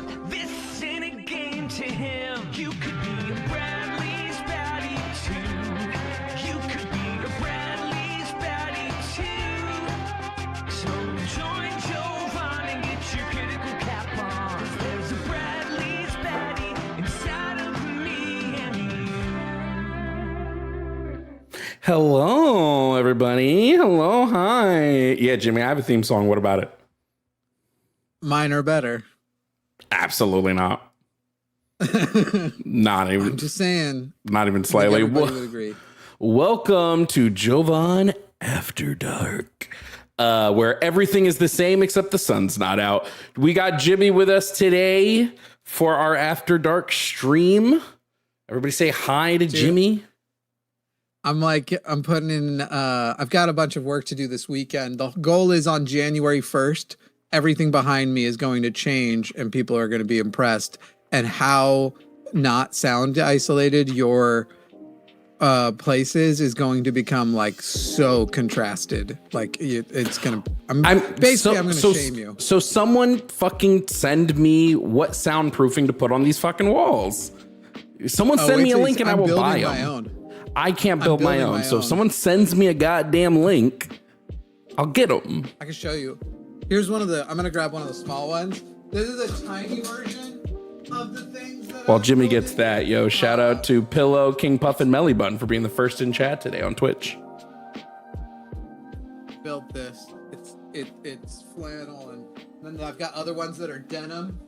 but this ain't a game to him. You could be a Bradley's baddie too. You could be a Bradley's baddie too. So join Jovan and get your critical cap on. 'Cause there's a Bradley's baddie inside of me and you. Hello, everybody. Hello, hi. Yeah, Jimmy, I have a theme song. What about it? Mine are better. Absolutely not. Not even. I'm just saying. Not even slightly. Everybody would agree. Welcome to Jovan After Dark, where everything is the same except the sun's not out. We got Jimmy with us today for our After Dark stream. Everybody say hi to Jimmy. I'm putting in, I've got a bunch of work to do this weekend. The goal is on January 1st, everything behind me is going to change and people are going to be impressed. And how not sound isolated your places is going to become like so contrasted. Like it's going to, I'm going to shame you. So someone fucking send me what soundproofing to put on these fucking walls. Someone send me a link and I will buy them. I can't build my own. So if someone sends me a goddamn link, I'll get them. I can show you. Here's one of the, I'm going to grab one of the small ones. This is a tiny version of the things that while Jimmy gets that, yo, shout out to Pillow, King Puff, and Melly Bun for being the first in chat today on Twitch. Built this. It's flannel, and then I've got other ones that are denim.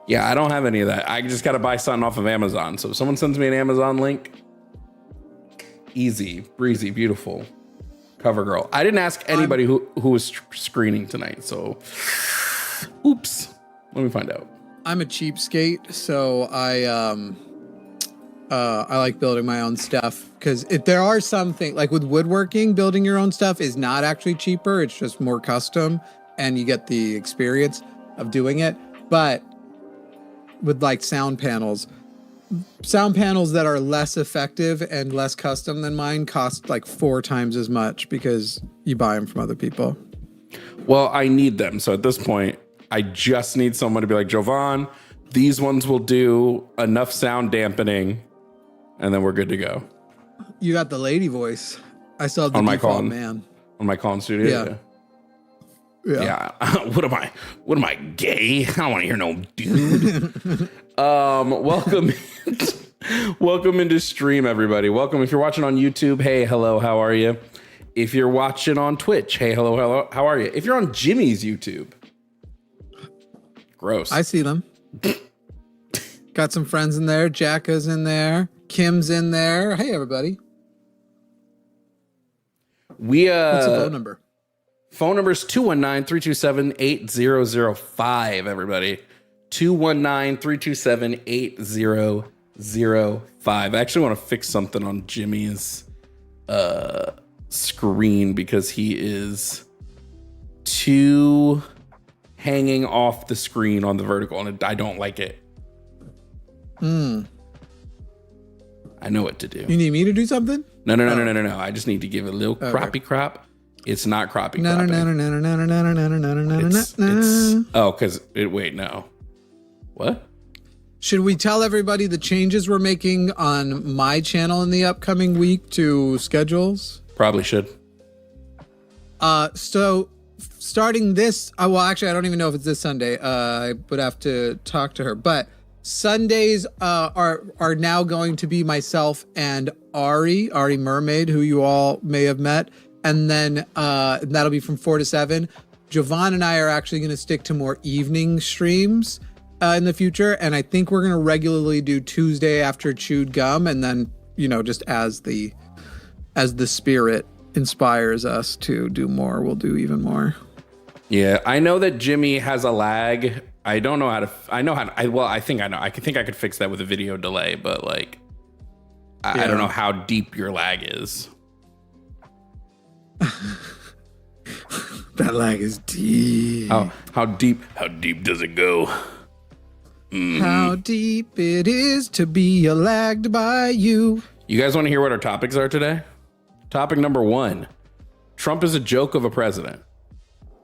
Yeah, I don't have any of that. I just got to buy something off of Amazon. So if someone sends me an Amazon link, easy, breezy, beautiful. Cover girl. I didn't ask anybody who was screening tonight. So, oops. Let me find out. I'm a cheapskate, so I like building my own stuff because there are some things like with woodworking, building your own stuff is not actually cheaper. It's just more custom, and you get the experience of doing it. But with like sound panels that are less effective and less custom than mine cost like 4 times as much because you buy them from other people. Well, I need them. So at this point, I just need someone to be like, Jovan, these ones will do enough sound dampening, and then we're good to go. You got the lady voice. I saw the default man. On my call in studio? Yeah. What am I, gay? I don't want to hear no dude. Welcome into stream, everybody. Welcome. If you're watching on YouTube, hey, hello, how are you? If you're watching on Twitch, hey, hello, how are you? If you're on Jimmy's YouTube, gross. I see them. Got some friends in there. Jacka's in there. Kim's in there. Hey, everybody. What's the phone number? Phone number is 219-327-8005, everybody. 219-327-8005. I actually want to fix something on Jimmy's screen because he is too hanging off the screen on the vertical, and I don't like it. I know what to do. You need me to do something? No. I just need to give it a little croppy crop. It's not croppy cropping. Oh, because wait, no. What? Should we tell everybody the changes we're making on my channel in the upcoming week to schedules? Probably should. So starting this, well, actually, I don't even know if it's this Sunday. I would have to talk to her, but Sundays are now going to be myself and Ari Mermaid, who you all may have met. And then that'll be from 4 to 7. Jovan and I are actually going to stick to more evening streams in the future. And I think we're going to regularly do Tuesday after Chewed Gum. And then, just as the spirit inspires us to do more, we'll do even more. Yeah, I know that Jimmy has a lag. I don't know how to, I think I know. I think I could fix that with a video delay, but like, I don't know how deep your lag is. That lag is deep. How deep does it go? How deep it is to be lagged by you. You guys want to hear what our topics are today? Topic number 1. Trump is a joke of a president.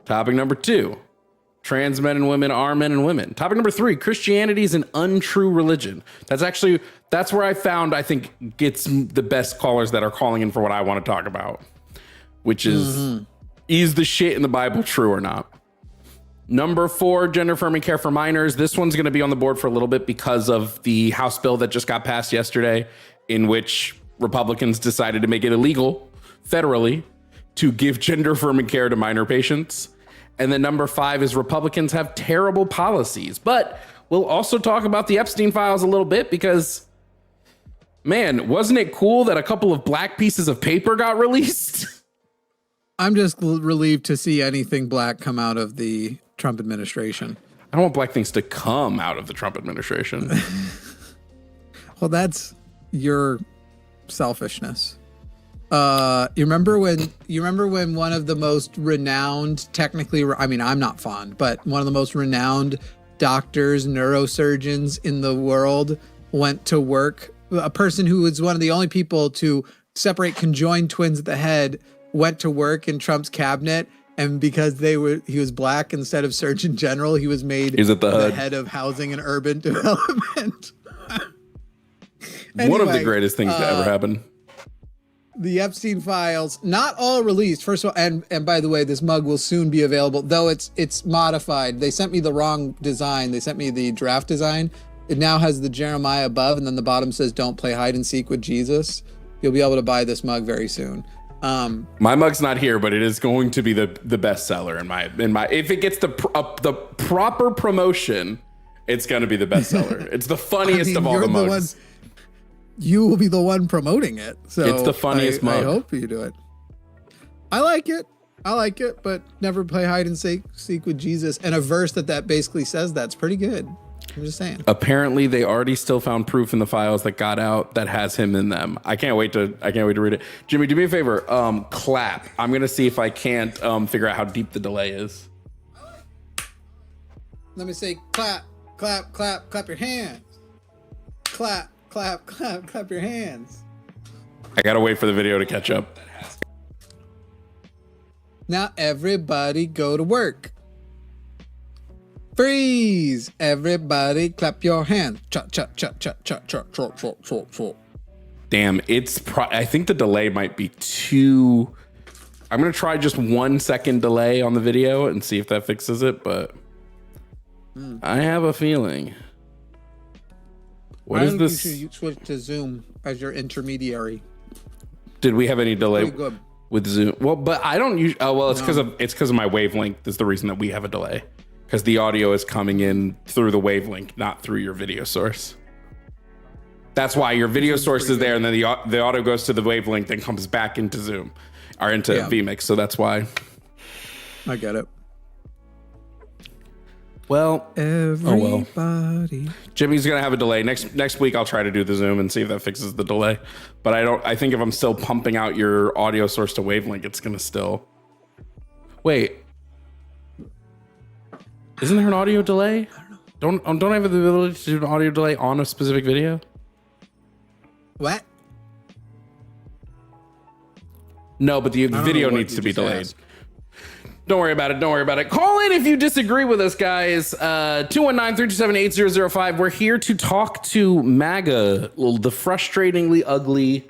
Topic number 2, trans men and women are men and women. Topic number 3, Christianity is an untrue religion. That's where I found, I think, gets the best callers that are calling in for what I want to talk about, which is the shit in the Bible true or not? Number 4, gender affirming care for minors. This one's going to be on the board for a little bit because of the House bill that just got passed yesterday, in which Republicans decided to make it illegal federally to give gender affirming care to minor patients. And then number 5 is Republicans have terrible policies. But we'll also talk about the Epstein files a little bit because, man, wasn't it cool that a couple of black pieces of paper got released? I'm just relieved to see anything black come out of the Trump administration. I don't want black things to come out of the Trump administration. Well, that's your selfishness. You remember when one of the most renowned, I'm not fond, but one of the most renowned doctors, neurosurgeons in the world went to work, a person who was one of the only people to separate conjoined twins at the head, went to work in Trump's cabinet, and because he was black, instead of Surgeon General, he was made the head of Housing and Urban Development. Anyway, one of the greatest things to ever happen. The Epstein files, not all released. First of all, and by the way, this mug will soon be available, though it's modified. They sent me the wrong design. They sent me the draft design. It now has the Jeremiah above, and then the bottom says, "Don't play hide and seek with Jesus." You'll be able to buy this mug very soon. My mug's not here, but it is going to be the bestseller in my. If it gets the proper promotion, it's going to be the bestseller. It's the funniest of all the mugs. You will be the one promoting it. So it's the funniest mug. I hope you do it. I like it, but never play hide and seek with Jesus. And a verse that basically says that's pretty good. I'm just saying. Apparently, they already still found proof in the files that got out that has him in them. I can't wait to read it. Jimmy, do me a favor. Clap. I'm gonna see if I can't figure out how deep the delay is. Let me say clap, clap, clap, clap your hands. Clap, clap, clap, clap your hands. I gotta wait for the video to catch up. Now everybody go to work. Freeze! Everybody clap your hands. Cha cha cha cha cha cha cha cha cha cha. Damn, I think the delay might be too. I'm gonna try just 1 second delay on the video and see if that fixes it, but I have a feeling. What is this? You should switch to Zoom as your intermediary. Did we have any delay with Zoom? Well, but I don't use. Oh well, it's because of my wavelength is the reason that we have a delay. Because the audio is coming in through the wavelength, not through your video source. That's why your video source is there, and then the audio goes to the wavelength and comes back into Zoom or into vMix. So that's why. I get it. Well, everybody. Jimmy's gonna have a delay next week. I'll try to do the Zoom and see if that fixes the delay. But I think if I'm still pumping out your audio source to wavelength, it's gonna still. Wait. Isn't there an audio delay? Don't I have the ability to do an audio delay on a specific video? What? No, but the video needs to be delayed. Don't worry about it. Call in if you disagree with us, guys. 219-327-8005. We're here to talk to MAGA, the frustratingly ugly,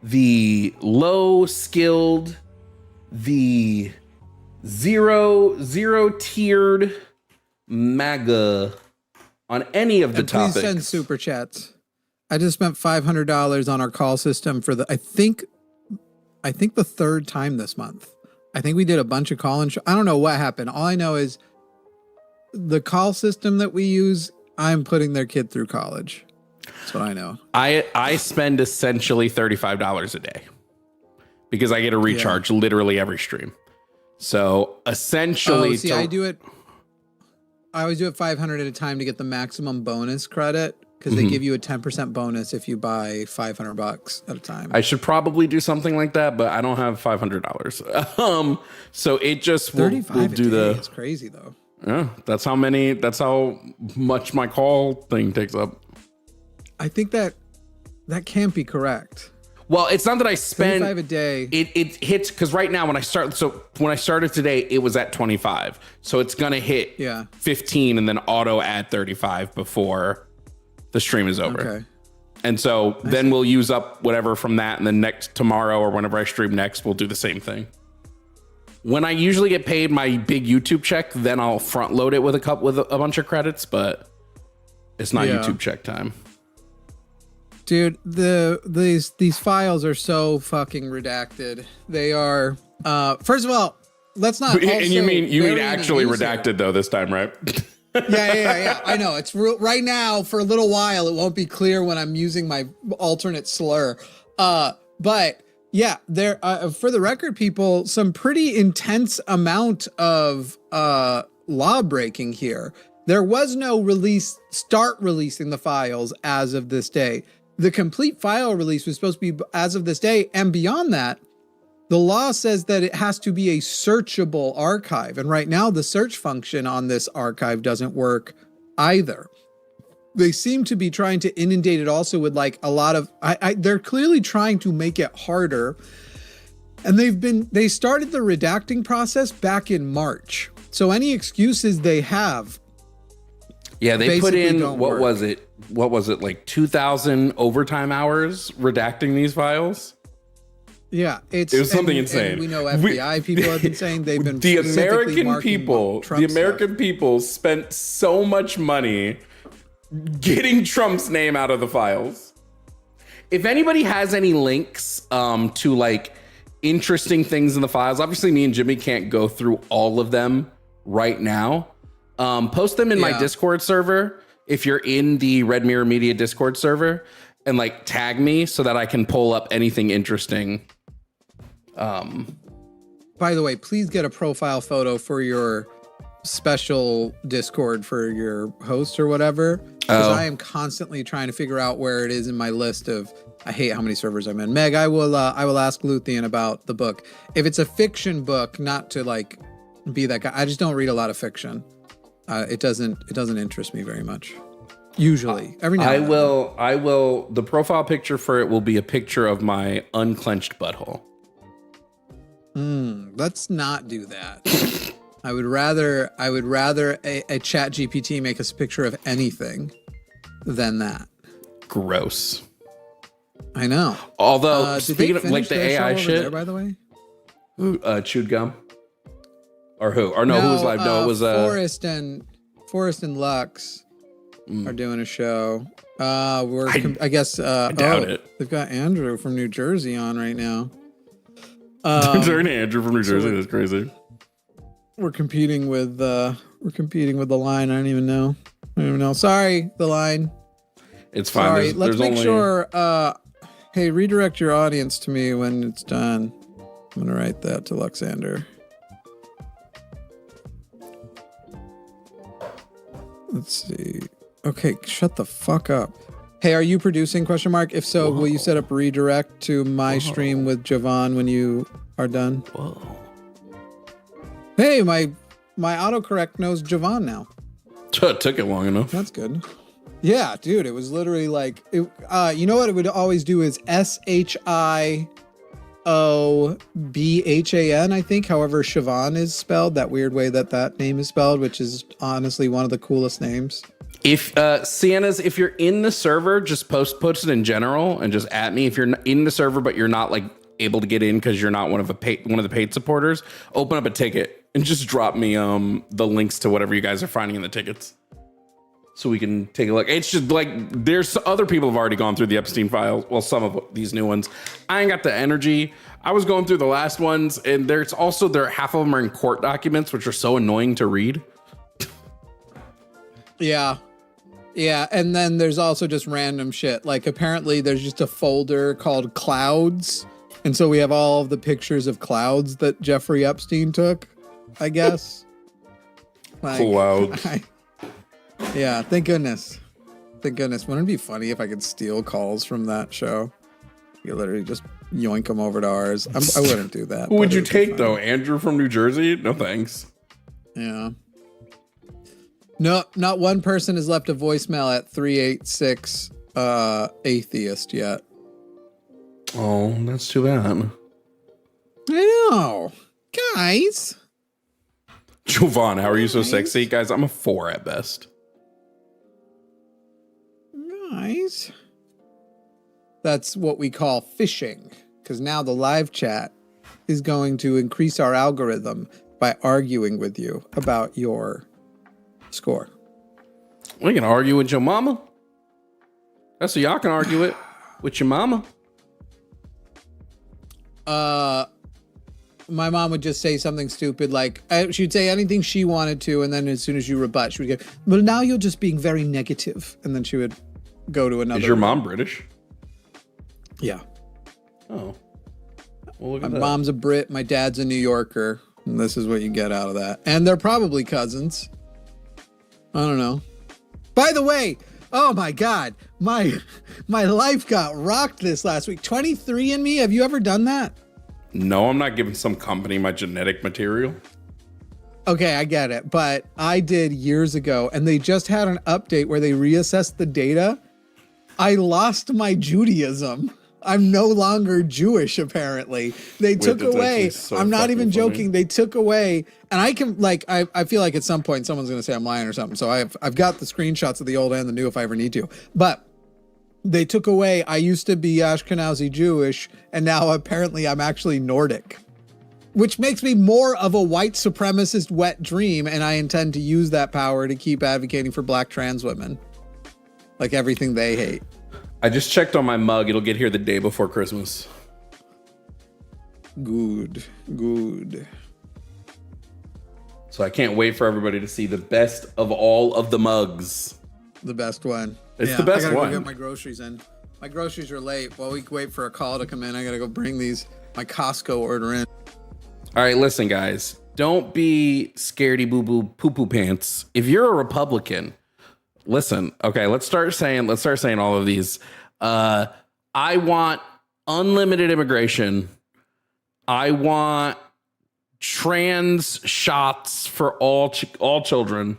the low-skilled, the zero tiered MAGA on any of the topics. Please send super chats. I just spent $500 on our call system for I think the third time this month. I think we did a bunch of call-in. I don't know what happened. All I know is the call system that we use, I'm putting their kid through college. That's what I know. I spend essentially $35 a day because I get a recharge literally every stream. So essentially, I always do it 500 at a time to get the maximum bonus credit because they give you a 10% bonus if you buy $500 at a time. I should probably do something like that, but I don't have $500. So it just will do the. It's crazy though. Yeah, that's how much my call thing takes up. I think that can't be correct. Well, it's not that I spent 35 a day. It hits because right now when I started today, it was at 25. So it's gonna hit 15 and then auto add 35 before the stream is over. Okay. And so then we'll use up whatever from that, and then next tomorrow or whenever I stream next, we'll do the same thing. When I usually get paid my big YouTube check, then I'll front load it with a bunch of credits, but it's not YouTube check time. Dude, these files are so fucking redacted. They are first of all, let's not. And you mean actually redacted though this time, right? Yeah. I know it's right now. For a little while, it won't be clear when I'm using my alternate slur. But yeah, there. For the record, people, some pretty intense amount of law breaking here. There was no start releasing the files as of this day. The complete file release was supposed to be as of this day, and beyond that, the law says that it has to be a searchable archive. And right now, the search function on this archive doesn't work either. They seem to be trying to inundate it also with like a lot of, they're clearly trying to make it harder. And they started the redacting process back in March. So any excuses they have. Yeah, they put in, what was it, like 2,000 overtime hours redacting these files? Yeah, it was something insane. And we know FBI people have been saying they've been the American people spent so much money getting Trump's name out of the files. If anybody has any links to like interesting things in the files, obviously me and Jimmy can't go through all of them right now. Post them in my Discord server if you're in the Red Mirror Media Discord server, and like tag me so that I can pull up anything interesting. By the way, please get a profile photo for your special Discord for your host or whatever, because I am constantly trying to figure out where it is in my list of. I hate how many servers I'm in. Meg, I will ask Luthien about the book. If it's a fiction book, not to like be that guy. I just don't read a lot of fiction. It doesn't interest me very much. Usually, every now and then. I will. The profile picture for it will be a picture of my unclenched butthole. Let's not do that. I would rather a chat GPT make us a picture of anything than that. Gross. I know. Although speaking of like the AI shit, there, by the way, chewed gum, or who? Or no, who was live? No, it was Forrest and Lux are doing a show. I guess. I doubt it. They've got Andrew from New Jersey on right now. Andrew from New Jersey. That's crazy. We're competing with the line. I don't even know. Sorry, the line. It's fine. Sorry. Let's make sure. Hey, redirect your audience to me when it's done. I'm gonna write that to Luxander. Let's see. Okay, shut the fuck up. Hey, are you producing? ? If so, will you set up redirect to my stream with Jovan when you are done? Whoa. Hey, my autocorrect knows Jovan now. Took it long enough. That's good. Yeah, dude, it was literally like, you know what it would always do is SHIOBHAN, I think, however Jovan is spelled, that weird way that name is spelled, which is honestly one of the coolest names. If Sienna's, if you're in the server, just post it in general and just at me. If you're in the server but you're not like able to get in because you're not one of the paid supporters, open up a ticket and just drop me the links to whatever you guys are finding in the tickets, so we can take a look. It's just like there's other people have already gone through the Epstein files. Well, some of these new ones. I ain't got the energy. I was going through the last ones, and there's also half of them are in court documents, which are so annoying to read. Yeah, and then there's also just random shit. Like apparently there's just a folder called Clouds, and so we have all of the pictures of clouds that Jeffrey Epstein took, I guess. Like, Clouds. Yeah, thank goodness. Wouldn't it be funny if I could steal calls from that show? You literally just yoink them over to ours. I wouldn't do that. Who would you take though? Andrew from New Jersey? No thanks. Yeah. No, not one person has left a voicemail at 386 atheist yet. Oh, that's too bad. I know. Guys. Jovan, how are you so sexy? Guys, I'm a 4 at best. Guys. That's what we call phishing. Because now the live chat is going to increase our algorithm by arguing with you about your score. We can argue with your mama. That's so y'all can argue it with your mama. My mom would just say something stupid like, she'd say anything she wanted to, and then as soon as you rebut, she would go, well, now you're just being very negative. And then she would go to another. Is your mom British? Yeah. Oh. Well, look My at that. mom's a Brit, my dad's a New Yorker, and this is what you get out of that. And they're probably cousins. I don't know. By the way, oh my God, my life got rocked this last week. 23andMe, have you ever done that? No, I'm not giving some company my genetic material. Okay, I get it. But I did years ago, and they just had an update where they reassessed the data. I lost my Judaism. I'm no longer Jewish, apparently. They took away, So I'm not even funny. joking, they took away, and I can, like, I feel like at some point someone's going to say I'm lying or something. So I've got the screenshots of the old and the new if I ever need to. But they took away, I used to be Ashkenazi Jewish, and now apparently I'm actually Nordic, which makes me more of a white supremacist wet dream, and I intend to use that power to keep advocating for black trans women. Like everything they hate. I just checked on my mug. It'll get here the day before Christmas. Good. So I can't wait for everybody to see the best of all of the mugs. The best one. It's the best I gotta one. Go get my groceries in. My groceries are late. While we wait for a call to come in, I gotta go bring my Costco order in. All right, listen, guys. Don't be scaredy boo boo poo poo pants. If you're a Republican, listen. Okay, let's start saying all of these. I want unlimited immigration. I want trans shots for all children.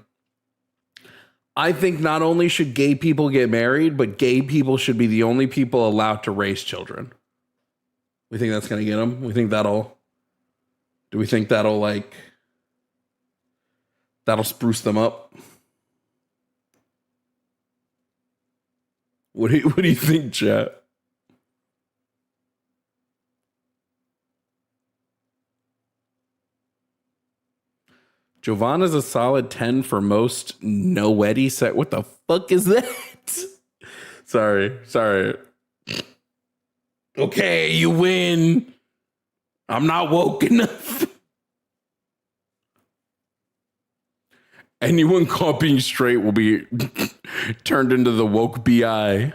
I think not only should gay people get married, but gay people should be the only people allowed to raise children. We think that's going to get them? Do we think that'll spruce them up? What do you think, chat? Jovan is a solid 10 for most no-weddie set. What the fuck is that? Sorry. Okay, you win. I'm not woke enough. Anyone caught being straight will be turned into the woke BI.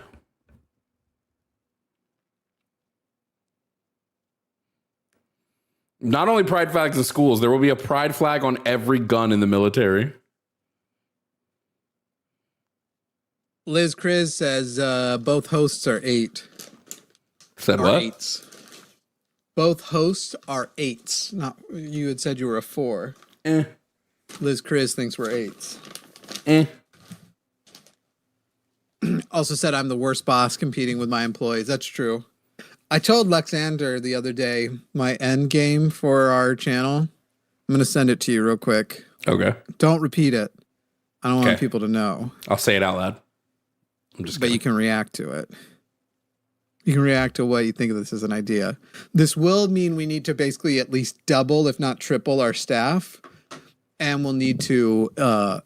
Not only pride flags in schools, there will be a pride flag on every gun in the military. Liz Chris says both hosts are 8. Said Are what? 8s. Both hosts are 8s. Not you had said you were a 4. Liz Chris thinks we're 8s. Also said I'm the worst boss competing with my employees. That's true. I told Lexander the other day my end game for our channel. I'm going to send it to you real quick. Okay. Don't repeat it. I don't want Okay. people to know. I'll say it out loud. I'm just But you can react to it. You can react to what you think of this as an idea. This will mean we need to basically at least double, if not triple, our staff. And we'll need to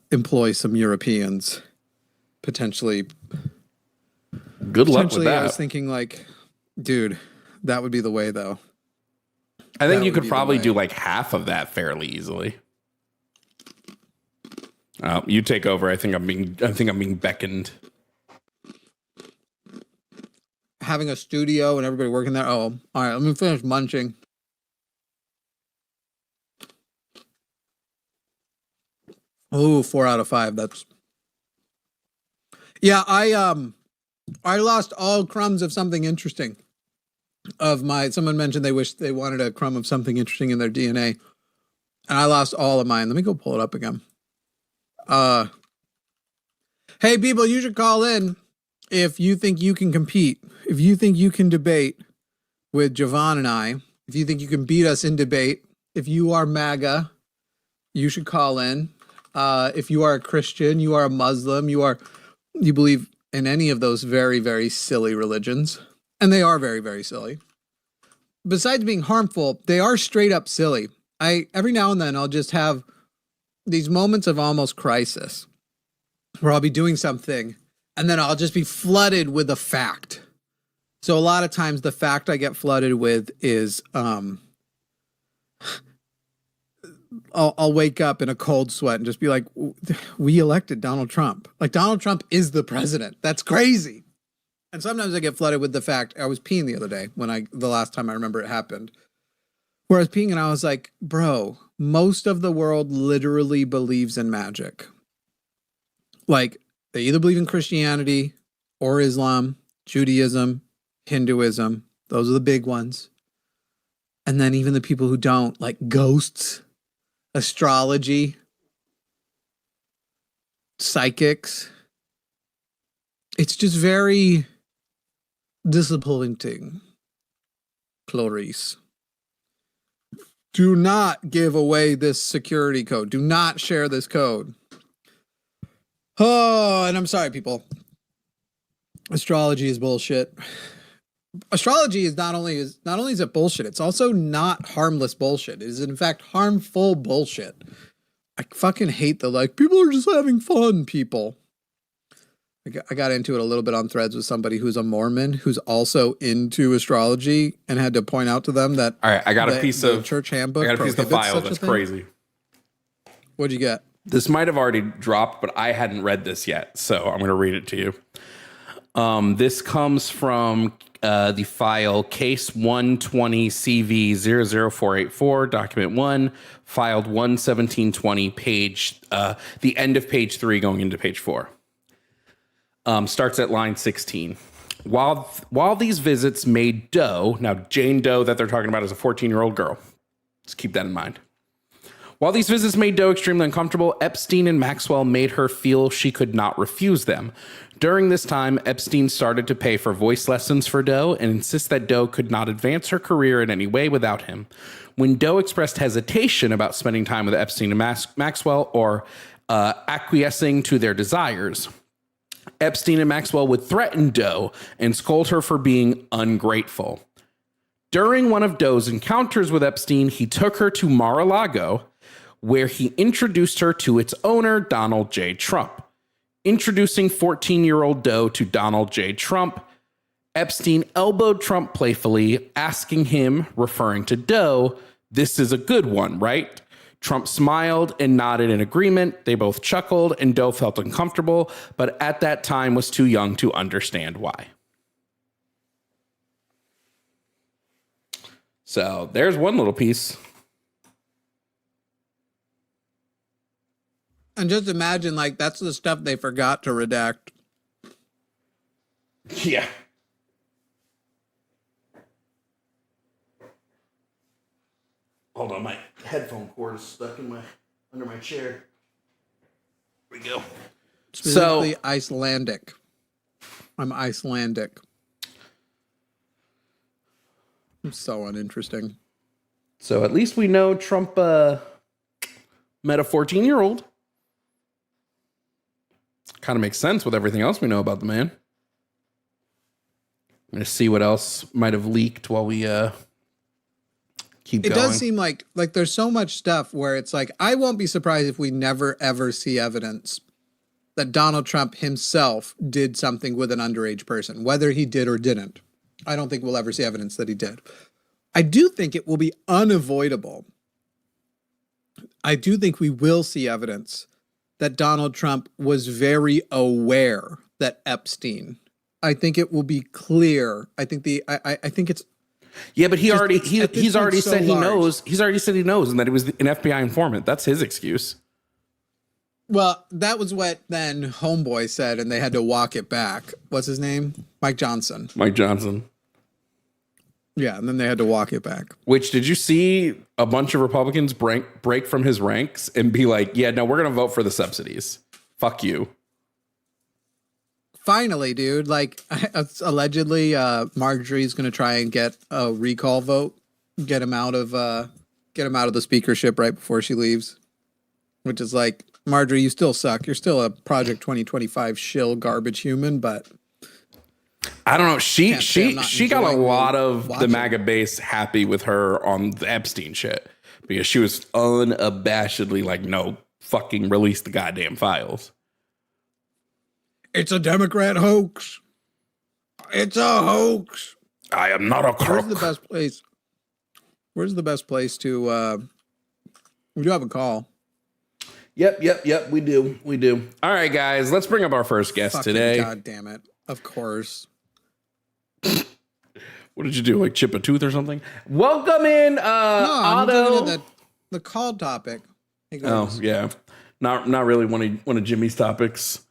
employ some Europeans. Potentially. good luck with I was that. thinking like, dude, that would be the way though. I think that you would could be the probably way. do like half of that fairly easily. You take over. I think I'm being beckoned. Having a studio and everybody working there. Oh, all right. Let me finish munching. Oh, 4 out of 5. That's. Yeah, I lost all crumbs of something interesting. Someone mentioned they wished they wanted a crumb of something interesting in their DNA, and I lost all of mine. Let me go pull it up again. Hey, people, you should call in if you think you can compete. If you think you can debate, with Jovan and I. If you think you can beat us in debate, if you are MAGA, you should call in. If you are a Christian, you are a Muslim, you believe in any of those very, very silly religions, and they are very, very silly. Besides being harmful, they are straight up silly. Every now and then I'll just have these moments of almost crisis where I'll be doing something and then I'll just be flooded with a fact. So a lot of times the fact I get flooded with is I'll wake up in a cold sweat and just be like, we elected Donald Trump. Like, Donald Trump is the president. That's crazy. And sometimes I get flooded with the fact, I was peeing the other day the last time I remember it happened, where I was peeing and I was like, bro, most of the world literally believes in magic. Like, they either believe in Christianity or Islam, Judaism, Hinduism. Those are the big ones. And then even the people who don't, like ghosts, astrology, psychics. It's just very disappointing, Clarice. Do not give away this security code. Do not share this code. Oh, and I'm sorry, people. Astrology is bullshit. Astrology is not only is it bullshit, it's also not harmless bullshit. It is in fact harmful bullshit. I fucking hate the like, people are just having fun, people. I got into it a little bit on Threads with somebody who's a Mormon who's also into astrology and had to point out to them that all right, I got a piece of church handbook. I got a piece of the file that's crazy. What'd you get? This might have already dropped, but I hadn't read this yet, so I'm going to read it to you. This comes from the file case 120 CV 00484, document 1, filed 11720, page, the end of page 3 going into page 4. Starts at line 16. While these visits made Doe, now Jane Doe that they're talking about is a 14-year-old girl. Let's keep that in mind. While these visits made Doe extremely uncomfortable, Epstein and Maxwell made her feel she could not refuse them. During this time, Epstein started to pay for voice lessons for Doe and insist that Doe could not advance her career in any way without him. When Doe expressed hesitation about spending time with Epstein and Maxwell or acquiescing to their desires, Epstein and Maxwell would threaten Doe and scold her for being ungrateful. During one of Doe's encounters with Epstein, he took her to Mar-a-Lago, where he introduced her to its owner, Donald J. Trump. Introducing 14-year-old Doe to Donald J. Trump, Epstein elbowed Trump playfully, asking him, referring to Doe, "This is a good one, right?" Trump smiled and nodded in agreement. They both chuckled, and Doe felt uncomfortable, but at that time was too young to understand why. So there's one little piece. And just imagine, like, that's the stuff they forgot to redact. Yeah. Hold on, my headphone cord is stuck in under my chair. Here we go. Specifically Icelandic. I'm Icelandic. I'm so uninteresting. So at least we know Trump met a 14-year-old. Kind of makes sense with everything else we know about the man. I'm going to see what else might have leaked while we keep going. It does seem like there's so much stuff where it's like, I won't be surprised if we never ever see evidence that Donald Trump himself did something with an underage person, whether he did or didn't. I don't think we'll ever see evidence that he did. I do think it will be unavoidable. I do think we will see evidence that Donald Trump was very aware that Epstein. I think it will be clear. I think I think it's. Yeah, but he's already so said he large. knows. He's already said he knows, and that he was an FBI informant. That's his excuse. Well, that was what then Homeboy said, and they had to walk it back. What's his name? Mike Johnson. Mike Johnson. Yeah, and then they had to walk it back. Which, did you see a bunch of Republicans break from his ranks and be like, yeah, no, we're going to vote for the subsidies. Fuck you. finally, dude. Like, allegedly, Marjorie's gonna try and get a recall vote, get him out of the speakership right before she leaves. Which is like, Marjorie, you still suck. You're still a Project 2025 shill garbage human, but I don't know. She got a lot of the watching. MAGA base happy with her on the Epstein shit because she was unabashedly like, no, fucking release the goddamn files. It's a Democrat hoax. It's a hoax. I am not a crook. Where's the best place? Where's the best place to? We do have a call. Yep. We do. All right, guys, let's bring up our first guest Fucking today. God damn it! Of course. What did you do? Like chip a tooth or something? Welcome in, No, I'm Otto. looking at the call topic. Hey, Oh guys. yeah, not really one of Jimmy's topics.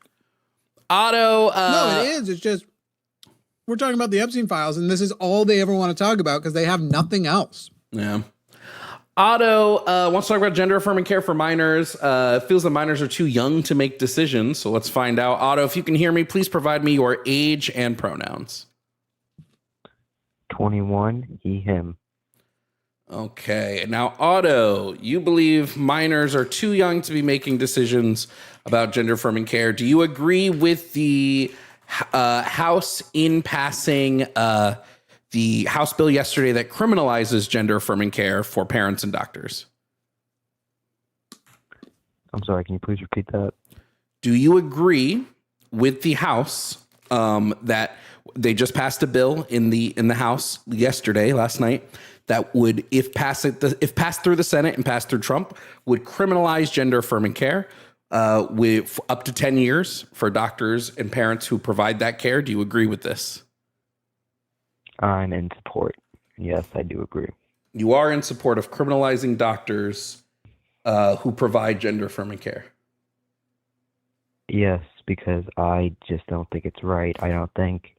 Otto. No, it is. It's just we're talking about the Epstein files, and this is all they ever want to talk about because they have nothing else. Yeah. Otto wants to talk about gender affirming care for minors. Feels that minors are too young to make decisions. So let's find out. Otto, if you can hear me, please provide me your age and pronouns. 21, he, him. Okay. Now, Otto, you believe minors are too young to be making decisions about gender affirming care. Do you agree with the House in passing the House bill yesterday that criminalizes gender affirming care for parents and doctors? I'm sorry, can you please repeat that? Do you agree with the House that they just passed a bill in the House last night that would, if passed through the Senate and passed through Trump, would criminalize gender affirming care with up to 10 years for doctors and parents who provide that care? Do you agree with this? I'm in support. Yes, I do agree. You are in support of criminalizing doctors who provide gender affirming care. Yes, because I just don't think it's right. I don't think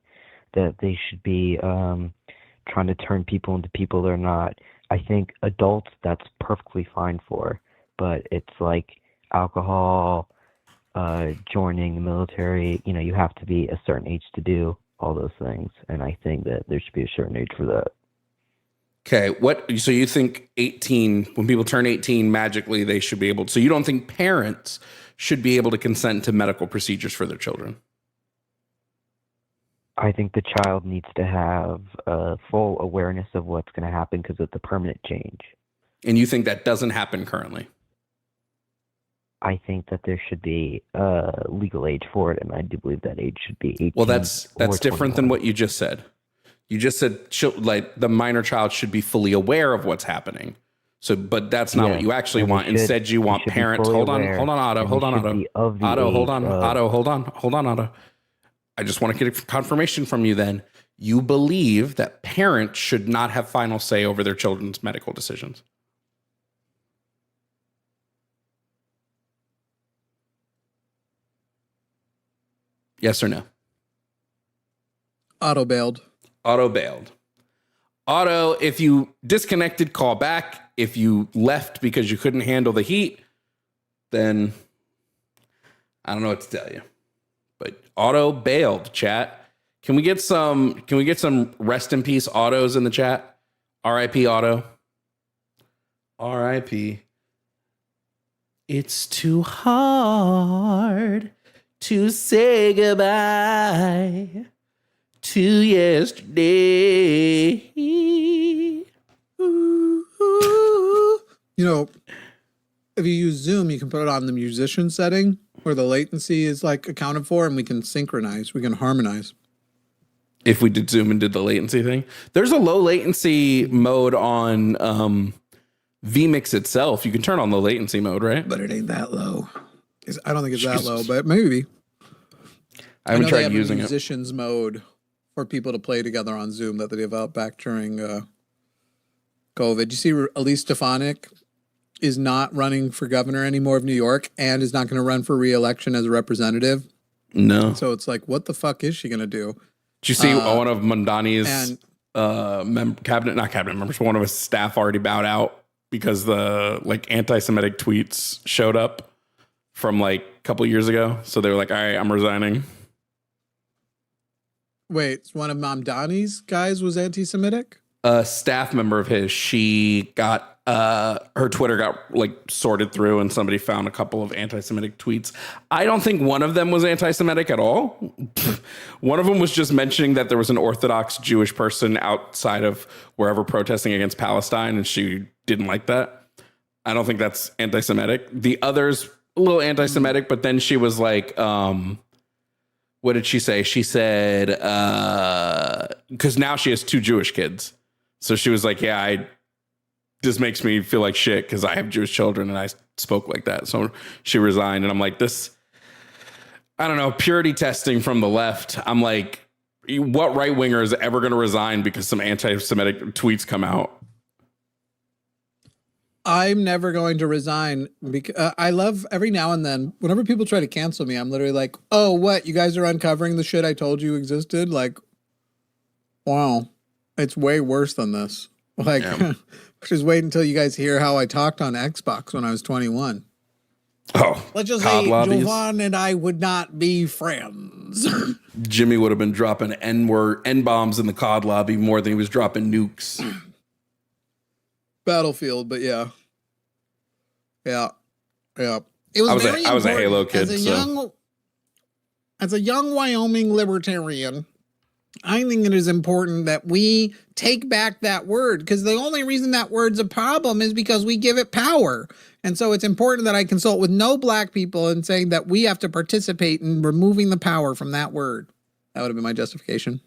that they should be trying to turn people into people they're not. I think adults, that's perfectly fine for, but it's like alcohol, joining the military. You know, you have to be a certain age to do all those things, and I think that there should be a certain age for that. Okay, so you think 18, when people turn 18, magically they should be able to, so you don't think parents should be able to consent to medical procedures for their children? I think the child needs to have full awareness of what's going to happen because it's a permanent change. And you think that doesn't happen currently? I think that there should be legal age for it, and I do believe that age should be 18. Well, that's different than what you just said. You just said like the minor child should be fully aware of what's happening. So, but that's not what you actually want. Instead, you want parents. Hold on, Otto. Otto. I just want to get a confirmation from you. Then you believe that parents should not have final say over their children's medical decisions. Yes or no? Auto bailed. Otto, if you disconnected, call back. If you left because you couldn't handle the heat, then I don't know what to tell you. But Otto bailed, chat. Can we get some rest in peace Ottos in the chat? R.I.P. Otto. R.I.P. It's too hard to say goodbye to yesterday. You know, if you use Zoom, you can put it on the musician setting where the latency is like accounted for, and we can synchronize, we can harmonize. If we did Zoom and did the latency thing, there's a low latency mode on vMix itself. You can turn on the latency mode, right? But it ain't that low. I don't think it's that low, but maybe. I haven't know they tried have using a it. musicians mode for people to play together on Zoom that they developed back during COVID. You see, Elise Stefanik is not running for governor anymore of New York and is not going to run for re-election as a representative. No. So it's like, what the fuck is she going to do? Did you see one of Mondani's and cabinet members, one of his staff already bowed out because the like anti-Semitic tweets showed up from like a couple years ago. So they were like, all right, I'm resigning. Wait, one of Mom Donnie's guys was anti-Semitic? A staff member of his, she got her Twitter got like sorted through and somebody found a couple of anti-Semitic tweets. I don't think one of them was anti-Semitic at all. One of them was just mentioning that there was an Orthodox Jewish person outside of wherever protesting against Palestine, and she didn't like that. I don't think that's anti-Semitic. The other's a little anti-Semitic, but then she was like, what did she say? She said, because now she has 2 Jewish kids. So she was like, yeah, this makes me feel like shit because I have Jewish children and I spoke like that. So she resigned. And I'm like, I don't know, purity testing from the left. I'm like, what right winger is ever going to resign because some anti-Semitic tweets come out? I'm never going to resign because I love every now and then, whenever people try to cancel me, I'm literally like, oh, what? You guys are uncovering the shit I told you existed? Like, wow, it's way worse than this. Like, just wait until you guys hear how I talked on Xbox when I was 21. Oh, let's just COD say lobbies. Jovan and I would not be friends. Jimmy would have been dropping N-bombs in the COD lobby more than he was dropping nukes. Battlefield, but yeah. It was I was a Halo kid. As a young Wyoming libertarian, I think it is important that we take back that word, because the only reason that word's a problem is because we give it power. And so it's important that I consult with no black people and saying that we have to participate in removing the power from that word. That would have been my justification.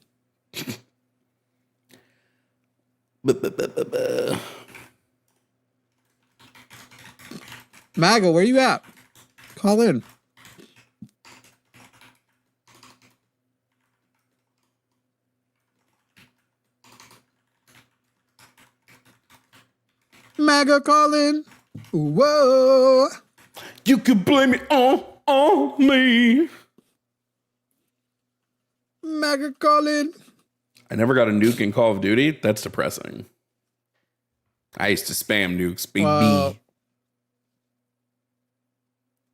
MAGA, where you at? Call in. MAGA, call in. Whoa. You can blame it on me. MAGA, call in. I never got a nuke in Call of Duty. That's depressing. I used to spam nukes. Baby.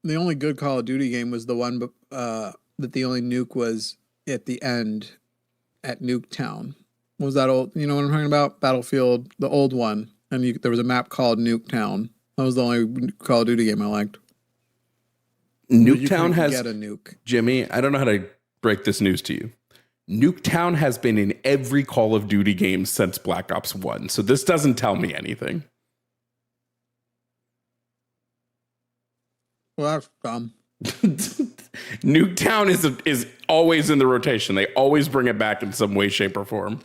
The only good Call of Duty game was the one that the only nuke was at the end at Nuketown. What was that old? You know what I'm talking about? Battlefield, the old one. And there was a map called Nuketown. That was the only Call of Duty game I liked. Nuketown has... get a nuke. Jimmy, I don't know how to break this news to you. Nuketown has been in every Call of Duty game since Black Ops 1. So this doesn't tell me anything. Well, that's dumb. Nuketown is always in the rotation. They always bring it back in some way, shape, or form.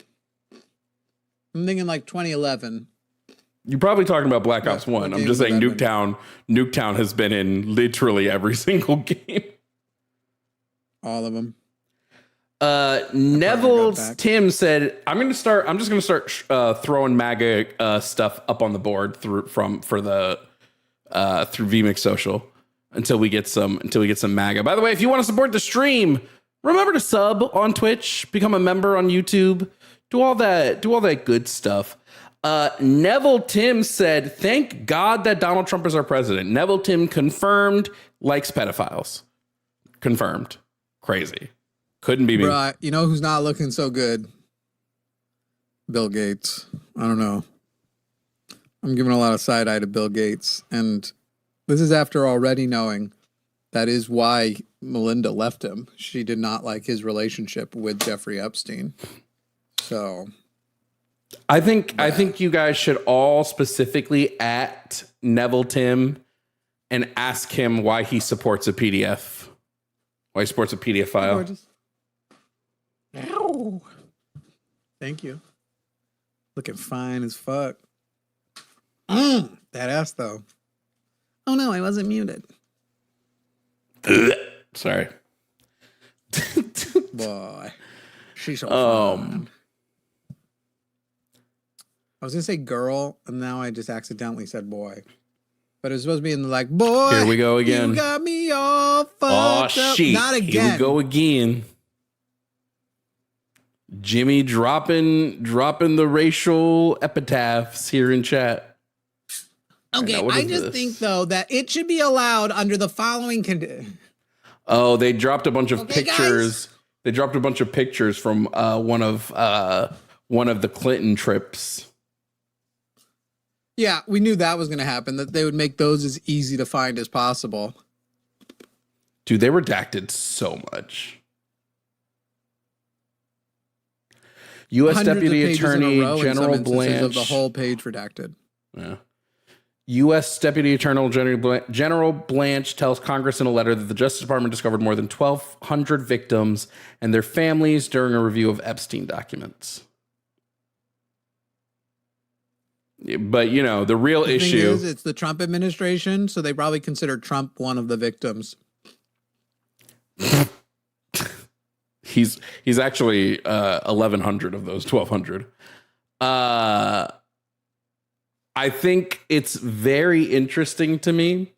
I'm thinking like 2011. You're probably talking about Black Ops 1. I'm just saying Nuketown has been in literally every single game. All of them. Neville's Tim said, I'm just going to start throwing MAGA stuff up on the board through VMix Social until we get some MAGA. By the way, if you want to support the stream, remember to sub on Twitch, become a member on YouTube, do all that good stuff. Neville Tim said, thank God that Donald Trump is our president. Neville Tim confirmed, likes pedophiles. Confirmed. Crazy. Couldn't be me. Right. You know who's not looking so good? Bill Gates. I don't know. I'm giving a lot of side eye to Bill Gates. And this is after already knowing that is why Melinda left him. She did not like his relationship with Jeffrey Epstein. So I think you guys should all specifically at Neville Tim and ask him why he supports a PDF. Why he supports a PDF file. Ow. Thank you. Looking fine as fuck. That ass though. Oh no, I wasn't muted. Sorry. Boy. She's so fun. I was gonna say girl, and now I just accidentally said boy. But it was supposed to be in the like, boy. Here we go again. You got me all fucked up. Shit. Not again. Here we go again. Jimmy dropping the racial epitaphs here in chat. Okay, I just think though that it should be allowed under the following condition. Oh, they dropped a bunch of pictures. Guys? They dropped a bunch of pictures from one of the Clinton trips. Yeah, we knew that was going to happen, that they would make those as easy to find as possible. Dude, they redacted so much. U.S. Hundreds of Deputy pages in a Attorney row in some General instances Blanche. of the whole page redacted. Yeah. U.S. Deputy Attorney General Blanche tells Congress in a letter that the Justice Department discovered more than 1,200 victims and their families during a review of Epstein documents. But, you know, the real issue is it's the Trump administration, so they probably consider Trump one of the victims. He's actually 1,100 of those 1,200. I think it's very interesting to me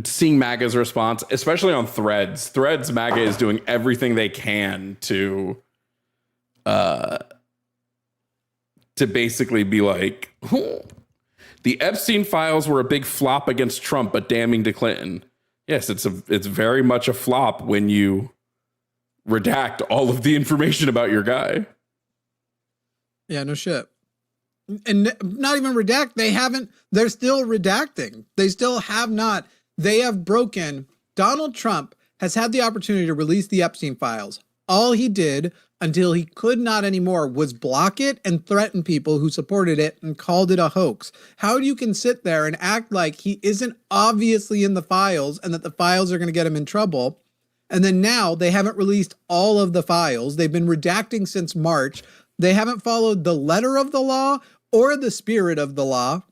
seeing MAGA's response, especially on Threads. Threads, MAGA is doing everything they can to basically be like, the Epstein files were a big flop against Trump, but damning to Clinton. Yes, it's very much a flop when you redact all of the information about your guy. Yeah, no shit. And not even redact. They're still redacting. They still have not. They have broken. Donald Trump has had the opportunity to release the Epstein files. All he did until he could not anymore was block it and threaten people who supported it and called it a hoax. How you can sit there and act like he isn't obviously in the files and that the files are going to get him in trouble. And then now they haven't released all of the files. They've been redacting since March. They haven't followed the letter of the law or the spirit of the law.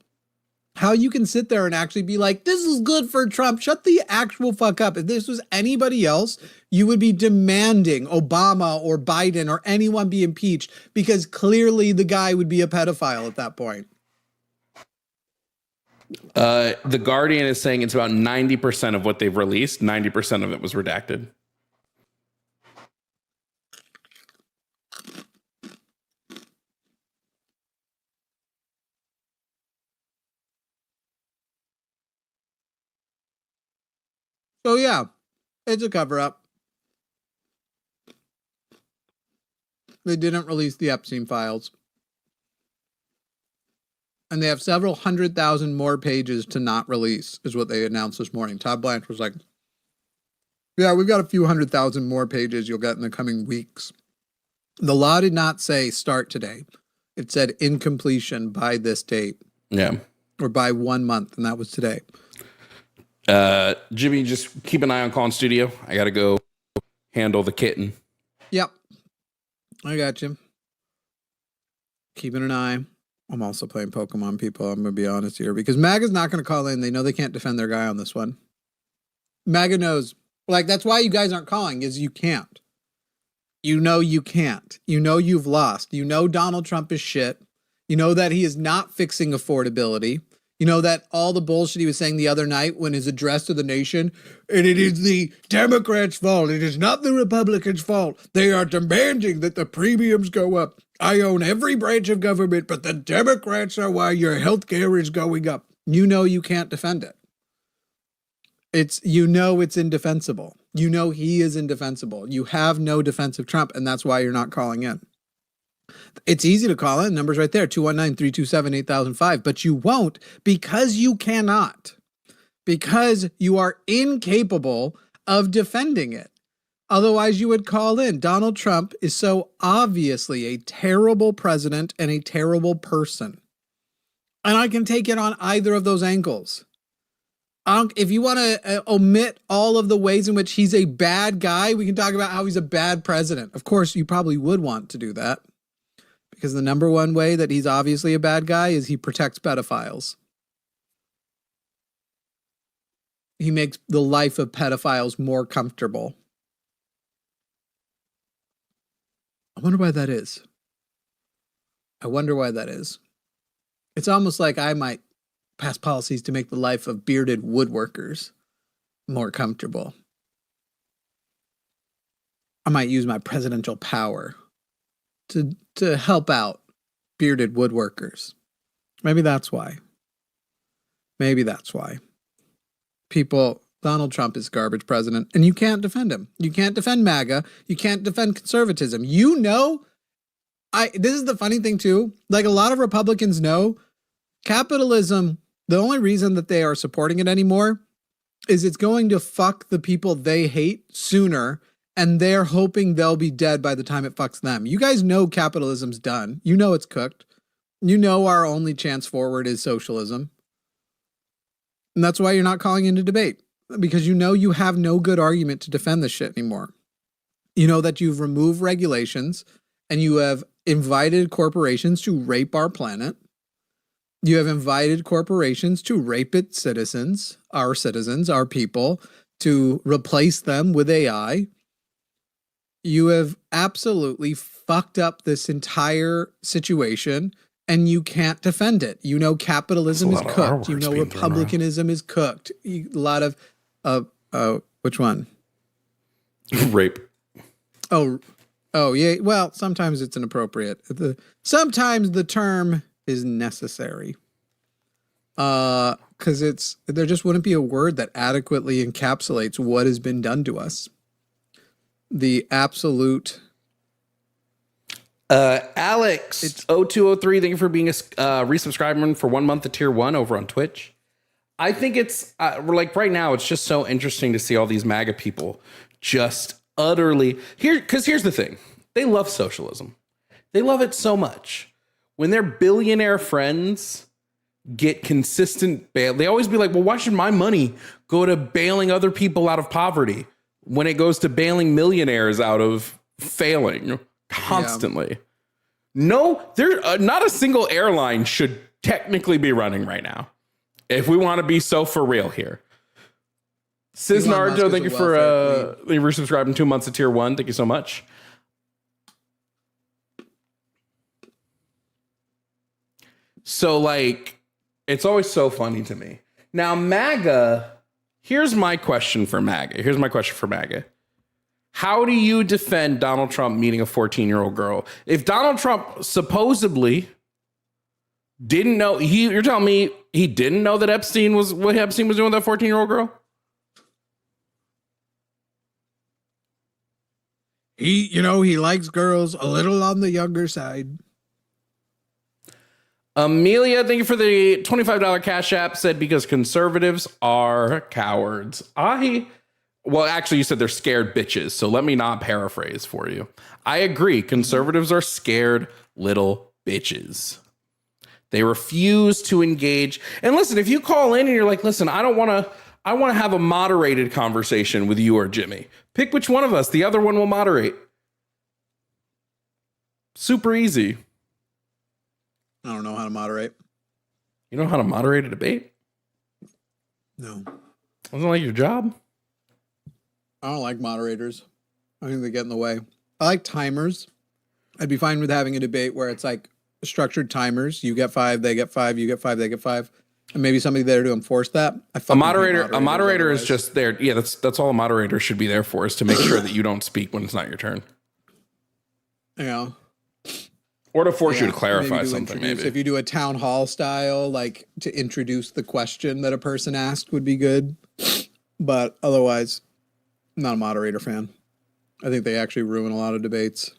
How you can sit there and actually be like, this is good for Trump. Shut the actual fuck up. If this was anybody else, you would be demanding Obama or Biden or anyone be impeached because clearly the guy would be a pedophile at that point. The Guardian is saying it's about 90% of what they've released. 90% of it was redacted. So yeah, it's a cover up. They didn't release the Epstein files. And they have several 100,000 more pages to not release, is what they announced this morning. Todd Blanche was like, yeah, we've got a few 100,000 more pages you'll get in the coming weeks. The law did not say start today. It said incompletion by this date. Yeah. Or by 1 month, and that was today. Jimmy, just keep an eye on Call in Studio. I got to go handle the kitten. Yep. I got you. Keeping an eye. I'm also playing Pokemon, people. I'm going to be honest here because MAGA's not going to call in. They know they can't defend their guy on this one. MAGA knows. Like, that's why you guys aren't calling, is you can't. You know you can't. You know you've lost. You know Donald Trump is shit. You know that he is not fixing affordability. You know that all the bullshit he was saying the other night when his address to the nation, and it is the Democrats' fault. It is not the Republicans' fault. They are demanding that the premiums go up. I own every branch of government, but the Democrats are why your health care is going up. You know you can't defend it. It's indefensible. You know he is indefensible. You have no defense of Trump, and that's why you're not calling in. It's easy to call in. Number's right there, 219-327-8005. But you won't because you cannot. Because you are incapable of defending it. Otherwise, you would call in. Donald Trump is so obviously a terrible president and a terrible person. And I can take it on either of those angles. If you want to omit all of the ways in which he's a bad guy, we can talk about how he's a bad president. Of course, you probably would want to do that. Because the number one way that he's obviously a bad guy is he protects pedophiles. He makes the life of pedophiles more comfortable. I wonder why that is. It's almost like I might pass policies to make the life of bearded woodworkers more comfortable. I might use my presidential power to help out bearded woodworkers. Maybe that's why. People Donald Trump is garbage president, and you can't defend him. You can't defend MAGA. You can't defend conservatism. You know, this is the funny thing too. Like a lot of Republicans know, capitalism, the only reason that they are supporting it anymore is it's going to fuck the people they hate sooner, and they're hoping they'll be dead by the time it fucks them. You guys know capitalism's done. You know it's cooked. You know our only chance forward is socialism. And that's why you're not calling into debate, because you know you have no good argument to defend this shit anymore. You know that you've removed regulations and you have invited corporations to rape our planet. You have invited corporations to rape its citizens, our people, to replace them with AI. You have absolutely fucked up this entire situation, and you can't defend it. You know capitalism is cooked. You know republicanism is cooked. A lot of which one? Rape. Oh yeah. Well, sometimes it's inappropriate. Sometimes the term is necessary. Because there just wouldn't be a word that adequately encapsulates what has been done to us. The absolute. Alex0203, thank you for being a resubscriber for 1 month to tier 1 over on Twitch. I think it's like right now, it's just so interesting to see all these MAGA people just utterly because here's the thing. They love socialism. They love it so much. When their billionaire friends get consistent bail, they always be like, well, why should my money go to bailing other people out of poverty when it goes to bailing millionaires out of failing constantly? Yeah. No, there not a single airline should technically be running right now. If we want to be so for real here. Sis Naruto, thank you for resubscribing 2 months to tier 1. Thank you so much. So like, it's always so funny to me. Now, MAGA, here's my question for MAGA. How do you defend Donald Trump meeting a 14-year-old girl? If Donald Trump supposedly didn't know, you're telling me he didn't know that Epstein was doing with that 14-year-old girl? He likes girls a little on the younger side. Amelia, thank you for the $25 Cash App, said because conservatives are cowards. Well, actually, you said they're scared bitches, so let me not paraphrase for you. I agree. Conservatives are scared little bitches. They refuse to engage. And listen, if you call in and you're like, listen, I want to have a moderated conversation with you or Jimmy. Pick which one of us. The other one will moderate. Super easy. I don't know how to moderate. You know how to moderate a debate? No. Wasn't like your job? I don't like moderators. I think they get in the way. I like timers. I'd be fine with having a debate where it's like structured timers. You get 5, they get 5, you get 5, they get 5. And maybe somebody there to enforce that. A moderator is just there. Yeah, that's all a moderator should be there for, is to make sure that you don't speak when it's not your turn. Yeah. Or to force you to clarify something, maybe. If you do a town hall style, like to introduce the question that a person asked would be good. But otherwise, I'm not a moderator fan. I think they actually ruin a lot of debates.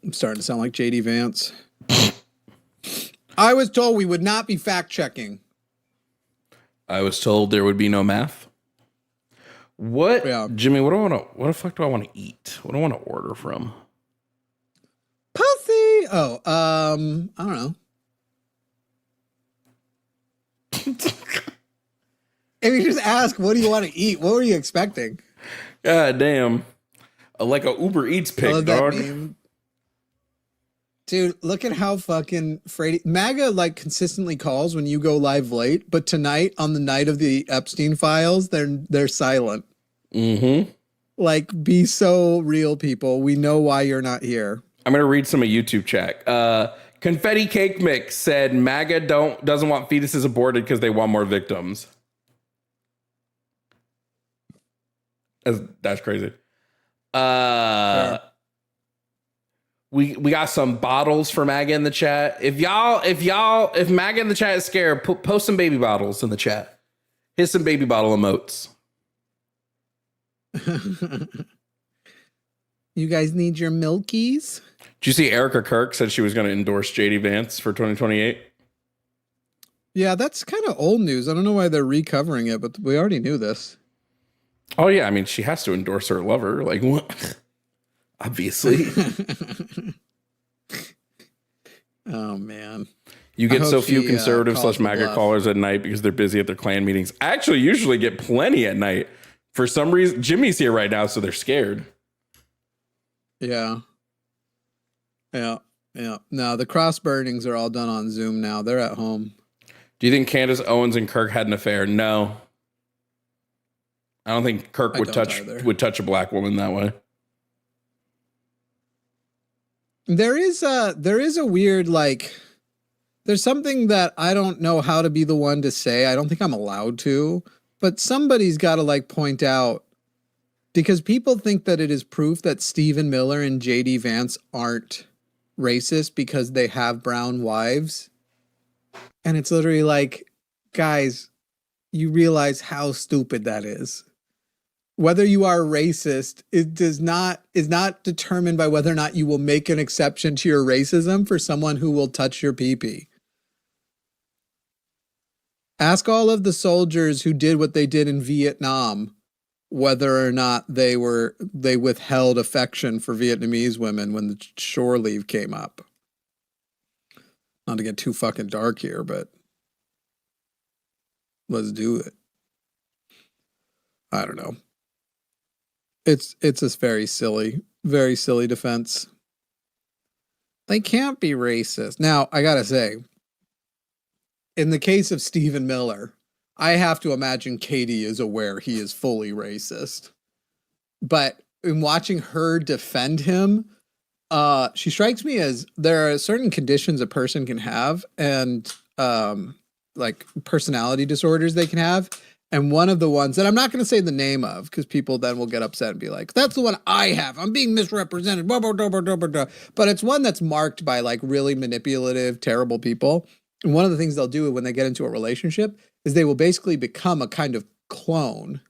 I'm starting to sound like JD Vance. I was told we would not be fact checking. I was told there would be no math. What, Jimmy? What the fuck do I want to eat? What do I want to order from? Pussy. Oh, I don't know. If you just ask, what do you want to eat? What were you expecting? God damn. Like a Uber Eats pick, dog. Dude, look at how fucking Frady MAGA like consistently calls when you go live late, but tonight on the night of the Epstein files, they're silent. Mm-hmm. Like, be so real, people. We know why you're not here. I'm gonna read some of YouTube chat. Confetti Cake Mix said MAGA doesn't want fetuses aborted because they want more victims. That's crazy. Yeah. We got some bottles for MAGA in the chat. If MAGA in the chat is scared, post some baby bottles in the chat. Here's some baby bottle emotes. You guys need your milkies? Did you see Erica Kirk said she was going to endorse JD Vance for 2028? Yeah, that's kind of old news. I don't know why they're recovering it, but we already knew this. Oh, yeah. I mean, she has to endorse her lover. Like, what? Obviously. Oh, man. You get so few she, conservative calls / the MAGA bluff. callers at night because they're busy at their Klan meetings. I actually usually get plenty at night. For some reason, Jimmy's here right now, so they're scared. Yeah. No, the cross burnings are all done on Zoom now. They're at home. Do you think Candace Owens and Kirk had an affair? No. I don't think Kirk would touch a black woman that way. There is a weird, like, there's something that I don't know how to be the one to say. I don't think I'm allowed to, but somebody's got to like point out, because people think that it is proof that Stephen Miller and JD Vance aren't racist because they have brown wives. And it's literally like, guys, you realize how stupid that is. Whether you are racist, is not determined by whether or not you will make an exception to your racism for someone who will touch your pee-pee. Ask all of the soldiers who did what they did in Vietnam whether or not they withheld affection for Vietnamese women when the shore leave came up. Not to get too fucking dark here, but let's do it. I don't know. It's a very silly defense. They can't be racist. Now, I gotta say, in the case of Stephen Miller, I have to imagine Katie is aware he is fully racist. But in watching her defend him, she strikes me as there are certain conditions a person can have and like personality disorders they can have. And one of the ones that I'm not going to say the name of because people then will get upset and be like, that's the one I have. I'm being misrepresented. Blah, blah, blah, blah, blah, blah. But it's one that's marked by like really manipulative, terrible people. And one of the things they'll do when they get into a relationship is they will basically become a kind of clone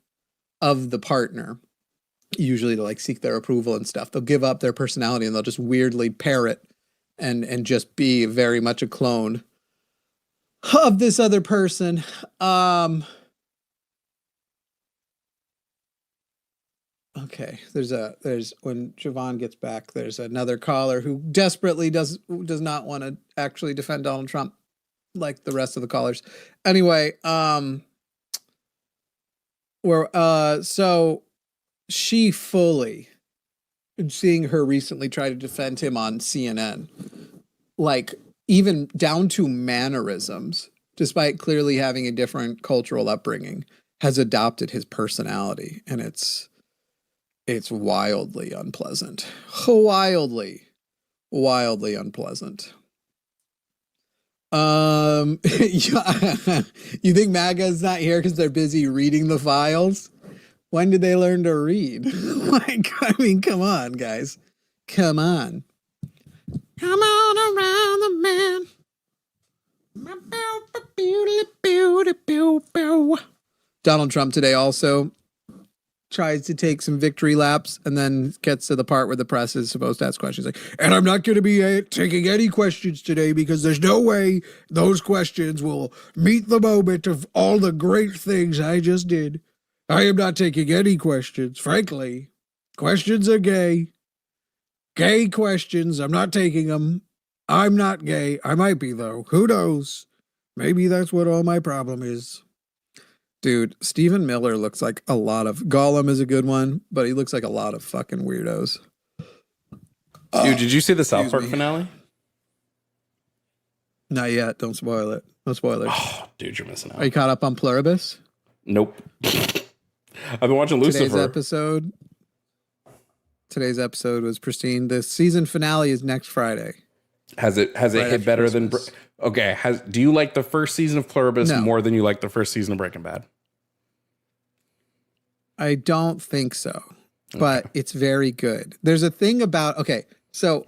of the partner, usually to like seek their approval and stuff. They'll give up their personality and they'll just weirdly parrot and just be very much a clone of this other person. Okay, there's when Jovan gets back, there's another caller who desperately does not want to actually defend Donald Trump like the rest of the callers. Anyway, so she fully, seeing her recently try to defend him on CNN, like even down to mannerisms, despite clearly having a different cultural upbringing, has adopted his personality, and it's wildly unpleasant. Wildly unpleasant. You think MAGA is not here because they're busy reading the files? When did they learn to read? Like, I mean, come on, guys. Come on. Come on around the man. Donald Trump today also tries to take some victory laps and then gets to the part where the press is supposed to ask questions. Like, and I'm not going to be taking any questions today because there's no way those questions will meet the moment of all the great things I just did. I am not taking any questions, frankly. Questions are gay. Gay questions, I'm not taking them. I'm not gay. I might be, though. Who knows? Maybe that's what all my problem is. Dude, Stephen Miller looks like a lot of... Gollum is a good one, but he looks like a lot of fucking weirdos. Dude, did you see the South Park finale? Not yet. Don't spoil it. No spoilers. Oh, dude, you're missing out. Are you caught up on Pluribus? Nope. I've been watching Lucifer. Today's episode was pristine. The season finale is next Friday. Has it hit better Christmas. Than... Okay, do you like the first season of Pluribus more than you like the first season of Breaking Bad? I don't think so, but it's very good. There's a thing about... Okay, so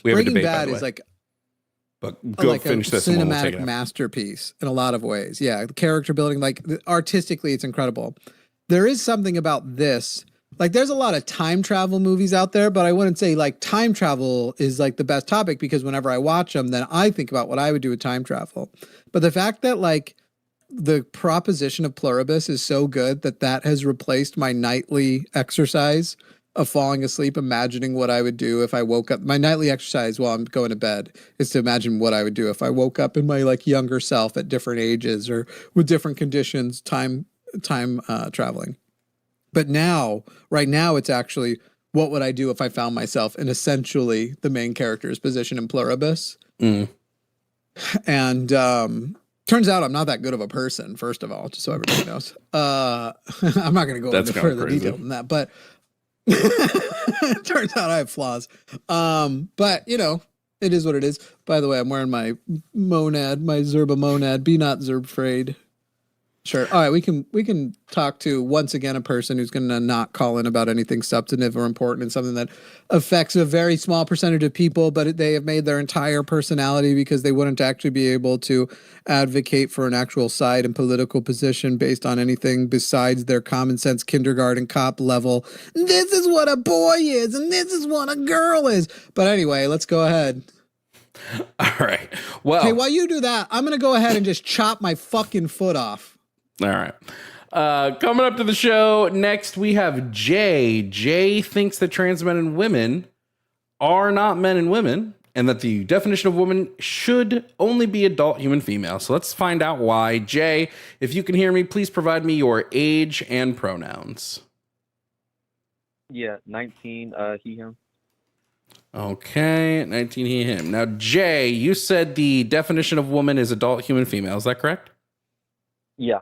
we have Breaking a debate, Bad is like... But go like a finish this and we'll take cinematic it out. masterpiece in a lot of ways. Yeah, the character building, like artistically, it's incredible. There is something about this. Like, there's a lot of time travel movies out there, but I wouldn't say like time travel is like the best topic, because whenever I watch them, then I think about what I would do with time travel. But the fact that like the proposition of pluribus is so good that that has replaced my nightly exercise of falling asleep, imagining what I would do if I woke up. My nightly exercise while I'm going to bed is to imagine what I would do if I woke up in my like younger self at different ages or with different conditions, time traveling. But now, right now, it's actually, what would I do if I found myself in essentially the main character's position in pluribus? And turns out I'm not that good of a person, first of all, just so everybody knows. I'm not going to go That's into kinda further crazy. detail than that, but turns out I have flaws. But you know, it is what it is. By the way, I'm wearing my monad, my Zerba monad. Be not Zerbfraid. Sure. All right, we can talk to, once again, a person who's going to not call in about anything substantive or important and something that affects a very small percentage of people, but they have made their entire personality because they wouldn't actually be able to advocate for an actual side and political position based on anything besides their common sense kindergarten cop level. This is what a boy is, and this is what a girl is. But anyway, let's go ahead. All right. Well, Hey, while you do that, I'm going to go ahead and just chop my fucking foot off. all right. Coming up to the show next, we have Jay. Jay thinks that trans men and women are not men and women, and that the definition of woman should only be adult human female. So let's find out why. Jay, if you can hear me, please provide me your age and pronouns. Yeah, 19, he, him. Okay, 19 he, him. Now, Jay, you said the definition of woman is adult human female. Is that correct? Yeah,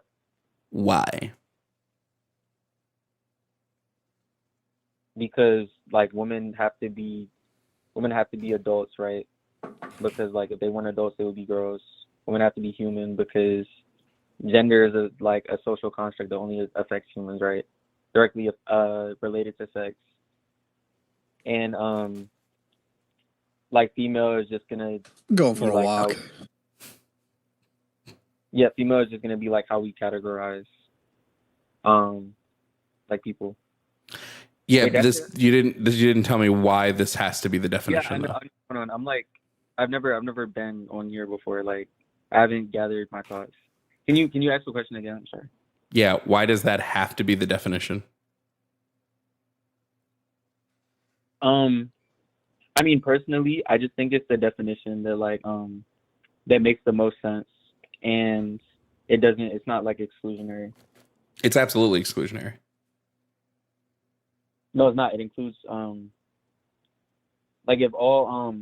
Why? because like women have to be adults, right? Because like if they weren't adults, they would be girls. Women have to be human because gender is a social construct that only affects humans, right? Directly related to sex. And like female is just gonna Going be for a like walk. female is just gonna be like how we categorize like people. Yeah, Wait, that's this you didn't tell me why this has to be the Yeah, definition. I know. Though. Hold on. I'm like, I've never been on here before. Like, I haven't gathered my thoughts. Can you ask the question again? I'm sorry. Yeah, why does that have to be the definition? I mean, personally, I just think it's the definition that that makes the most sense, and it's not like exclusionary. It's absolutely exclusionary. No, it's not. It includes like if all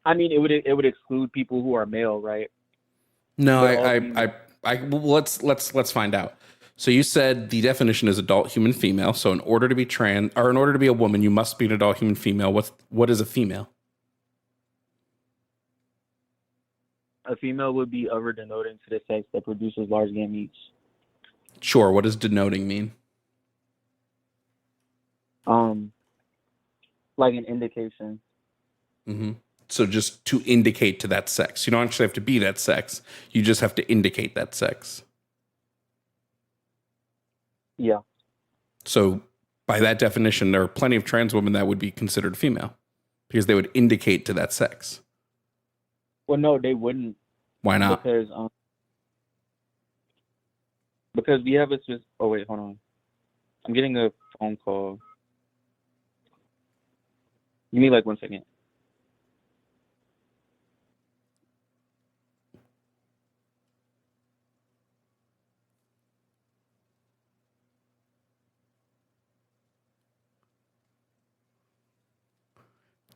I mean, it would exclude people who are male, right? No, But let's find out. So you said the definition is adult human female. So in order to be trans or in order to be a woman, you must be an adult human female. What is a female? A female would be over denoting to the sex that produces large gametes. Sure. What does denoting mean? Like an indication. Mm-hmm. So just to indicate to that sex. You don't actually have to be that sex. You just have to indicate that sex. Yeah. So by that definition, there are plenty of trans women that would be considered female because they would indicate to that sex. Well, no, they wouldn't. Why not? Because we have oh wait, hold on. I'm getting a phone call. Give me like 1 second.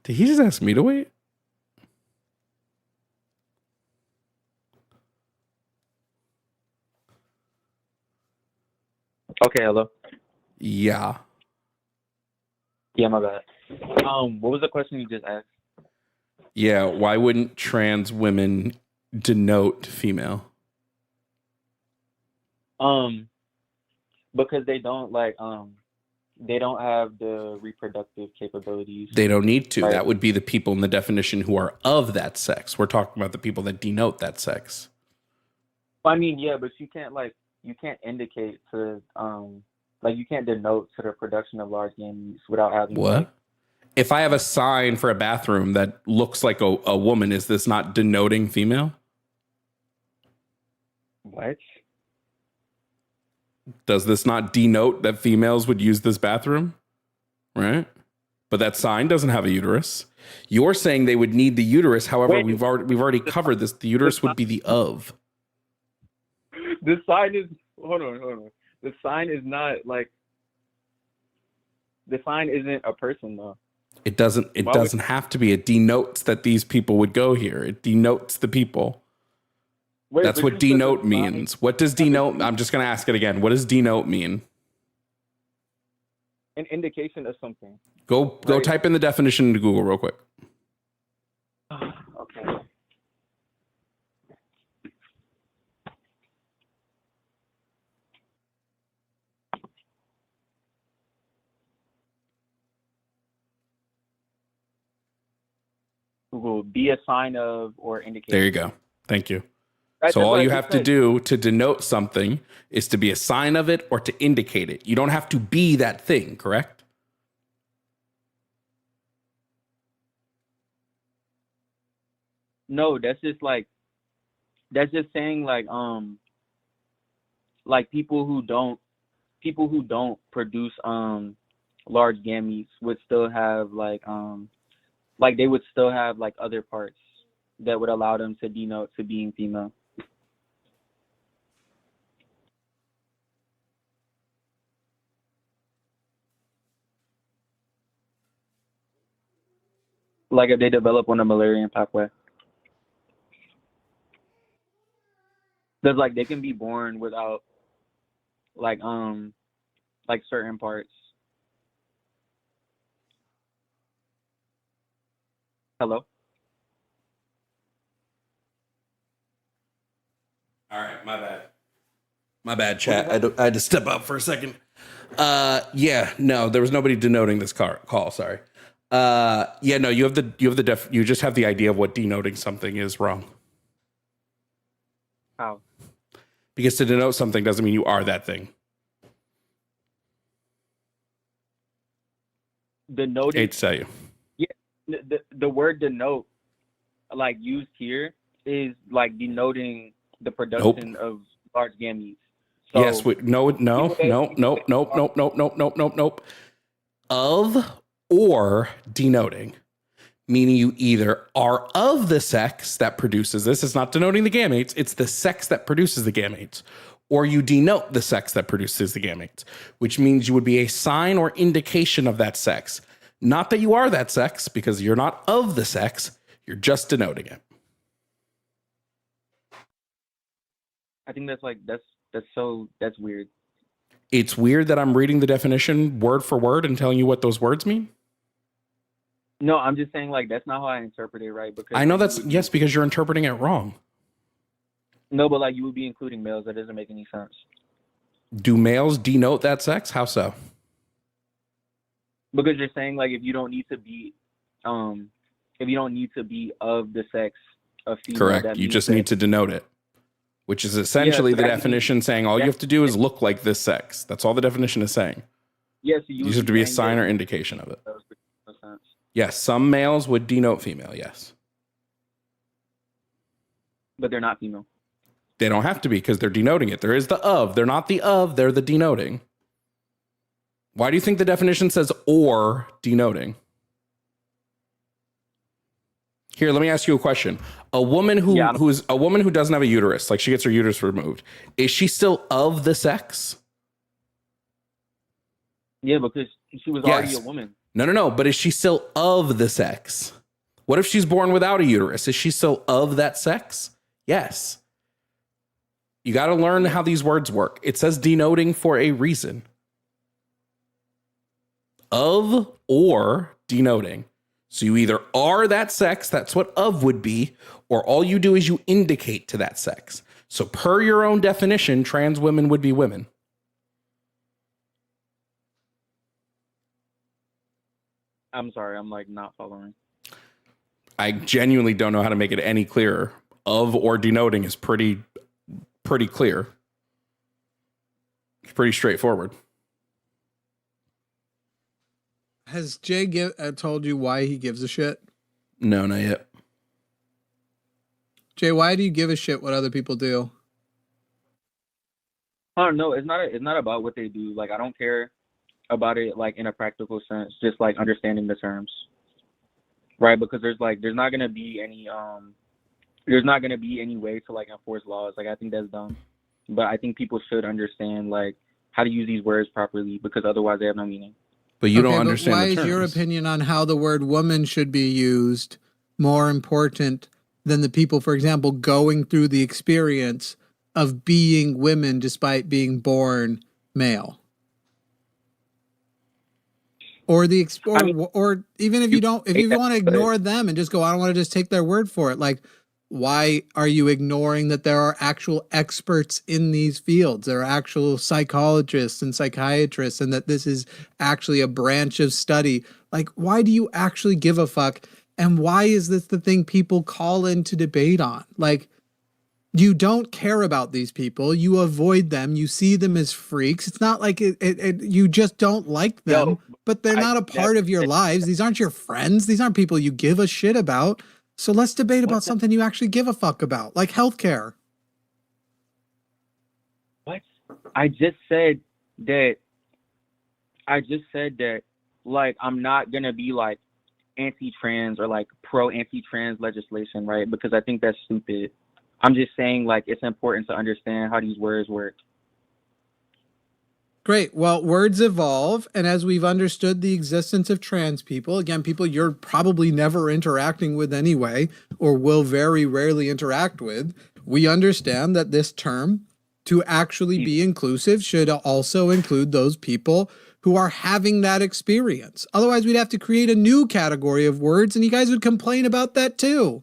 Did he just ask me to wait? Okay, hello. Yeah. Yeah, my bad. What was the question you just asked? Yeah. Why wouldn't trans women denote female? Because they don't they don't have the reproductive capabilities. They don't need to. Right. That would be the people in the definition who are of that sex. We're talking about the people that denote that sex. I mean, yeah, but you can't indicate to you can't denote to the production of large gametes without having What? If I have a sign for a bathroom that looks like a woman, is this not denoting female? What? Does this not denote that females would use this bathroom? Right? But that sign doesn't have a uterus. You're saying they would need the uterus. However, Wait. we've already covered this. The uterus would be the of. The sign is hold on. The sign is not like the sign isn't a person though. It doesn't have to be. It denotes that these people would go here. It denotes the people. Wait, That's but what you said denote the sign- means. What does denote? I'm just going to ask it again. What does denote mean? An indication of something. Go Right. type in the definition into Google real quick. Okay. Google be a sign of or indicate. There you go. Thank you. Right, So that's all what I you just have to said. do to denote something is to be a sign of it or to indicate it. You don't have to be that thing, correct? No, that's just saying like people who don't produce large gametes would still have like they would still have like other parts that would allow them to denote to being female. Like if they develop on a Mullerian pathway. There's like they can be born without like certain parts. Hello? All right, my bad. My bad, chat. I had to step up for a second. Yeah, no, there was nobody denoting this call. Sorry. Yeah, no, you just have the idea of what denoting something is wrong. How? Because to denote something doesn't mean you are that thing. Denoting. Hate to tell you. Yeah, the word denote, like used here, is like denoting the production of large gametes. So, Yes, nope. Of or denoting, meaning you either are of the sex that produces this. It's not denoting the gametes. It's the sex that produces the gametes. Or you denote the sex that produces the gametes, which means you would be a sign or indication of that sex. Not that you are that sex, because you're not of the sex. You're just denoting it. I think that's weird. It's weird that I'm reading the definition word for word and telling you what those words mean. No, I'm just saying like that's not how I interpret it, right? Because I know yes, because you're interpreting it wrong. No, but like you would be including males. That doesn't make any sense. Do males denote that sex? How so? Because you're saying like if you don't need to be of the sex of female, Correct. that You means just that- need to denote it, which is essentially so the that definition saying all you have to do is look like this sex. That's all the definition is saying. Yes, You just have to be a sign or indication of it. Yes, some males would denote female, yes. But they're not female. They don't have to be because they're denoting it. There is the of. They're not the of, they're the denoting. Why do you think the definition says or denoting? Here, let me ask you a question. A woman who doesn't have a uterus, like she gets her uterus removed, is she still of the sex? Yeah, because she was already a woman. No. But is she still of the sex? What if she's born without a uterus? Is she still of that sex? Yes. You got to learn how these words work. It says denoting for a reason. Of or denoting. So you either are that sex, that's what of would be, or all you do is you indicate to that sex. So per your own definition, trans women would be women. I'm sorry, I'm like not following. I genuinely don't know how to make it any clearer. Of or denoting is pretty clear. It's pretty straightforward. Has Jay told you why he gives a shit? No, not yet. Jay, why do you give a shit what other people do? Oh no, it's not about what they do. Like I don't care about it like in a practical sense, just like understanding the terms. Right? Because there's not gonna be any way to like enforce laws. Like I think that's dumb. But I think people should understand like how to use these words properly because otherwise they have no meaning. But you Okay, don't understand why the is terms. your opinion on how the word woman should be used more important than the people, for example, going through the experience of being women despite being born male? Or or even if you don't, if you want to ignore them and just go, I don't want to just take their word for it. Like, why are you ignoring that there are actual experts in these fields? There are actual psychologists and psychiatrists, and that this is actually a branch of study. Like, why do you actually give a fuck? And why is this the thing people call in to debate on? Like, you don't care about these people. You avoid them. You see them as freaks. It's not like you just don't like them, but they're not a part of your lives. These aren't your friends. These aren't people you give a shit about. So let's debate about something you actually give a fuck about, like healthcare. What? I just said that like I'm not gonna be like anti-trans or like pro-anti-trans legislation, right? Because I think that's stupid. I'm just saying like it's important to understand how these words work. Great. Well, words evolve. And as we've understood the existence of trans people, again, people you're probably never interacting with anyway, or will very rarely interact with, we understand that this term, to actually be inclusive, should also include those people who are having that experience. Otherwise, we'd have to create a new category of words, and you guys would complain about that too.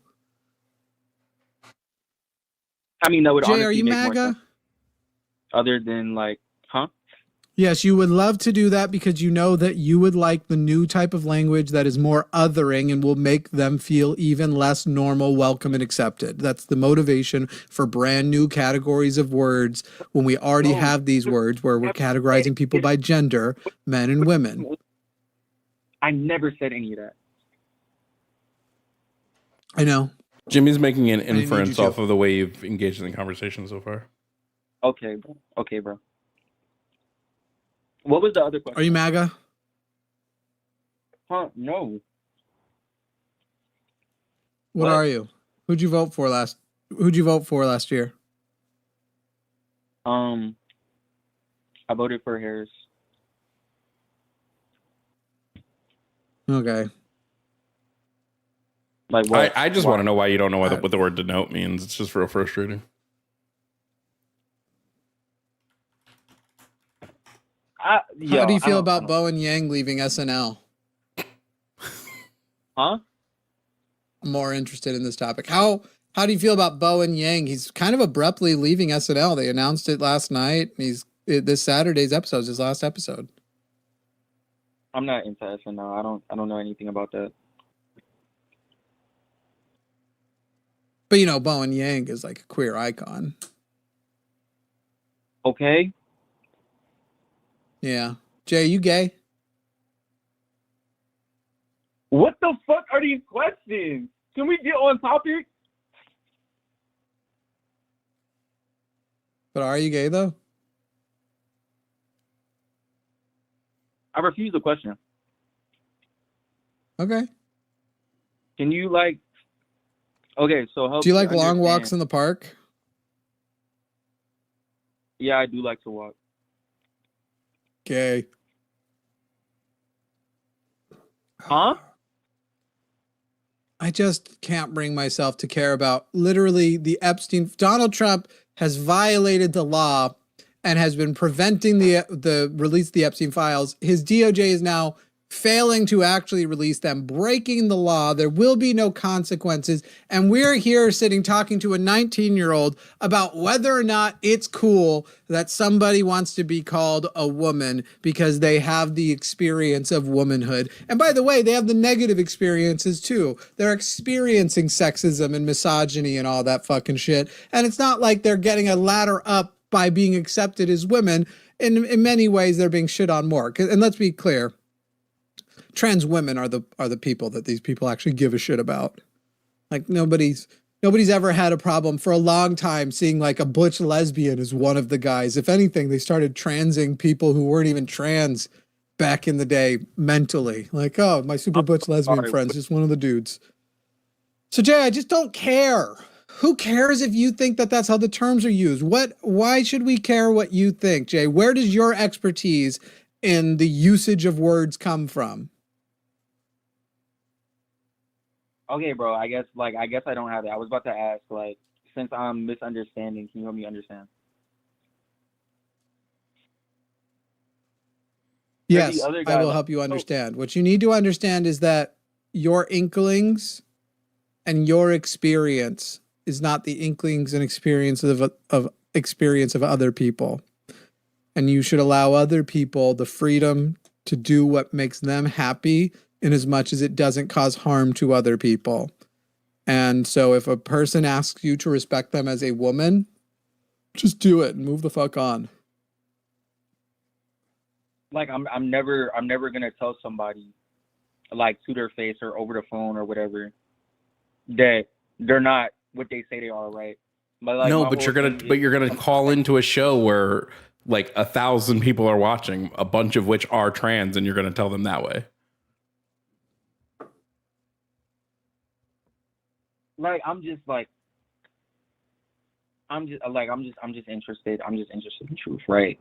I mean, that would Jay, honestly are you make more MAGA? sense. Other than like, huh? Yes, you would love to do that because you know that you would like the new type of language that is more othering and will make them feel even less normal, welcome, and accepted. That's the motivation for brand new categories of words when we already have these words where we're categorizing people by gender, men and women. I never said any of that. I know. Jimmy's making an need you inference to. off of the way you've engaged in the conversation so far. Okay, bro. Okay, bro. What was the other question? Are you MAGA? Huh? No. What are you? Who'd you vote for last year? I voted for Harris. Okay. Like what? I just want to know why you don't know what the word denote means. It's just real frustrating. How do you feel about Bo and Yang leaving SNL? Huh? I'm more interested in this topic. How do you feel about Bo and Yang? He's kind of abruptly leaving SNL. They announced it last night. This Saturday's episode is his last episode. I'm not into SNL. I don't know anything about that. But you know, Bo and Yang is like a queer icon. Okay. Yeah. Jay, you gay? What the fuck are these questions? Can we get on topic? But are you gay though? I refuse the question. Okay. Can you like? Okay, so help. Do you like me long understand. walks in the park? Yeah, I do like to walk. Gay. Huh? I just can't bring myself to care about literally the Epstein. Donald Trump has violated the law and has been preventing the release of the Epstein files. His DOJ is now failing to actually release them, breaking the law. There will be no consequences. And we're here sitting talking to a 19-year-old about whether or not it's cool that somebody wants to be called a woman because they have the experience of womanhood. And by the way, they have the negative experiences too. They're experiencing sexism and misogyny and all that fucking shit. And it's not like they're getting a ladder up by being accepted as women. In many ways, they're being shit on more. And let's be clear. Trans women are the people that these people actually give a shit about. Like nobody's ever had a problem for a long time seeing like a butch lesbian as one of the guys. If anything, they started transing people who weren't even trans back in the day mentally. Like, oh, my super butch lesbian friend's just one of the dudes. So Jay, I just don't care. Who cares if you think that that's how the terms are used? Why should we care what you think, Jay? Where does your expertise in the usage of words come from? Okay, bro. I guess I don't have it. I was about to ask, like, since I'm misunderstanding, can you help me understand? Yes, I will help you understand. What you need to understand is that your inklings and your experience is not the inklings and experiences of other people. And you should allow other people the freedom to do what makes them happy in as much as it doesn't cause harm to other people. And so if a person asks you to respect them as a woman, just do it and move the fuck on. Like I'm never gonna tell somebody, like, to their face or over the phone or whatever, that they're not what they say they are, right? But like, no, but you're gonna call into a show where like 1,000 people are watching, a bunch of which are trans, and you're gonna tell them that way. Like, I'm just interested. I'm just interested in truth, right?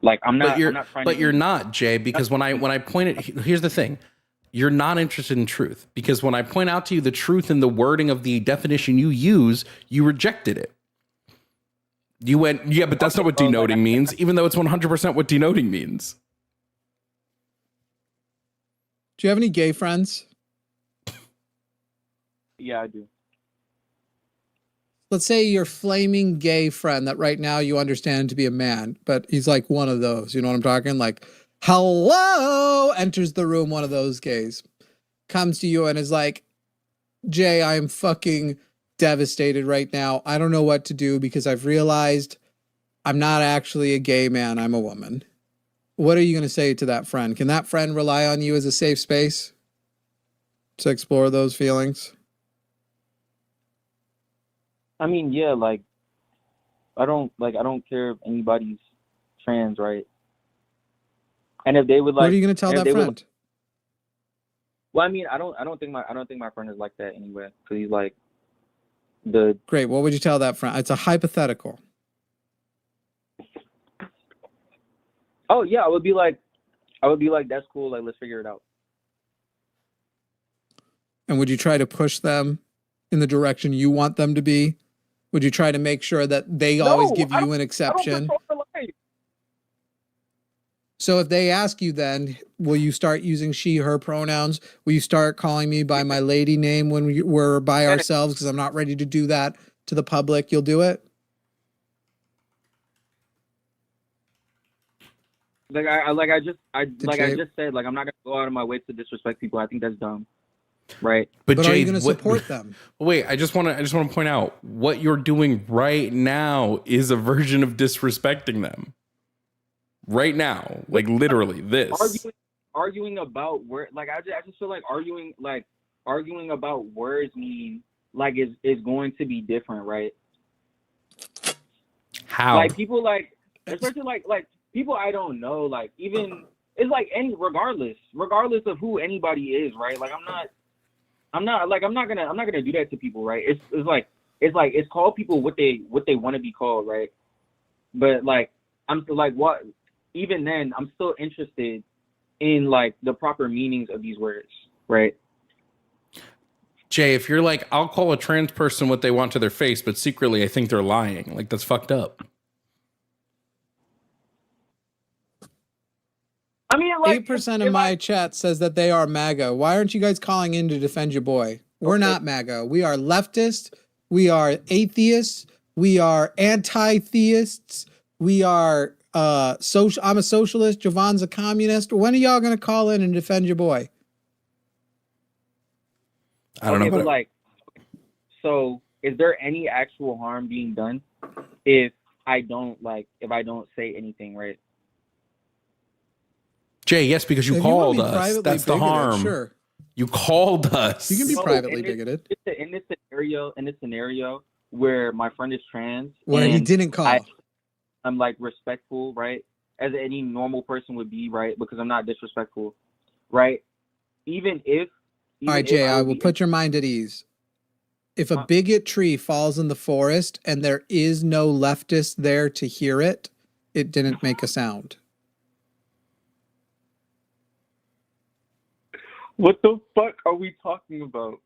Like, I'm not trying but to. You're not, Jay, because when I point it, here's the thing. You're not interested in truth, because when I point out to you the truth in the wording of the definition you use, you rejected it. You went, yeah, but that's not what denoting means, even though it's 100% what denoting means. Do you have any gay friends? Yeah, I do. Let's say your flaming gay friend that right now you understand to be a man, but he's like one of those, you know what I'm talking? Like, hello, enters the room, one of those gays, comes to you and is like, Jay, I'm fucking devastated right now. I don't know what to do because I've realized I'm not actually a gay man. I'm a woman. What are you going to say to that friend? Can that friend rely on you as a safe space to explore those feelings? I mean, yeah, like, I don't care if anybody's trans, right? And if they would like, what are you going to tell that friend? Well, I mean, I don't think my friend is like that anyway, because he's like Great. What would you tell that friend? It's a hypothetical. Oh yeah, I would be like, that's cool. Like, let's figure it out. And would you try to push them in the direction you want them to be? Would you try to make sure that they always give you an exception? So if they ask you then, will you start using she, her pronouns? Will you start calling me by my lady name when we're by ourselves because I'm not ready to do that to the public? You'll do it? I just said, like, I'm not gonna go out of my way to disrespect people. I think that's dumb, right? But Jay, are you going to support them? Wait, I just want to point out what you're doing right now is a version of disrespecting them. Right now, like literally this. Arguing about where, like, I just feel like arguing about words mean like is going to be different, right? How? Like, people, like, especially like people I don't know, like, even it's like regardless of who anybody is, right? Like, I'm not gonna do that to people, right? It's call people what they want to be called, right? But like, I'm still like, what? Even then, I'm still interested in like the proper meanings of these words, right? Jay, if you're like, I'll call a trans person what they want to their face, but secretly I think they're lying, like, that's fucked up. I mean, like 8% of my chat says that they are MAGA. Why aren't you guys calling in to defend your boy? We're not MAGA. We are leftist. We are atheists. We are anti-theists. We are social. I'm a socialist. Jovan's a communist. When are y'all gonna call in and defend your boy? I don't know. but like, so is there any actual harm being done if I don't say anything, right? Jay, yes, because you If you wanna called be us. privately That's the bigoted, harm. Sure. You called us. You can be So, privately in this- bigoted. In this scenario where my friend is trans, Where he and didn't call. I'm like respectful, right? As any normal person would be, right? Because I'm not disrespectful, right? Even if. All right, Jay, I will put your mind at ease. If a bigot tree falls in the forest and there is no leftist there to hear it, it didn't make a sound. What the fuck are we talking about?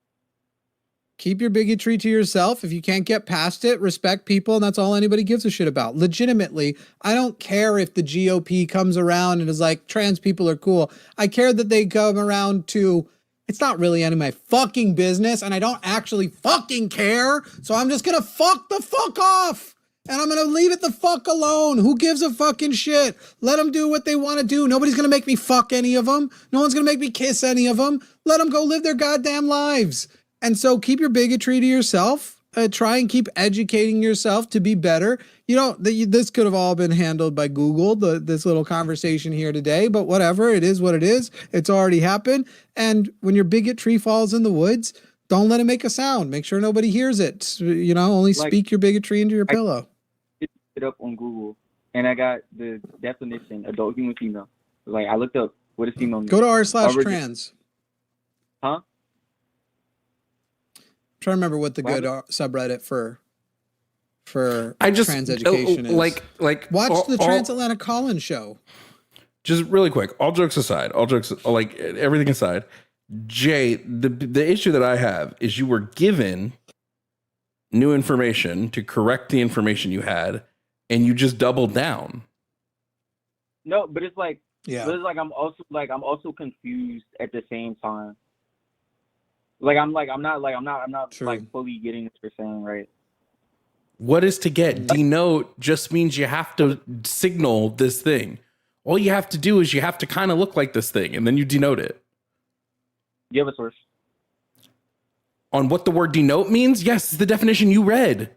Keep your bigotry to yourself. If you can't get past it, respect people, and that's all anybody gives a shit about. Legitimately, I don't care if the GOP comes around and is like, trans people are cool. I care that they come around to, it's not really any of my fucking business, and I don't actually fucking care, so I'm just gonna fuck the fuck off. And I'm gonna leave it the fuck alone. Who gives a fucking shit? Let them do what they want to do. Nobody's gonna make me fuck any of them. No one's gonna make me kiss any of them. Let them go live their goddamn lives. And so keep your bigotry to yourself. Try and keep educating yourself to be better. You know, this could have all been handled by Google, this little conversation here today, but whatever, it is what it is. It's already happened. And when your bigotry falls in the woods, don't let it make a sound. Make sure nobody hears it. You know, only speak your bigotry into your pillow. It up on Google, and I got the definition: adult human female. Like I looked up what is female mean. Go to r/trans. Huh? Try to remember what the good subreddit for trans education is. Like watch the Transatlantic Call-In show. Just really quick, all jokes aside, like everything aside, Jay, the issue that I have is you were given new information to correct the information you had, and you just doubled down. No, but it's like, yeah, but it's like I'm also confused at the same time. I'm not True. like fully getting what you're saying, right? What is to get? Denote just means you have to signal this thing. All you have to do is you have to kind of look like this thing, and then you denote it. Do you have a source? On what the word denote means? Yes, it's the definition you read.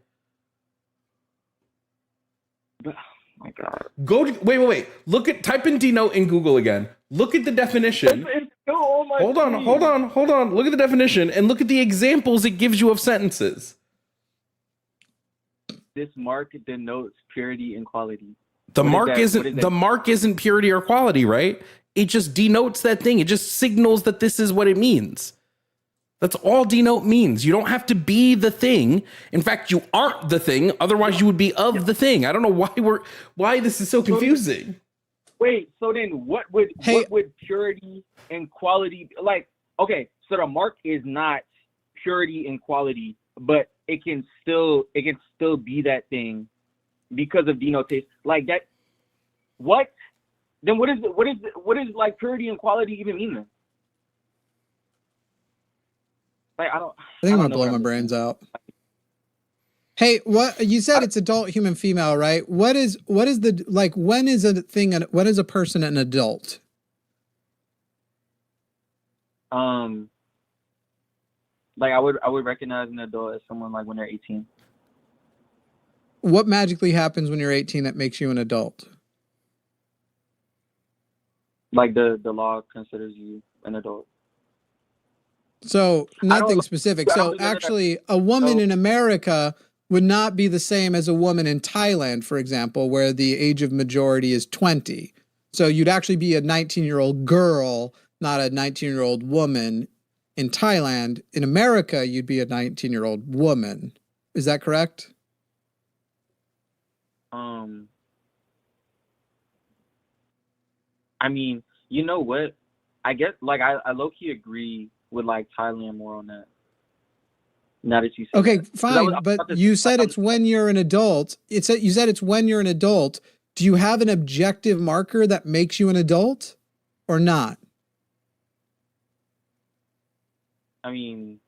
Oh my God. Wait. Type in denote in Google again. Look at the definition. Hold on. Look at the definition and look at the examples it gives you of sentences. This mark denotes purity and quality. The mark isn't purity or quality, right? It just denotes that thing. It just signals that this is what it means. That's all denote means. You don't have to be the thing. In fact, you aren't the thing. Otherwise, you would be of the thing. I don't know why this is so confusing. Wait, so then what would purity and quality like? Okay, so the mark is not purity and quality, but it can still be that thing because of denotation. Like that. What? Then what is like purity and quality even mean then? Like I think I'm gonna blow my brains out. Hey, what you said? It's adult human female, right? What is the like? When is a thing? When is a person an adult? Like I would recognize an adult as someone like when they're 18. What magically happens when you're 18 that makes you an adult? Like the law considers you an adult. So nothing specific. So actually, a woman in America would not be the same as a woman in Thailand, for example, where the age of majority is 20. So you'd actually be a 19-year-old girl, not a 19-year-old woman. In Thailand, in America, you'd be a 19-year-old woman. Is that correct? I mean, you know what? I guess like I low-key agree with like Thailand more on that. Now that you said okay, that. fine, but you said it's when you're an adult. You said it's when you're an adult. Do you have an objective marker that makes you an adult? or not? I mean,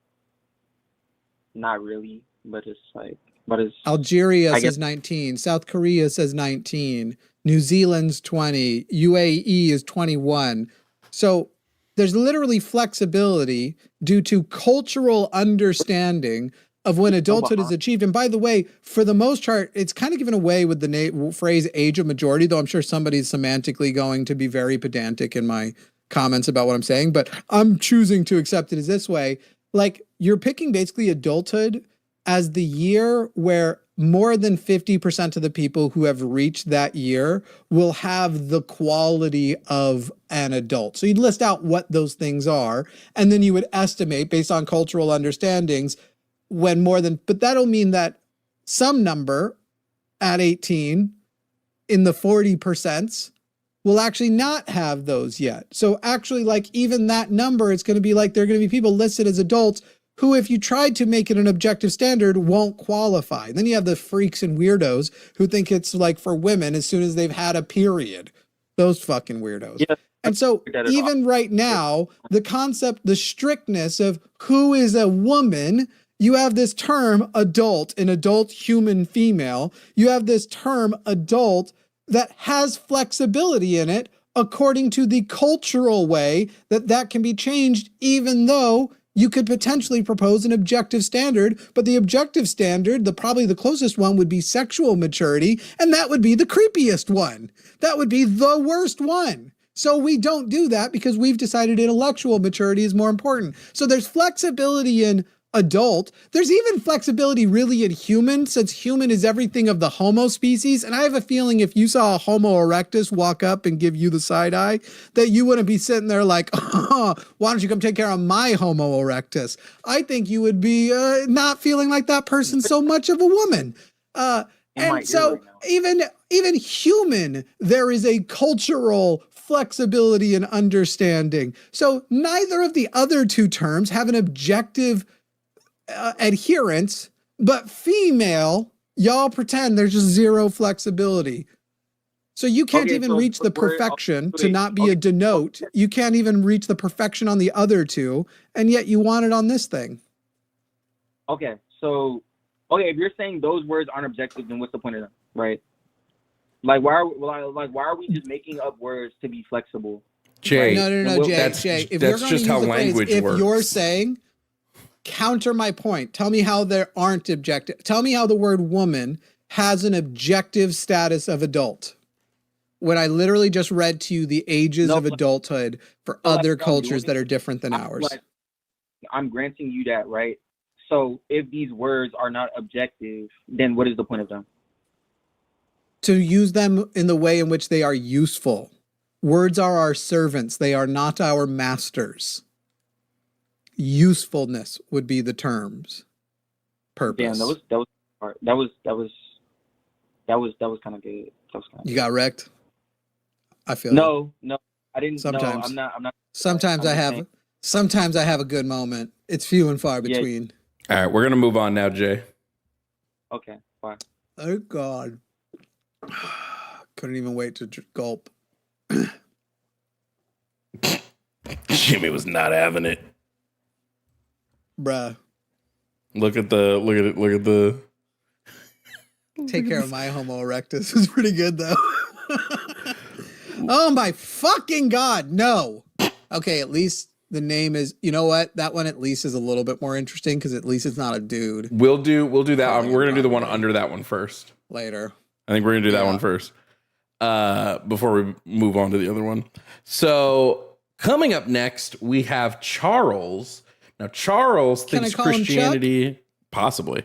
not really, but it's like, but it's. Algeria I says guess 19. South Korea says 19. New Zealand's 20. UAE is 21. So there's literally flexibility due to cultural understanding of when adulthood is achieved. And by the way, for the most part, it's kind of given away with the phrase age of majority, though I'm sure somebody's semantically going to be very pedantic in my comments about what I'm saying, but I'm choosing to accept it as this way. Like, you're picking basically adulthood as the year where more than 50% of the people who have reached that year will have the quality of an adult. So you'd list out what those things are, and then you would estimate based on cultural understandings when more than, but that'll mean that some number at 18 in the 40% will actually not have those yet. So actually, like, even that number, it's going to be like there are going to be people listed as adults who, if you tried to make it an objective standard, won't qualify. And then you have the freaks and weirdos who think it's like for women as soon as they've had a period. Those fucking weirdos. Yeah. And so even right now, the concept, the strictness of who is a woman, you have this term adult, an adult human female. You have this term adult that has flexibility in it according to the cultural way that can be changed, even though you could potentially propose an objective standard, but the objective standard, probably the closest one, would be sexual maturity, and that would be the creepiest one. That would be the worst one. So we don't do that because we've decided intellectual maturity is more important. So there's flexibility in adult. There's even flexibility really in human, since human is everything of the Homo species. And I have a feeling if you saw a Homo erectus walk up and give you the side eye, that you wouldn't be sitting there like, oh, why don't you come take care of my Homo erectus? I think you would be not feeling like that person so much of a woman. And so even human, there is a cultural flexibility and understanding. So neither of the other two terms have an objective adherence, but female, y'all pretend there's just zero flexibility. So you can't even reach the perfection to not be a denote. You can't even reach the perfection on the other two, and yet you want it on this thing. Okay, so if you're saying those words aren't objective, then what's the point of them, right? Like, why are we just making up words to be flexible? Jay, no, Jay. If that's just how language works. If you're saying, counter my point, tell me how there aren't objective. Tell me how the word woman has an objective status of adult, when I literally just read to you the ages of adulthood for other cultures that are different than ours. I'm granting you that, right? So if these words are not objective, then what is the point of them? To use them in the way in which they are useful. Words are our servants. They are not our masters. Usefulness would be the term's purpose. Damn, that was kind of good. You got wrecked? I feel no, I didn't. Sometimes. No, I'm not. Sometimes I have a good moment. It's few and far between. All right, we're gonna move on now, Jay. Okay, fine. Oh God. Couldn't even wait to gulp. Jimmy was not having it. Bruh. Look at the Take care of my Homo erectus. It's pretty good though. Oh my fucking God, no. Okay, at least the name is, you know what? That one at least is a little bit more interesting because at least it's not a dude. We'll do that. We're gonna do the one under that one first. Later. I think we're gonna do that one first. Before we move on to the other one. So coming up next, we have Charles. Now, Charles thinks Christianity, possibly.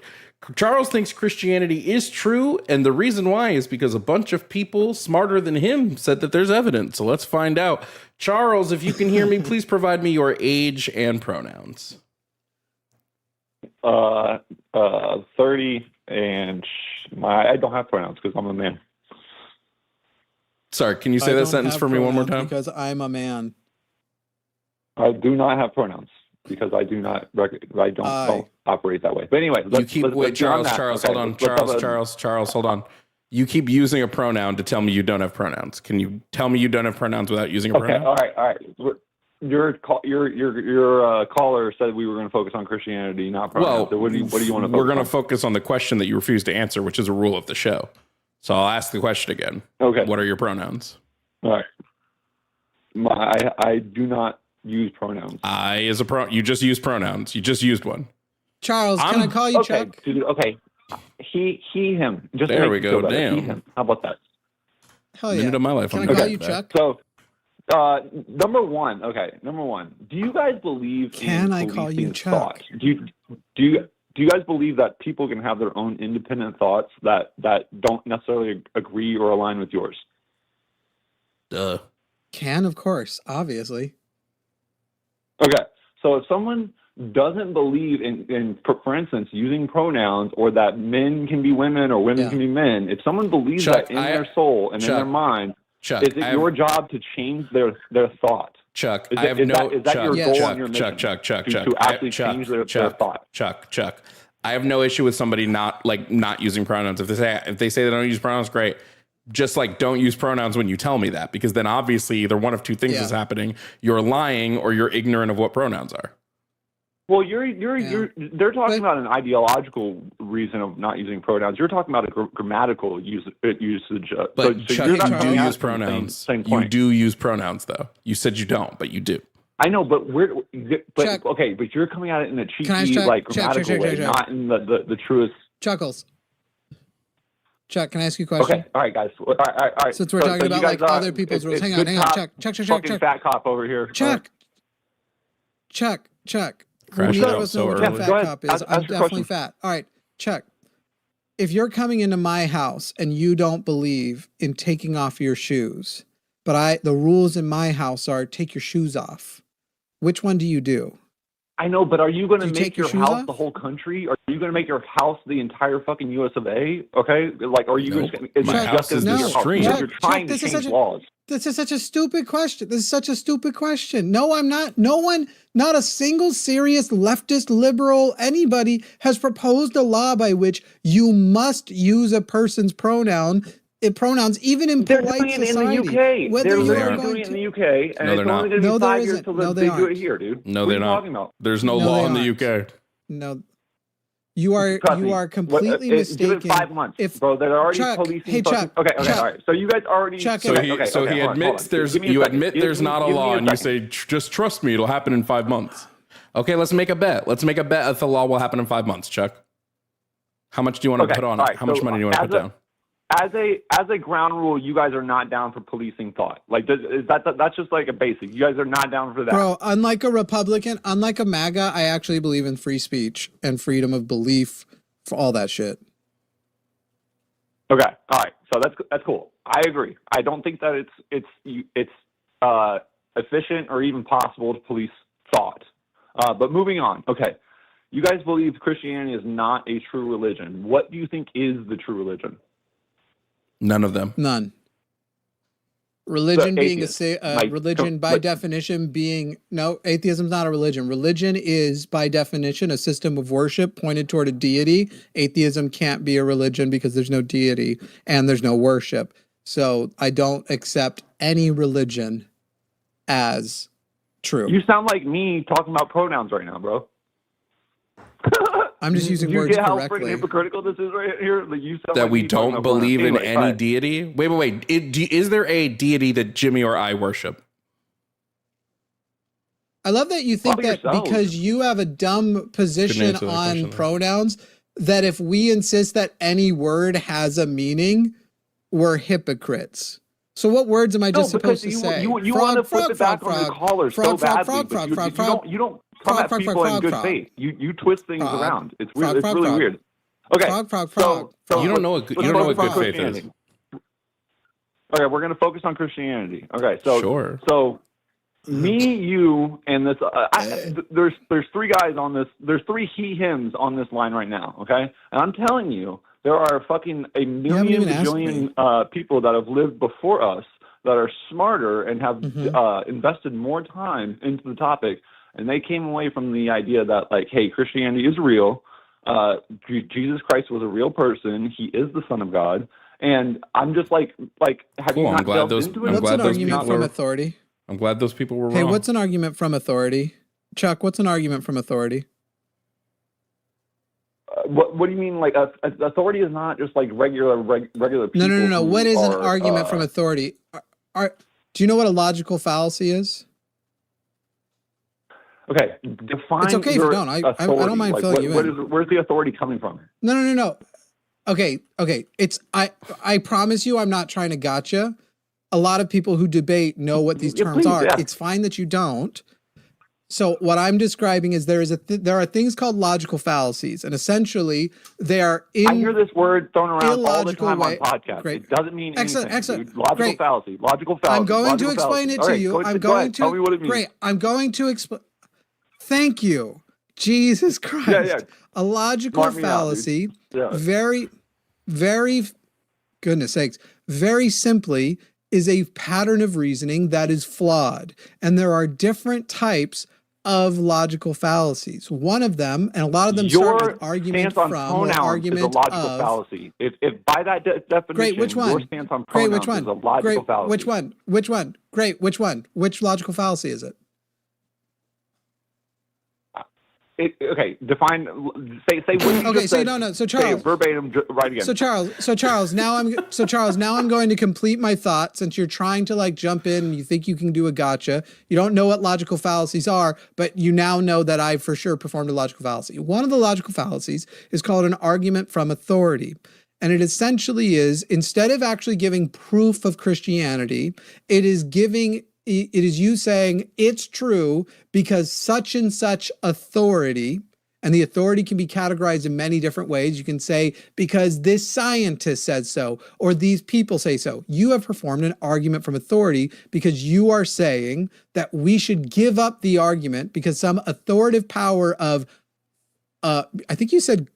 Charles thinks Christianity is true, and the reason why is because a bunch of people smarter than him said that there's evidence. So let's find out. Charles, if you can hear me, please provide me your age and pronouns. 30, and I don't have pronouns because I'm a man. Sorry, can you say that sentence for me one more time? Because I'm a man. I do not have pronouns because I don't operate that way. But anyway, Charles, hold on. You keep using a pronoun to tell me you don't have pronouns. Can you tell me you don't have pronouns without using a pronoun? All right. Your caller said we were going to focus on Christianity, not pronouns. Well, So what do you want to focus we're going on? to focus on the question that you refused to answer, which is a rule of the show. So I'll ask the question again. Okay. What are your pronouns? All right. I do not use pronouns. You just use pronouns. You just used one. Charles, can I call you Okay, Chuck? dude, okay. He, him. Just to There make we you go, feel better. damn. He, him. How about that? Hell yeah. Minute of my life. Can I I'm call good you at that. Chuck? So, number one. Do you guys believe Can in I call you policing Chuck? thought? Do you guys believe that people can have their own independent thoughts that don't necessarily agree or align with yours? Duh. Can, of course, obviously. Okay. So if someone doesn't believe in for instance, using pronouns or that men can be women or women can be men, if someone believes Chuck, that in their soul and in their mind, Chuck, is it your job to change their thought? Chuck, Is I have is no. that your Yes. goal and your mission? Chuck. To actually change their thought. Chuck. I have no issue with somebody not using pronouns. If they say they don't use pronouns, great. Just don't use pronouns when you tell me that, because then obviously either one of two things is happening: you're lying or you're ignorant of what pronouns are. Well, they're talking about an ideological reason of not using pronouns. You're talking about a grammatical usage. But so Chuck, you're not you do coming at use it from the pronouns. Same point. You do use pronouns, though. You said you don't, but you do. I know, but Chuck, okay, but you're coming at it in a Can I cheeky, Chuck, grammatical way, Chuck. not in the truest. Chuckles. Chuck, can I ask you a question? Okay, all right, guys. All right. Since we're talking you about guys, other people's rules. Hang on. Chuck. Fucking fat cop over here. Chuck. Crash Neither it of out us so know what early. a fat Go ahead. cop is. Ask I'm your definitely question. fat. All right, Chuck. If you're coming into my house and you don't believe in taking off your shoes, but the rules in my house are take your shoes off. Which one do you do? I know, but are you going to Do you make take your your shoes house off? the whole country? Are you going to make your house the entire fucking US of A? Okay, are you Nope. just? Is My it house just is gonna the be your house? stream. Because you're trying Chuck, to change laws. This is such a stupid question. No, I'm not. No one, not a single serious leftist, liberal, anybody has proposed a law by which you must use a person's pronouns, even in They're polite doing it society. in the UK. Whether They're you literally are going doing it in to, the UK, and No, it's they're not. only going to No, be there 5 years isn't. till No, they they do it aren't. here, dude. No, what they're are you not. talking about? There's no No, law they in the aren't. UK. No, you are Trust me. completely Give mistaken. it 5 months, If bro. They're already Chuck, policing. hey, Chuck, Okay, Chuck, all right. So you guys already. Chuck, So he hold on, admits hold on. there's. Give me a You second. admit there's not a give me law, and you second. say just trust me, it'll happen in 5 months. Okay, let's make a bet. Let's make a bet that the law will happen in 5 months, Chuck. How much do you want to Okay, put on all it? right, How much so money do you want to put down? As a ground rule, you guys are not down for policing thought. That's just like a basic. You guys are not down for that. Bro, unlike a Republican, unlike a MAGA, I actually believe in free speech and freedom of belief for all that shit. Okay, all right. So that's cool. I agree. I don't think that it's efficient or even possible to police thought. But moving on. Okay, you guys believe Christianity is not a true religion. What do you think is the true religion? None of them. None. Religion So being atheist, religion by definition being no, atheism is not a religion. Religion is by definition a system of worship pointed toward a deity. Atheism can't be a religion because there's no deity and there's no worship. So I don't accept any religion as true. You sound like me talking about pronouns right now, bro. I'm just using Do you words get how correctly. freaking hypocritical this is right here? Like, you sound That like we me talking don't about pronouns. believe in Anyway, any all right. deity. Wait. Is there a deity that Jimmy or I worship? I love that you think Probably that yourselves. because you have a dumb position answer that on question, though. pronouns, that if we insist that any word has a meaning, we're hypocrites. So what words am I just supposed to say? You want to flip it back on your caller so badly, but you don't come at people in good faith. You twist things Frog. around. It's Frog, weird. It's frog, really frog. weird. Okay. Frog. You don't know what let's you don't know what focus good on faith is. Christianity. Okay, we're going to focus on Christianity. Okay, so Sure. So me, you, and this. There's three guys on this. There's three he/hims on this line right now. Okay, and I'm telling you, there are fucking a million even asked bajillion people that have lived before us that are smarter and have invested more time into the topic, and they came away from the idea that, like, hey, Christianity is real. Jesus Christ was a real person. He is the Son of God, And I'm just like, have Cool, you I'm not glad delved those- into I'm it? What's glad an those argument people from were- authority? I'm glad those people were Hey, wrong. what's an argument from authority? Chuck, what's an argument from authority? What do you mean? Like, authority is not just like regular people. No. who What is an are, argument from authority? Do you know what a logical fallacy is? Okay, define. It's okay if you your don't. I authority. don't mind Like, filling you in. Where's the authority coming from? No. Okay. It's I promise you, I'm not trying to gotcha. A lot of people who debate know what these Yeah, terms please, are. yeah. It's fine that you don't. So what I'm describing is there are things called logical fallacies, and essentially they are I hear this word thrown around all the illogical time way- on podcasts. Great. It doesn't mean Excellent, anything. excellent. Dude. Logical Great. fallacy. Logical fallacy. I'm going to logical explain fallacy. it All to right, you. go I'm ahead, going to tell me what it means. Great. I'm going to explain. Thank you. Jesus Christ. Yeah. A logical Smart me out, dude. fallacy, Yeah. very, very, goodness sakes, very simply is a pattern of reasoning that is flawed. And there are different types of logical fallacies. One of them, and a lot of them start Your with argument stance on from or pronouns argument is a logical of. fallacy. If by that definition, Great, which one? your stance on Great, pronouns which one? is a logical Great, fallacy. which one? Which one? Great, which one? Which logical fallacy is it? Okay, define. Say what you Okay, just so said. no. So Say Charles, it verbatim, right again. So Charles, now I'm going to complete my thought since you're trying to like jump in and you think you can do a gotcha. You don't know what logical fallacies are, but you now know that I for sure performed a logical fallacy. One of the logical fallacies is called an argument from authority. And it essentially is, instead of actually giving proof of Christianity, it is you saying it's true because such and such authority. And the authority can be categorized in many different ways. You can say, because this scientist said so, or these people say so. You have performed an argument from authority because you are saying that we should give up the argument because some authoritative power of, I think you said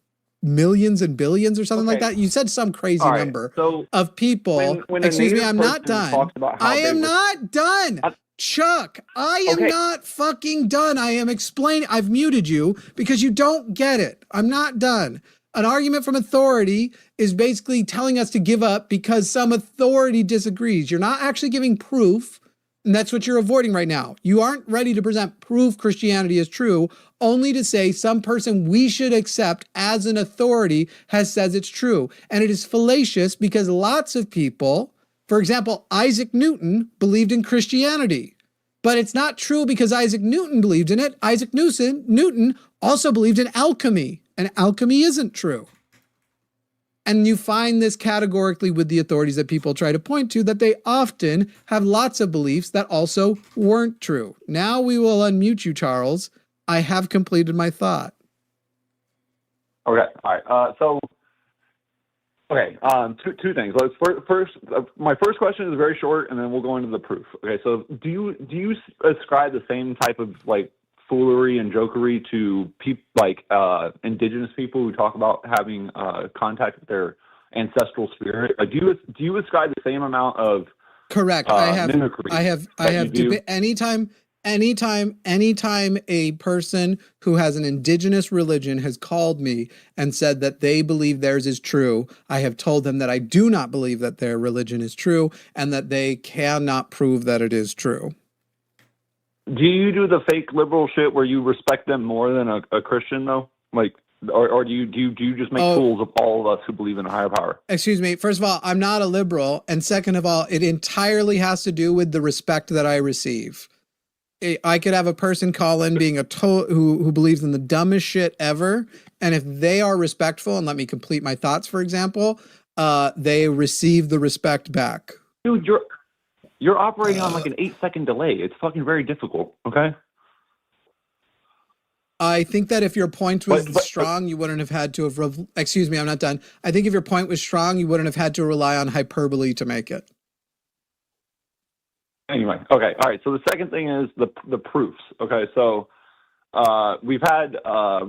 millions and billions or something like Okay. that. You said some crazy All right, number so of people. when a Excuse me, native I'm not person done. talks about how I they am were- not done. Chuck, I am Okay. not fucking done. I am explaining. I've muted you because you don't get it. I'm not done. An argument from authority is basically telling us to give up because some authority disagrees. You're not actually giving proof, and that's what you're avoiding right now. You aren't ready to present proof Christianity is true, only to say some person we should accept as an authority has says it's true. And it is fallacious because lots of people, for example, Isaac Newton believed in Christianity, but it's not true because Isaac Newton believed in it. Isaac Newton also believed in alchemy, and alchemy isn't true. And you find this categorically with the authorities that people try to point to, that they often have lots of beliefs that also weren't true. Now we will unmute you, Charles. I have completed my thought. Okay, all right. Two things. Let's first. My first question is very short, and then we'll go into the proof. Okay, so do you ascribe the same type of like foolery and jokery to indigenous people who talk about having contact with their ancestral spirit? Like, do you ascribe the same amount of Correct. mimicry I have that you do? anytime a person who has an indigenous religion has called me and said that they believe theirs is true, I have told them that I do not believe that their religion is true and that they cannot prove that it is true. Do you do the fake liberal shit where you respect them more than a Christian though? Like, or do you just make fools of all of us who believe in a higher power? Excuse me. First of all, I'm not a liberal, and second of all, it entirely has to do with the respect that I receive. I could have a person call in being who believes in the dumbest shit ever, and if they are respectful and let me complete my thoughts, for example, they receive the respect back. Dude, you're operating on like an 8-second delay. It's fucking very difficult. Okay. I think that if your point was strong, you wouldn't have had to have. Excuse me, I'm not done. I think if your point was strong, you wouldn't have had to rely on hyperbole to make it. Anyway, okay, all right. So the second thing is the proofs. Okay, so we've had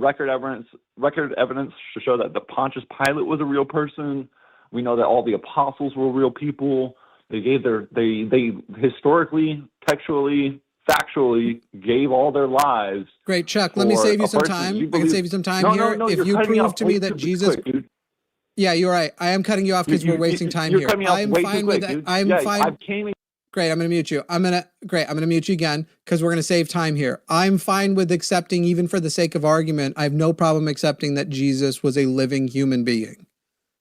record evidence to show that the Pontius Pilate was a real person. We know that all the apostles were real people. They historically, textually, factually gave all their lives. Great, Chuck. Let me save you some time. I can save you some time here. No, if you're you cutting me prove off to way me that too Jesus, quick, dude. Yeah, you're right. I am cutting you off because we're wasting time you're here. cutting me off I'm way fine too with quick, that. dude. I'm Yeah, fine. I came in. Great. I'm going to mute you. I'm going to mute you again because we're going to save time here. I'm fine with accepting, even for the sake of argument, I have no problem accepting that Jesus was a living human being.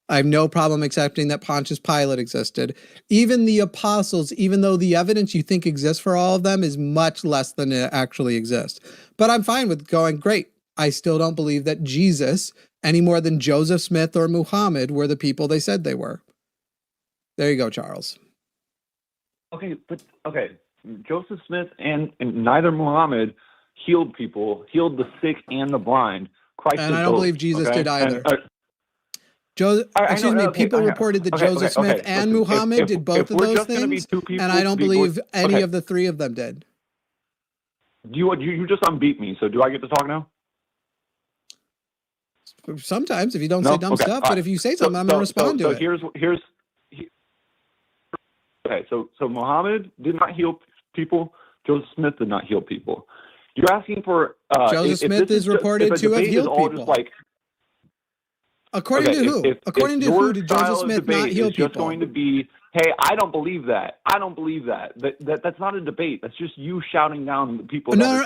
I have no problem accepting that Pontius Pilate existed. Even the apostles, even though the evidence you think exists for all of them is much less than it actually exists. But I'm fine with going, great. I still don't believe that Jesus, any more than Joseph Smith or Muhammad, were the people they said they were. There you go, Charles. Okay, Joseph Smith and neither Muhammad healed people, healed the sick and the blind. Christ And did I don't both, believe Jesus did either. I know, People reported that Joseph Smith and listen, Muhammad did both of those things, and I don't believe any of the three of them did. You just unbeat me, so do I get to talk now? Sometimes, if you don't No? say dumb Okay, stuff, all but right. if you say something, I'm going to respond to it. So Muhammad did not heal people. Joseph Smith did not heal people. You're asking for Joseph Smith is reported to have healed people. According to who? According to who did Joseph Smith not heal people? Just going to be, hey, I don't believe that. I don't believe that. That's not a debate. That's just you shouting down the people. No.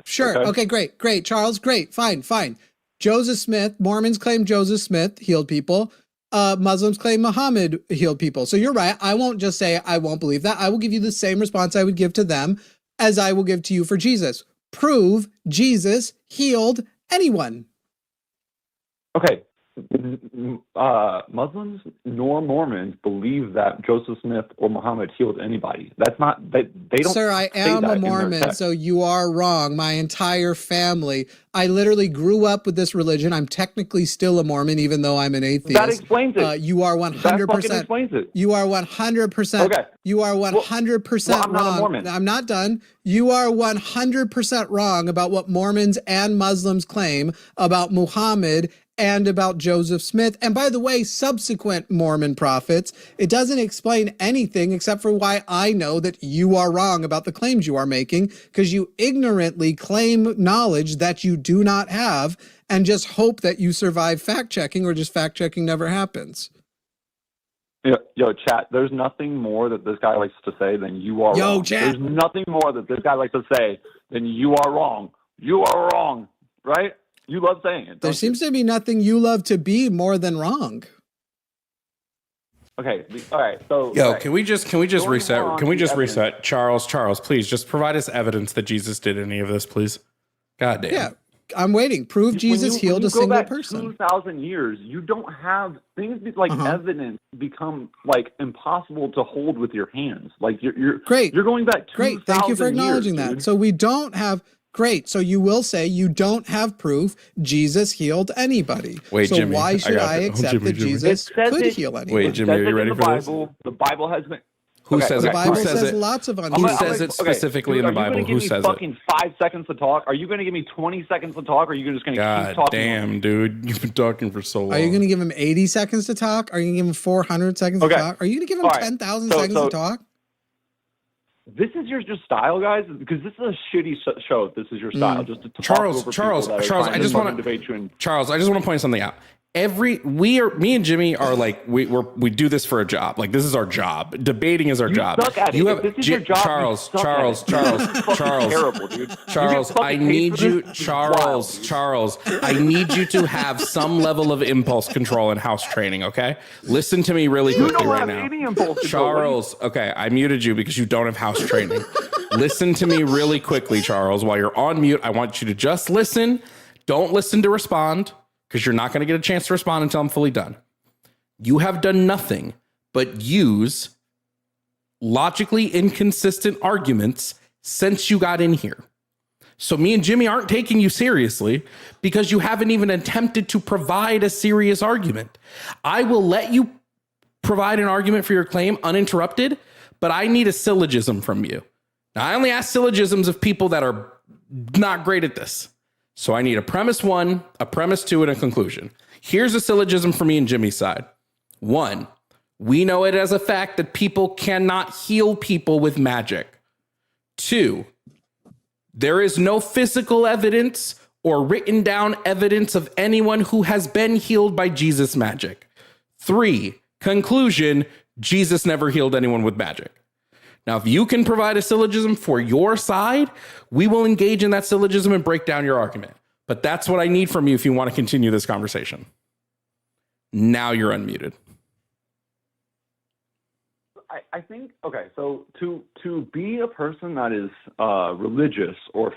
Sure. Okay, great. Charles, great. Fine. Joseph Smith, Mormons claim Joseph Smith healed people. Muslims claim Muhammad healed people. So you're right. I won't just say I won't believe that. I will give you the same response I would give to them as I will give to you for Jesus. Prove Jesus healed anyone. Okay. Muslims nor Mormons believe that Joseph Smith or Muhammad healed anybody. That's not they don't. Sir, I am a Mormon, so you are wrong. My entire family. I literally grew up with this religion. I'm technically still a Mormon, even though I'm an atheist. That explains it. You are 100%. That fucking explains it. You are 100%. Okay. You are 100% well, I'm wrong. not a Mormon. I'm not done. You are 100% wrong about what Mormons and Muslims claim about Muhammad and about Joseph Smith. And by the way, subsequent Mormon prophets, it doesn't explain anything except for why I know that you are wrong about the claims you are making, because you ignorantly claim knowledge that you do not have and just hope that you survive fact-checking, or just fact-checking never happens. Yo, chat, there's nothing more that this guy likes to say than you are wrong. Chat. There's nothing more that this guy likes to say than you are wrong. You are wrong, right? You love saying it. There seems to be nothing you love to be more than wrong. Okay, all right. So, Yo, okay. can we just reset? Can we just reset? Charles, please just provide us evidence that Jesus did any of this, please. God damn. Yeah, I'm waiting. Prove Jesus healed a single person. 2,000 years, you don't have things like evidence become like impossible to hold with your hands. Like you're great. You're going back 2,000 Great. Thank you for acknowledging years, that. dude. So we don't have. Great. So you will say you don't have proof Jesus healed anybody. Wait, so Jimmy, why should I accept that Jimmy. Jesus could heal anybody? Wait, Jimmy, are you ready for this? The Bible has been. Who says it? The Bible Who says says it? lots of Who untruths. says it specifically in the Bible? Who says it? Are you going to give me fucking 5 seconds to talk? Are you going to give me 20 seconds to talk? Or are you just going to keep God talking? damn, dude. You've been talking for so long. Are you going to give him 80 seconds to talk? Are you going to give him 400 seconds to talk? Are you going to give him 10,000 seconds to talk? This is your style, guys, because this is a shitty show. If this is your style, just to talk Charles, over Charles, people that are Charles, trying I just to want debate you. Charles, I just want to point something out. Me and Jimmy are like we do this for a job. Like this is our job. Debating is our job. Suck at you it. have If this is your job, Charles. Terrible, dude. Charles, I need you, Charles. I need you to have some level of impulse control and house training. Okay, listen to me really quickly right now. Any impulse control. Charles, okay, I muted you because you don't have house training. Listen to me really quickly, Charles. While you're on mute, I want you to just listen. Don't listen to respond, because you're not going to get a chance to respond until I'm fully done. You have done nothing but use logically inconsistent arguments since you got in here. So me and Jimmy aren't taking you seriously because you haven't even attempted to provide a serious argument. I will let you provide an argument for your claim uninterrupted, but I need a syllogism from you. Now, I only ask syllogisms of people that are not great at this. So I need a premise 1, a premise 2, and a conclusion. Here's a syllogism for me and Jimmy's side. 1, we know it as a fact that people cannot heal people with magic. 2, there is no physical evidence or written down evidence of anyone who has been healed by Jesus' magic. 3, conclusion, Jesus never healed anyone with magic. Now, if you can provide a syllogism for your side, we will engage in that syllogism and break down your argument. But that's what I need from you if you want to continue this conversation. Now you're unmuted. I think, okay, so to be a person that is religious or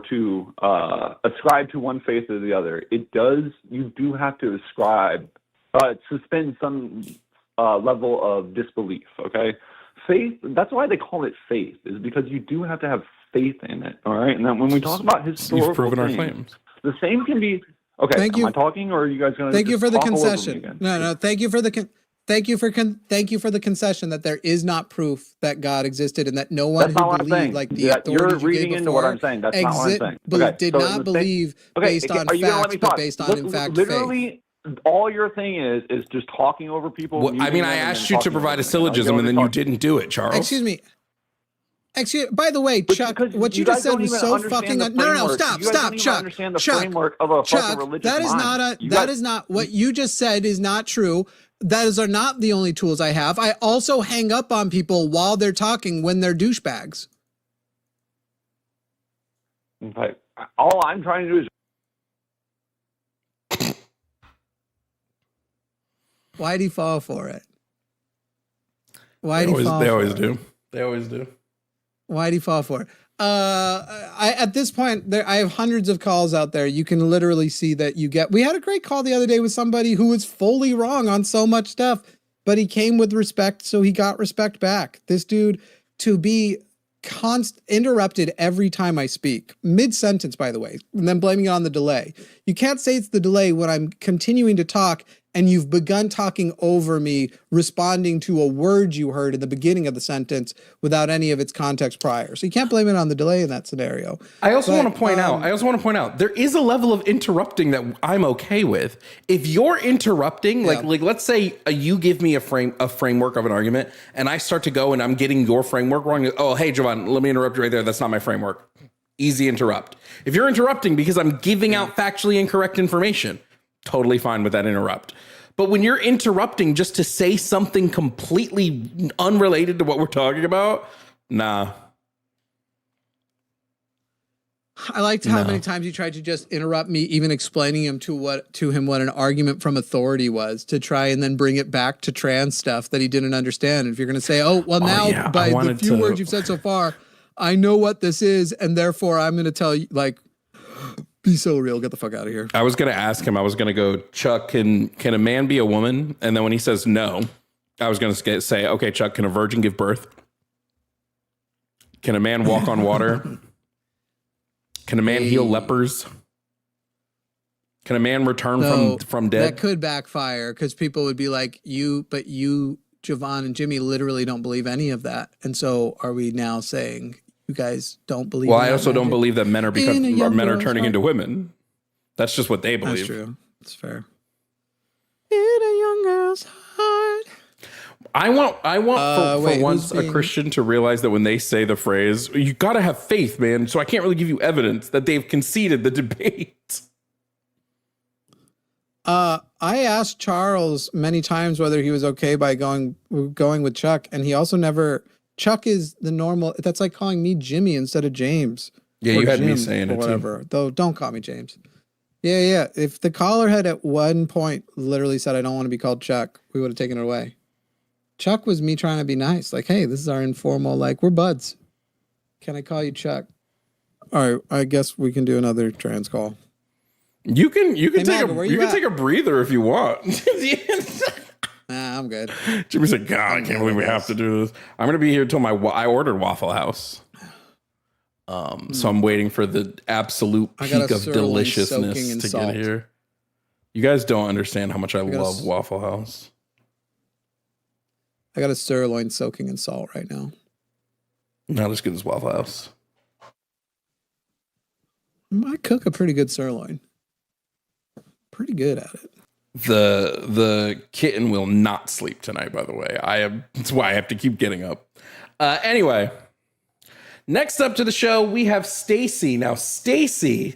to ascribe to one faith or the other, you do have to suspend some level of disbelief, okay? Faith, that's why they call it faith, is because you do have to have faith in it, all right? And then when we talk about historical You've proven things, our claims. the same can be, okay, Thank you. am I talking or are you guys going to Thank you for the talk over me concession. again? No, thank you for the thank you for the concession that there is not proof that God existed and that no one That's not who what I'm believed, saying. like the You're authorities you reading gave into before, what I'm saying. That's not what I'm saying. Okay, did so not the believe Okay, based on are you gonna let facts, me but talk? based on, in fact, literally, faith. all your thing is just talking over people. Well, I mean, I asked you to provide a syllogism and then you didn't do it, Charles. Excuse me. By the way, But Chuck, because what you guys just said don't was even so understand fucking the no, framework. stop, You guys don't even Chuck. understand the Chuck, framework of a fucking Chuck, religious that is mind. not You that guys- is not what you just said is not true. Those are not the only tools I have. I also hang up on people while they're talking when they're douchebags. Okay. All I'm trying to do is Why'd he fall for it? Why'd They he fall always for it? do. They always do. Why'd he fall for it? At this point, I have hundreds of calls out there. You can literally see that we had a great call the other day with somebody who was fully wrong on so much stuff, but he came with respect, so he got respect back. This dude, to be interrupted every time I speak, mid-sentence, by the way, and then blaming it on the delay. You can't say it's the delay when I'm continuing to talk and you've begun talking over me, responding to a word you heard in the beginning of the sentence without any of its context prior. So you can't blame it on the delay in that scenario. I also want to point out there is a level of interrupting that I'm okay with. If you're interrupting, like let's say you give me a framework of an argument and I start to go and I'm getting your framework wrong. Oh, hey, Jovan, let me interrupt you right there. That's not my framework. Easy interrupt. If you're interrupting because I'm giving out factually incorrect information, totally fine with that interrupt. But when you're interrupting just to say something completely unrelated to what we're talking about, nah. I liked how many times you tried to just interrupt me, even explaining to him what an argument from authority was, to try and then bring it back to trans stuff that he didn't understand. And if you're going to say, by the few words you've said so far, I know what this is, and therefore I'm going to tell you, like, be so real. Get the fuck out of here. I was going to ask him, I was going to go, Chuck, can a man be a woman? And then when he says no, I was going to say, okay, Chuck, can a virgin give birth? Can a man walk on water? Can a man heal lepers? Can a man return from dead? That could backfire because people would be like, you, Jovan and Jimmy literally don't believe any of that. And so are we now saying you guys don't believe? Well, I also don't believe that men are turning into women. That's just what they believe. That's true. That's fair. In a young girl's heart. I want for once a Christian to realize that when they say the phrase, you got to have faith, man. So I can't really give you evidence that they've conceded the debate. I asked Charles many times whether he was okay by going with Chuck, and he also never. Chuck is the normal. That's like calling me Jimmy instead of James. Yeah, you had me saying it whatever. too. Though, don't call me James. Yeah. If the caller had at one point literally said, "I don't want to be called Chuck," we would have taken it away. Chuck was me trying to be nice. Like, hey, this is our informal. Like, we're buds. Can I call you Chuck? All right. I guess we can do another trans call. You can take MAGA, take a breather if you want. Nah, I'm good. Jimmy said, God, I can't believe we have to do this. I'm going to be here till I ordered Waffle House. So I'm waiting for the absolute peak of deliciousness to get here. You guys don't understand how much I love Waffle House. I got a sirloin soaking in salt right now. Not as good as Waffle House. I cook a pretty good sirloin. Pretty good at it. The kitten will not sleep tonight, by the way. That's why I have to keep getting up. Anyway, next up to the show, we have Stacy. Now, Stacy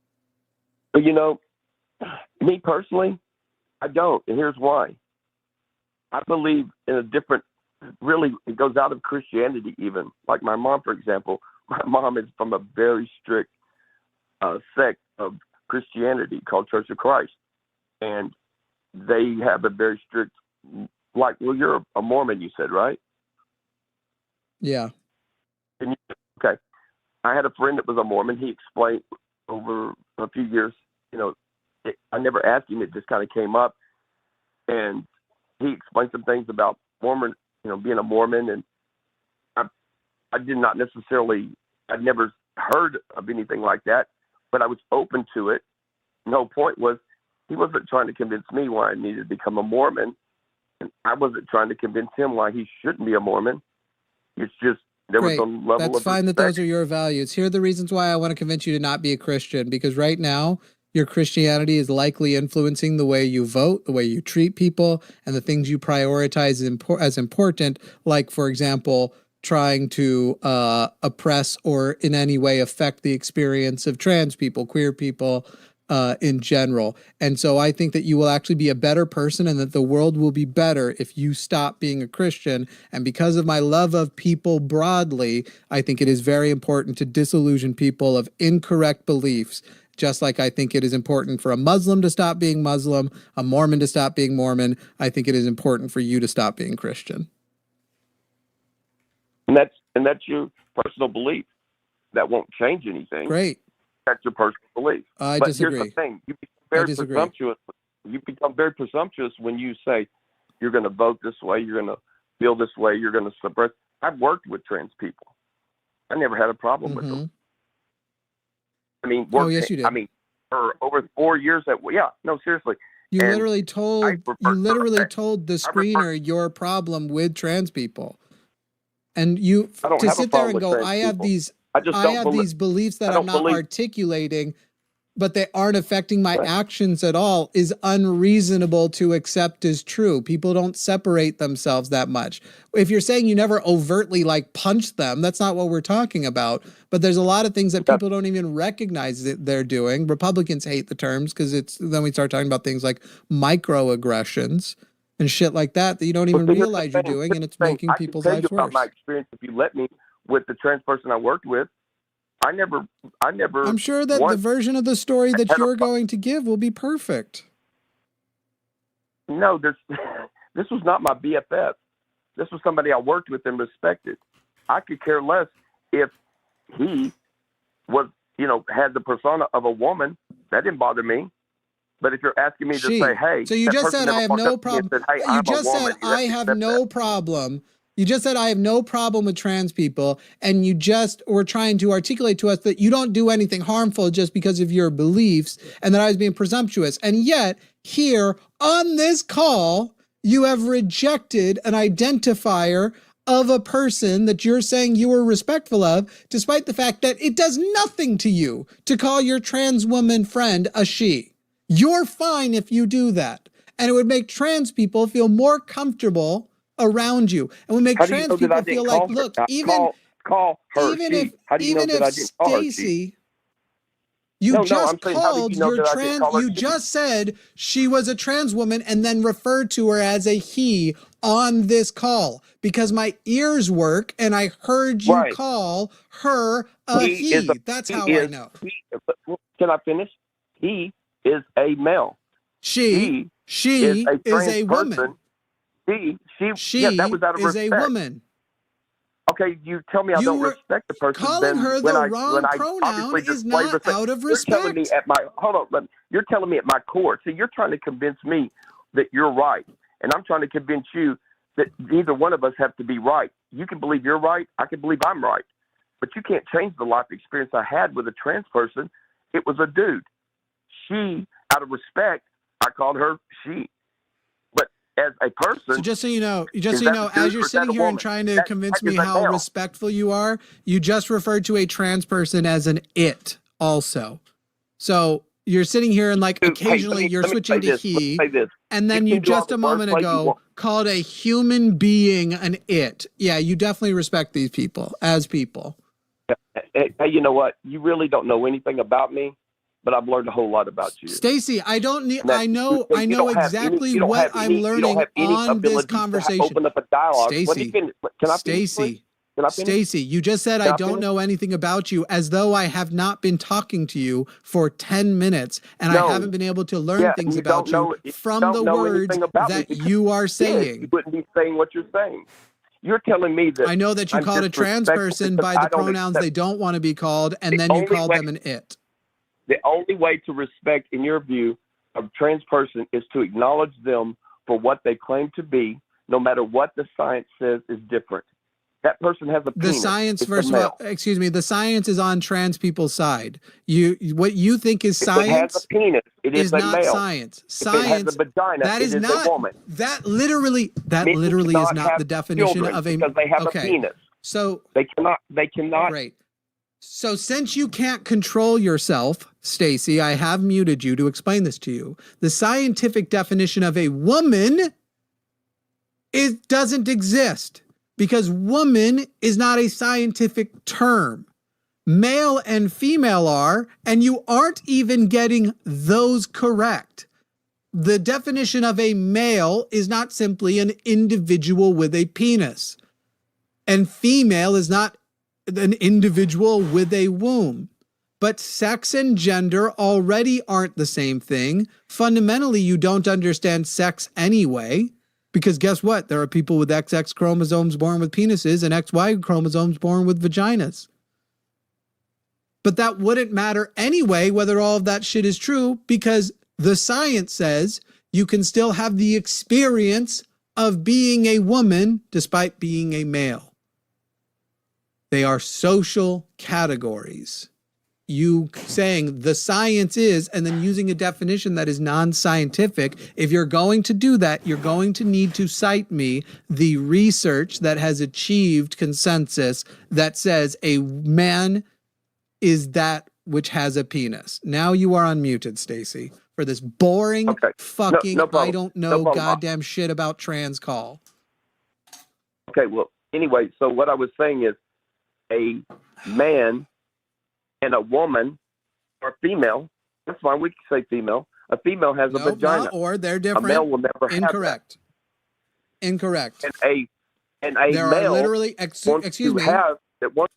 But me personally, I don't, and here's why. I believe in a different. Really, it goes out of Christianity even. Like my mom, for example. My mom is from a very strict sect of Christianity called Church of Christ, and they have a very strict. Like, well, you're a Mormon, you said, right? Yeah. Okay. I had a friend that was a Mormon. He explained over a few years. I never asked him. It just kind of came up, and he explained some things about Mormon. Being a Mormon, and I did not necessarily. I'd never heard of anything like that, but I was open to it. The whole point was he wasn't trying to convince me why I needed to become a Mormon, and I wasn't trying to convince him why he shouldn't be a Mormon. It's just there was Great. a level That's of fine that respect. those are your values. Here are the reasons why I want to convince you to not be a Christian, because right now your Christianity is likely influencing the way you vote, the way you treat people, and the things you prioritize as important, like, for example, trying to oppress or in any way affect the experience of trans people, queer people, in general. And so I think that you will actually be a better person and that the world will be better if you stop being a Christian. And because of my love of people broadly, I think it is very important to disillusion people of incorrect beliefs. Just like I think it is important for a Muslim to stop being Muslim, a Mormon to stop being Mormon, I think it is important for you to stop being Christian. And that's your personal belief. That won't change anything. Great. That's your personal belief. I but disagree. Here's the thing: you become very presumptuous. You become very presumptuous when you say you're going to vote this way, you're going to feel this way, you're going to suppress. I've worked with trans people. I never had a problem with them. I mean, yes, you did. I mean, for over 4 years. Seriously. You And literally told the screener your problem with trans people, and you to sit there and go, I have these beliefs that I'm not articulating, but they aren't affecting my actions at all, is unreasonable to accept as true. People don't separate themselves that much. If you're saying you never overtly punch them, that's not what we're talking about. But there's a lot of things that people don't even recognize that they're doing. Republicans hate the terms because then we start talking about things like microaggressions and shit like that you don't even realize you're doing, and it's making people's lives worse. About my experience, if you let me, with the trans person I worked with, I never. I'm sure that the version of the story that you're going to give will be perfect. No, this was not my BFF. This was somebody I worked with and respected. I could care less if he was, had the persona of a woman. That didn't bother me. But if you're asking me to say, hey, so you just said I have no problem. You just said I have no problem. You just said I have no problem with trans people, and you just were trying to articulate to us that you don't do anything harmful just because of your beliefs, and that I was being presumptuous. And yet, here on this call, you have rejected an identifier of a person that you're saying you were respectful of, despite the fact that it does nothing to you to call your trans woman friend a she. You're fine if you do that. And it would make trans people feel more comfortable around you. And would make trans people feel like, look, even if Stacy, you just said she was a trans woman and then referred to her as a he on this call because my ears work and I heard you call her a he. That's how I know. Can I finish? He is a male. She is a woman. She that was out of is respect. A woman. Okay, you tell me I don't respect the person. Calling her the wrong pronoun is not out of respect. You're telling me you're telling me at my core. See, you're trying to convince me that you're right, and I'm trying to convince you that neither one of us have to be right. You can believe you're right. I can believe I'm right, but you can't change the life experience I had with a trans person. It was a dude. She, out of respect, I called her she. But as a person, so just so you know, as you're sitting here and trying to convince me how respectful you are, you just referred to a trans person as an it also. So you're sitting here and occasionally you're switching to he, and then you just a moment ago called a human being an it. Yeah, you definitely respect these people as people. Hey, you know what? You really don't know anything about me. but I've learned a whole lot about you. Stacy, I don't need. That I know you don't have exactly you don't what have I'm any- you don't learning have any on this ability to conversation. open up a dialogue. Let me Stacy, finish. Can I finish, please? Can I finish? Stacy, you just said Can I I don't finish? know anything about you, as though I have not been talking to you for 10 minutes and No. I haven't been able to learn Yeah, things you about don't know- you you from don't the know words anything about me that because you are You saying. wouldn't be saying what you're saying. You're telling me that I know that you I'm called a trans disrespectful person because by I the don't pronouns accept- they don't want to be called, and The then you only called way- them an it. The only way to respect, in your view, a trans person is to acknowledge them for what they claim to be, no matter what the science says is different. That person has a The penis. science, It's a first of all, male. excuse me, the science is on trans people's side. What you think is If it has science a penis, it is is a not male. science. If Science, it has a vagina, that is it is not, a woman. that literally Men is cannot not have the definition children of a, because they have okay. a penis. So, They cannot. great. So since you can't control yourself, Stacy, I have muted you to explain this to you. The scientific definition of a woman doesn't exist because woman is not a scientific term. Male and female are, and you aren't even getting those correct. The definition of a male is not simply an individual with a penis, and female is not an individual with a womb. But sex and gender already aren't the same thing. Fundamentally, you don't understand sex anyway, because guess what? There are people with XX chromosomes born with penises and XY chromosomes born with vaginas. But that wouldn't matter anyway, whether all of that shit is true, because the science says you can still have the experience of being a woman despite being a male. They are social categories. You saying the science is, and then using a definition that is non-scientific, if you're going to do that, you're going to need to cite me the research that has achieved consensus that says a man is that which has a penis. Now you are unmuted, Stacy, for this boring fucking No problem. I don't No know problem. goddamn shit about trans call. Okay, well, anyway, so what I was saying is a man and a woman or female, that's fine, we can say female. A female has a Nope, vagina. not or, they're A different. male will never have Incorrect. Incorrect. that. And a There male are literally, wants excuse to me. have that one.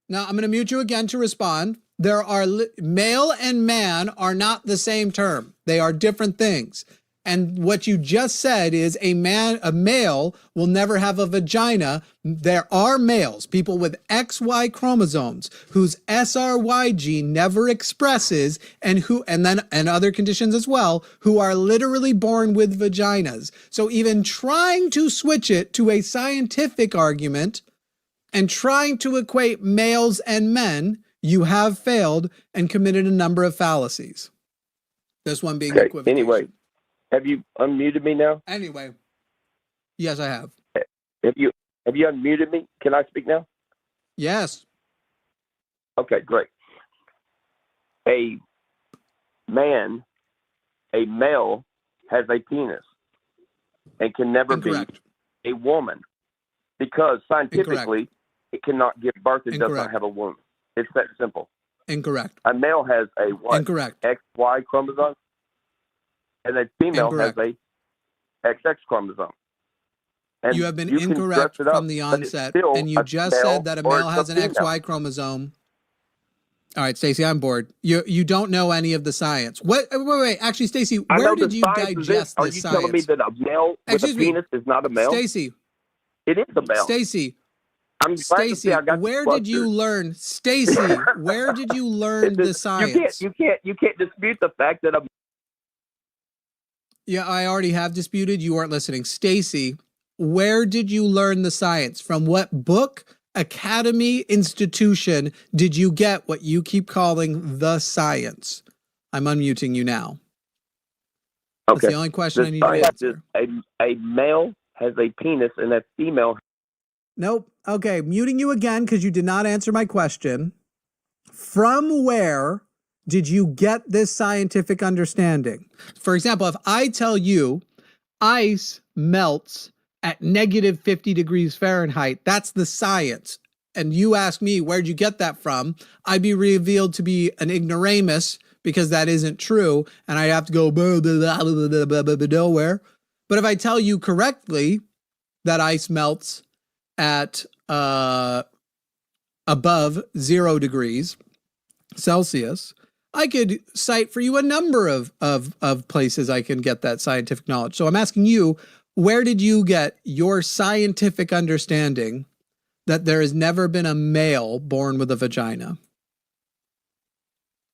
Now, I'm going to mute you again to respond. There are male and man are not the same term. They are different things. And what you just said is a male will never have a vagina. There are males, people with XY chromosomes whose SRY gene never expresses and other conditions as well, who are literally born with vaginas. So even trying to switch it to a scientific argument and trying to equate males and men, you have failed and committed a number of fallacies. This one being equivocation. Anyway, have you unmuted me now? Anyway, yes, I have. Have you unmuted me? Can I speak now? Yes. Okay, great. A male has a penis and can never Incorrect. be a woman because scientifically it cannot give birth. It does Incorrect. not have a womb. It's that simple. Incorrect. A male has a what? Incorrect. XY chromosome, and a female Incorrect. has a XX chromosome. And You have been can incorrect dress it up, from the but it's onset, still and you a just male said that a or male it's has a an female. XY chromosome. All right, Stacey, I'm bored. You don't know any of the science. Wait. Actually, Stacey, I where know did the you science is this. digest Are this you science? telling me that a male with Excuse a me. penis is not a male? Stacey, It is a male. Stacey, I'm glad to Stacey, see I got where you did you flustered. learn? Stacey, where did you learn the science? You can't dispute the fact that a Yeah, I already have disputed. You weren't listening. Stacey, where did you learn the science? From what book, academy, institution did you get what you keep calling the science? I'm unmuting you now. That's okay. the only question I The need you to science is answer. a male has a penis and a female. Nope. Okay, muting you again because you did not answer my question. From where did you get this scientific understanding? For example, if I tell you ice melts at negative 50 degrees Fahrenheit, that's the science. And you ask me, where'd you get that from? I'd be revealed to be an ignoramus because that isn't true, and I have to go blah, blah, blah, blah, blah, blah, blah, blah, nowhere. But if I tell you correctly that ice melts at above 0 degrees Celsius, I could cite for you a number of places I can get that scientific knowledge. So I'm asking you, where did you get your scientific understanding that there has never been a male born with a vagina?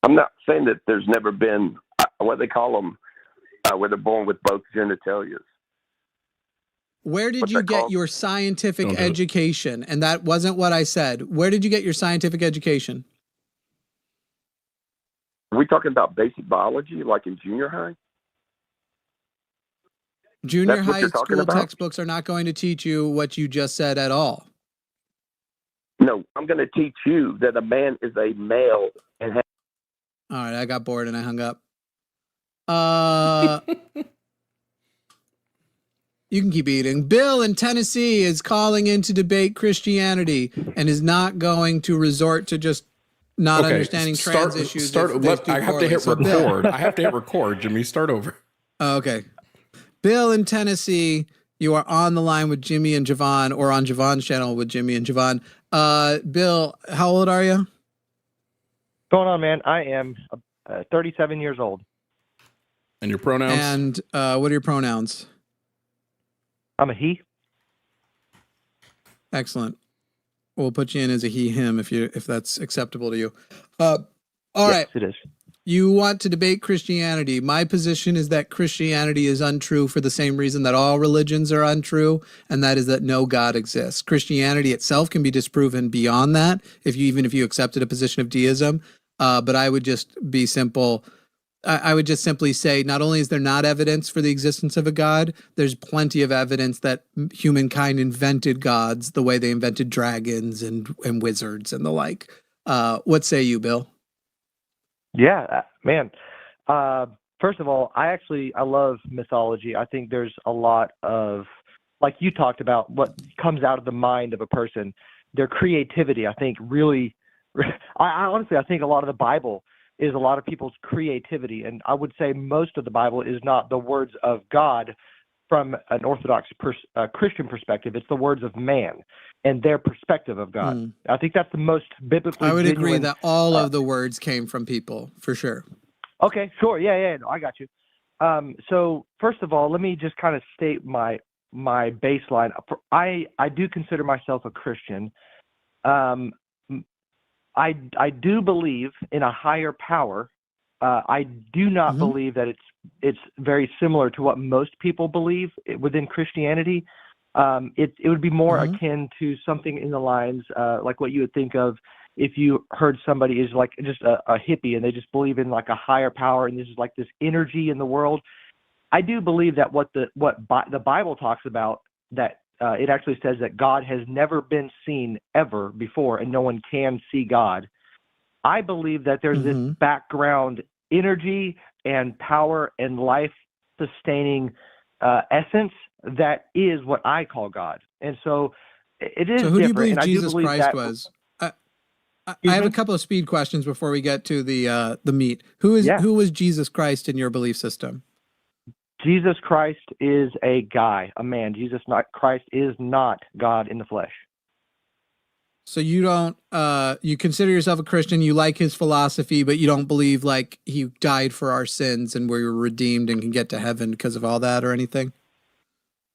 I'm not saying that there's never been what they call them, where they're born with both genitalias. Where did What's you that get called? your scientific Don't do it. education? And that wasn't what I said. Where did you get your scientific education? Are we talking about basic biology, like in junior high? Junior That's what high you're talking school about? textbooks are not going to teach you what you just said at all. No, I'm going to teach you that a man is a male and has. All right, I got bored and I hung up. You can keep eating. Bill in Tennessee is calling in to debate Christianity and is not going to resort to just not understanding trans issues. if they do I have to poorly. hit So, Bill. record. I have to hit record, Jimmy. Start over. Okay. Bill in Tennessee, you are on the line with Jimmy and Jovan, or on Jovan's channel with Jimmy and Jovan. Bill, how old are you? Going on, man? I am 37 years old. And your pronouns? And what are your pronouns? I'm a he. Excellent. We'll put you in as a he, him, if that's acceptable to you. All right. Yes, it is. You want to debate Christianity. My position is that Christianity is untrue for the same reason that all religions are untrue, and that is that no God exists. Christianity itself can be disproven beyond that, even if you accepted a position of deism. But I would just be simple. I would just simply say, not only is there not evidence for the existence of a God, there's plenty of evidence that humankind invented gods the way they invented dragons and wizards and the like. What say you, Bill? Yeah, man. First of all, I love mythology. I think there's a lot of, like you talked about, what comes out of the mind of a person, their creativity. I think really, I honestly think a lot of the Bible is a lot of people's creativity. And I would say most of the Bible is not the words of God from an Orthodox Christian perspective. It's the words of man and their perspective of God. I think that's the most biblically I would agree genuine, that all of the words came from people, for sure. Okay, sure. Yeah, no, I got you. So first of all, let me just kind of state my baseline. I do consider myself a Christian. I do believe in a higher power. I do not believe that it's very similar to what most people believe within Christianity. It would be more akin to something in the lines like what you would think of if you heard somebody is like just a hippie and they just believe in like a higher power and this is like this energy in the world. I do believe that what the Bible talks about, that it actually says that God has never been seen ever before and no one can see God. I believe that there's this background energy and power and life-sustaining essence that is what I call God. And so it is. So who do you different, believe and I do Jesus believe Christ that, was? I have a couple of speed questions before we get to the meat. Who was Jesus Christ in your belief system? Jesus Christ is a guy, a man. Christ is not God in the flesh. So you don't, you consider yourself a Christian, you like his philosophy, but you don't believe like he died for our sins and we're redeemed and can get to heaven because of all that or anything?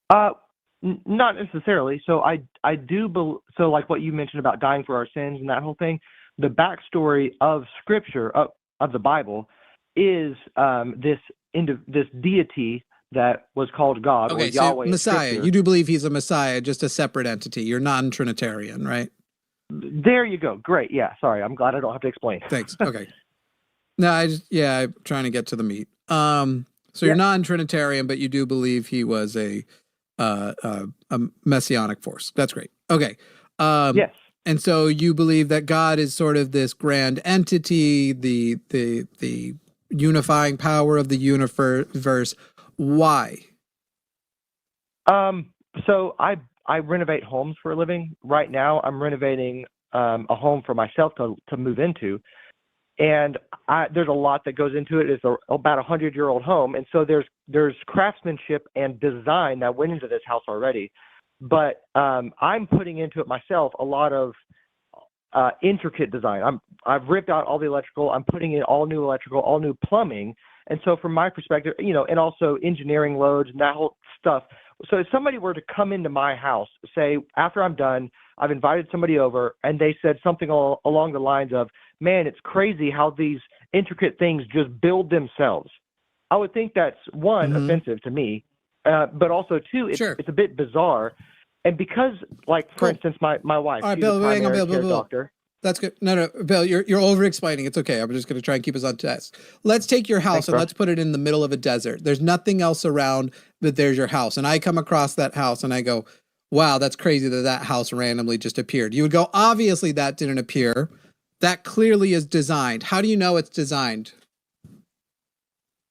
Not necessarily. So I do so like what you mentioned about dying for our sins and that whole thing, the backstory of Scripture of the Bible is this deity that was called God, or Yahweh. So Messiah. You do believe he's a Messiah, just a separate entity. You're non-Trinitarian, right? There you go. Great. Yeah. Sorry. I'm glad I don't have to explain. Thanks. Okay. No, I'm trying to get to the meat. So you're non-Trinitarian, but you do believe he was a messianic force. That's great. Okay. Yes. And so you believe that God is sort of this grand entity, the unifying power of the universe. Why? So I renovate homes for a living. Right now, I'm renovating a home for myself to move into. and there's a lot that goes into it. It's about 100-year-old home, and so there's craftsmanship and design that went into this house already. But I'm putting into it myself a lot of intricate design. I've ripped out all the electrical. I'm putting in all new electrical, all new plumbing. And so from my perspective, and also engineering loads and that whole stuff. So if somebody were to come into my house, say after I'm done, I've invited somebody over and they said something along the lines of, man, it's crazy how these intricate things just build themselves. I would think that's one, offensive to me, but also two, it's a bit bizarre. And because, like, for instance, my wife, all right, she's Bill, a primary care Bill. doctor. That's good. No, Bill, you're over-explaining. It's okay. I'm just going to try and keep us on task. Let's take your house. Thanks, and bro. Let's put it in the middle of a desert. There's nothing else around, but there's your house. And I come across that house and I go, wow, that's crazy that house randomly just appeared. You would go, obviously that didn't appear. That clearly is designed. How do you know it's designed?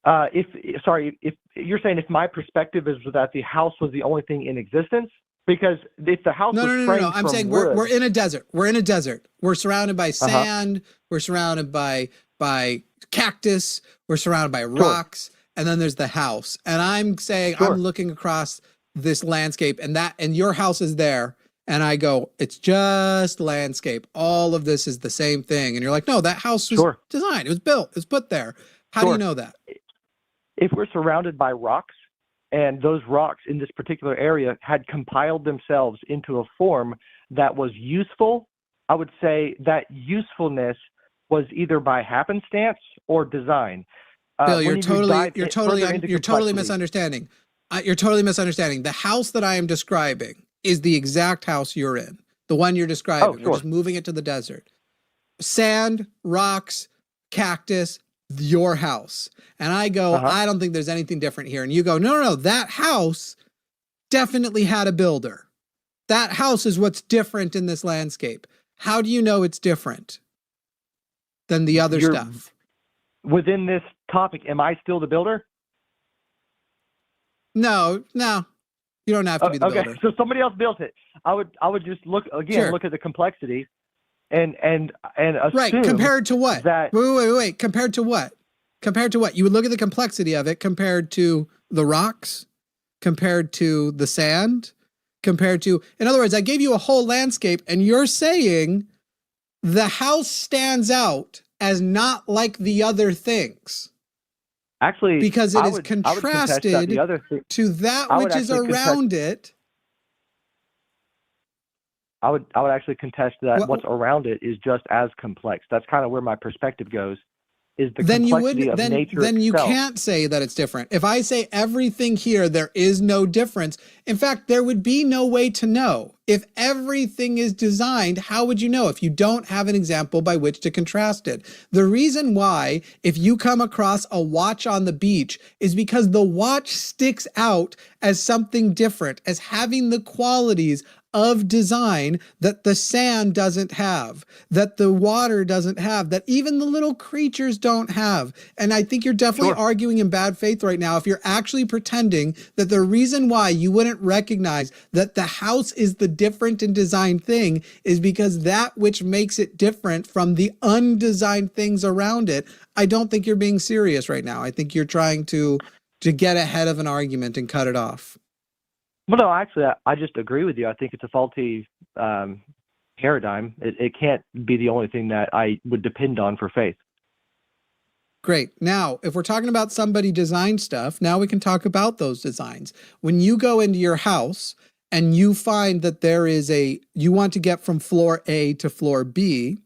If you're saying if my perspective is that the house was the only thing in existence, because if the house was framed no. I'm from saying wood, we're in a desert. We're in a desert. We're surrounded by sand. We're surrounded by cactus. We're surrounded by rocks. And then there's the house. And I'm saying I'm looking across this landscape, and your house is there. And I go, it's just landscape. All of this is the same thing. And you're like, no, that house was designed. It was built. It was put there. How do you know that? If we're surrounded by rocks, and those rocks in this particular area had compiled themselves into a form that was useful, I would say that usefulness was either by happenstance or design. Bill, you're totally misunderstanding. You're totally misunderstanding. The house that I am describing is the exact house you're in. The one you're describing. We're just moving it to the desert. Sand, rocks, cactus, your house. And I go, I don't think there's anything different here. And you go, no, that house definitely had a builder. That house is what's different in this landscape. How do you know it's different than the other stuff? Within this topic, am I still the builder? No. You don't have to be the builder. So somebody else built it. I would just look at the complexity and assume compared to what? Wait. Compared to what? You would look at the complexity of it compared to the rocks, compared to the sand, in other words, I gave you a whole landscape and you're saying the house stands out as not like the other things. Actually, because it is contrasted to that which is around it. I would actually contest that what's around it is just as complex. That's kind of where my perspective goes. Is the complexity of nature then you itself. Can't say that it's different. If I say everything here, there is no difference. In fact, there would be no way to know. If everything is designed, how would you know if you don't have an example by which to contrast it? The reason why, if you come across a watch on the beach, is because the watch sticks out as something different, as having the qualities of design that the sand doesn't have, that the water doesn't have, that even the little creatures don't have. And I think you're definitely arguing in bad faith right now if you're actually pretending that the reason why you wouldn't recognize that the house is the different and designed thing is because that which makes it different from the undesigned things around it. I don't think you're being serious right now. I think you're trying to get ahead of an argument and cut it off. Well, no, actually, I just agree with you. I think it's a faulty paradigm. It can't be the only thing that I would depend on for faith. Great. Now, if we're talking about somebody designed stuff, now we can talk about those designs. When you go into your house and you find that you want to get from floor A to floor B,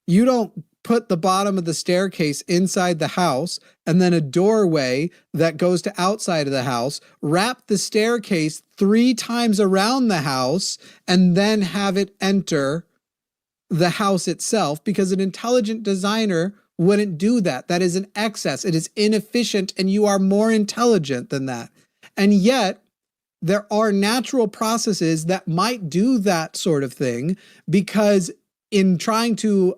you don't put the bottom of the staircase inside the house and then a doorway that goes to outside of the house, wrap the staircase 3 times around the house, and then have it enter the house itself, because an intelligent designer wouldn't do that. That is an excess. It is inefficient, and you are more intelligent than that. And yet, there are natural processes that might do that sort of thing, because in trying to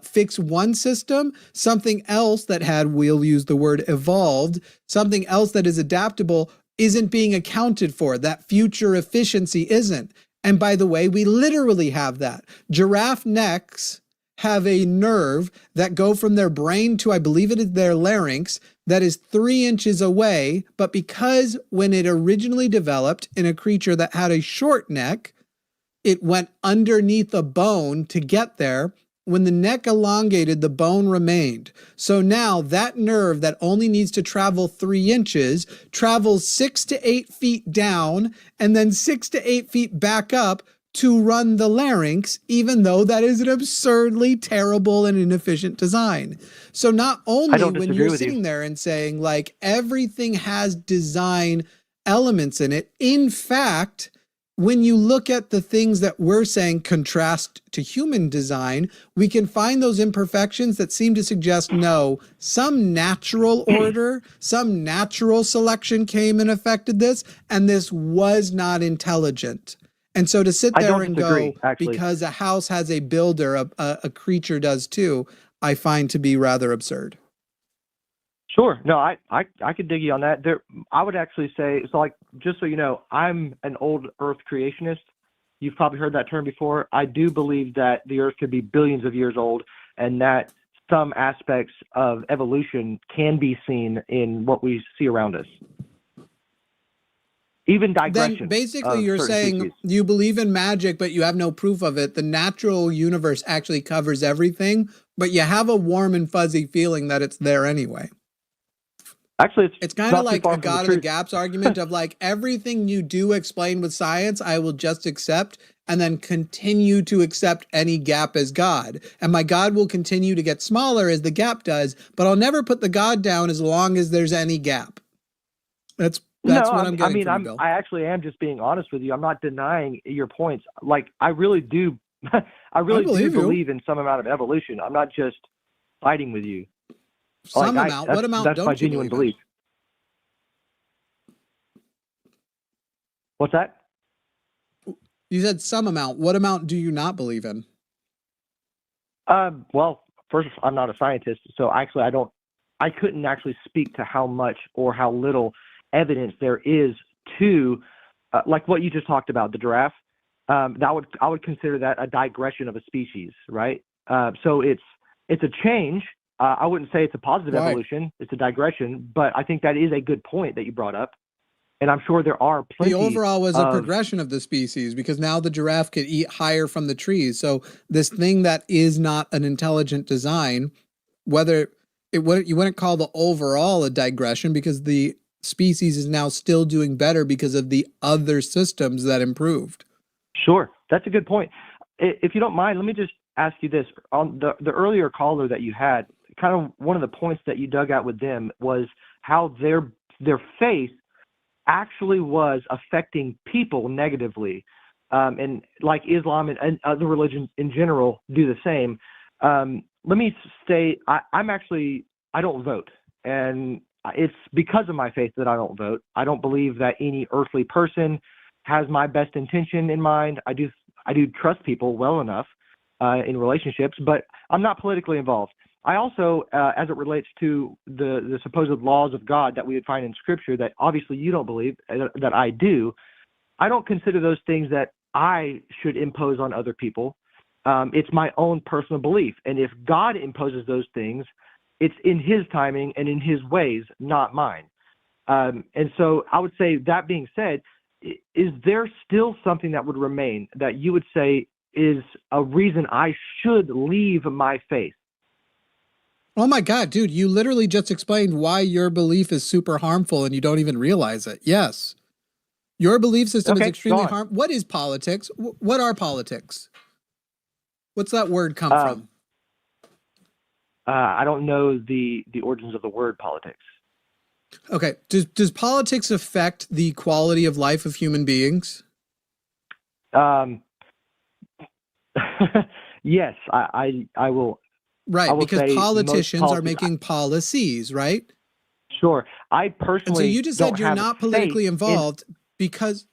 fix one system, something else that we'll use the word evolved, something else that is adaptable isn't being accounted for. That future efficiency isn't. And by the way, we literally have that. Giraffe necks have a nerve that go from their brain to, I believe it is their larynx, that is 3 inches away. But because when it originally developed in a creature that had a short neck, it went underneath a bone to get there. When the neck elongated, the bone remained. So now that nerve that only needs to travel 3 inches travels 6 to 8 feet down and then 6 to 8 feet back up to run the larynx, even though that is an absurdly terrible and inefficient design. So not only when you're sitting there and saying like everything has design elements in it, in fact, when you look at the things that we're saying contrast to human design, we can find those imperfections that seem to suggest, no, some natural order, some natural selection came and affected this, and this was not intelligent. And so to sit there and go, because a house has a builder, a creature does too, I find to be rather absurd. Sure. No, I could dig you on that. I would actually say, so like, just so you know, I'm an old Earth creationist. You've probably heard that term before. I do believe that the Earth could be billions of years old and that some aspects of evolution can be seen in what we see around us. Even digression. Then basically you're saying species. You believe in magic, but you have no proof of it. The natural universe actually covers everything, but you have a warm and fuzzy feeling that it's there anyway. Actually, it's kind of like a God of the gaps argument of like everything you do explain with science, I will just accept and then continue to accept any gap as God. And my God will continue to get smaller as the gap does, but I'll never put the God down as long as there's any gap. That's what I'm getting from you, Bill. I actually am just being honest with you. I'm not denying your points. Like I really do, I really do believe in some amount of evolution. I'm not just fighting with you. Some amount. What amount that's don't my genuine belief. What's that? You said some amount. What amount do you not believe in? Well, first, I'm not a scientist, so actually I couldn't actually speak to how much or how little evidence there is to, like what you just talked about, the giraffe. I would consider that a digression of a species, right? So it's a change. I wouldn't say it's a positive evolution. It's a digression, but I think that is a good point that you brought up. And I'm sure there are plenty. The overall was a progression of the species because now the giraffe could eat higher from the trees. So this thing that is not an intelligent design, you wouldn't call the overall a digression because the species is now still doing better because of the other systems that improved. Sure. That's a good point. If you don't mind, let me just ask you this. On the earlier caller that you had, kind of one of the points that you dug out with them was how their faith actually was affecting people negatively. And like Islam and other religions in general do the same. Let me say, I don't vote. And it's because of my faith that I don't vote. I don't believe that any earthly person has my best intention in mind. I do trust people well enough in relationships, but I'm not politically involved. I also, as it relates to the supposed laws of God that we would find in Scripture that obviously you don't believe, that I do, I don't consider those things that I should impose on other people. It's my own personal belief. And if God imposes those things, it's in his timing and in his ways, not mine. And so I would say, that being said, is there still something that would remain that you would say is a reason I should leave my faith? Oh my God, dude, you literally just explained why your belief is super harmful and you don't even realize it. Yes. Your belief system is extremely harmful. What is politics? What are politics? What's that word come from? I don't know the origins of the word politics. Okay. Does politics affect the quality of life of human beings? Yes, I will. Right, because politicians are making policies, right? Sure. I personally. And so you just said you're not politically involved because.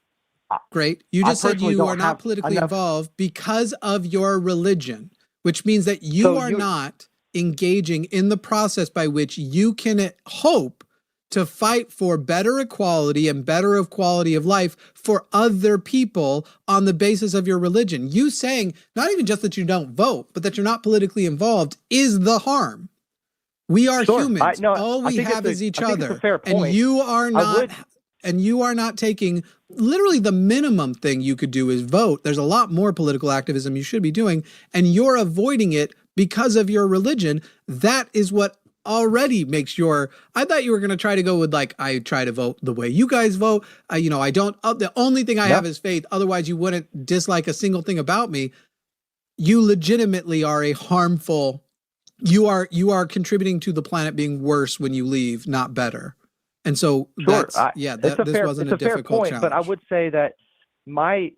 Great. You just said you are not politically involved because of your religion, which means that you are not engaging in the process by which you can hope to fight for better equality and better of quality of life for other people on the basis of your religion. You saying not even just that you don't vote, but that you're not politically involved is the harm. We are humans. All we have is each other. And you are not taking literally the minimum thing you could do is vote. There's a lot more political activism you should be doing, and you're avoiding it because of your religion. That is what already makes I thought you were going to try to go with like, I try to vote the way you guys vote. I don't, the only thing I have is faith. Otherwise you wouldn't dislike a single thing about me. You legitimately are a harmful, you are contributing to the planet being worse when you leave, not better. And so this wasn't a difficult challenge. But I would say that my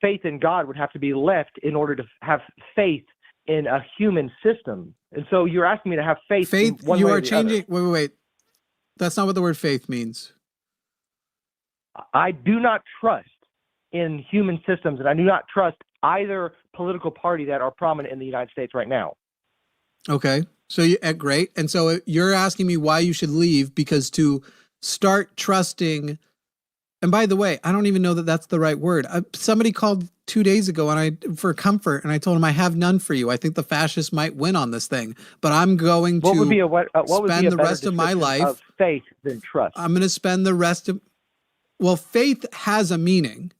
faith in God would have to be left in order to have faith in a human system. And so you're asking me to have faith. Faith, in one you way are or the changing. other. Wait. That's not what the word faith means. I do not trust in human systems, and I do not trust either political party that are prominent in the United States right now. Okay. So great. And so you're asking me why you should leave, because to start trusting, and by the way, I don't even know that that's the right word. Somebody called 2 days ago for comfort, and I told him I have none for you. I think the fascists might win on this thing, but I'm going to spend the rest of my life of faith than trust. I'm going to spend the rest of, faith has a meaning.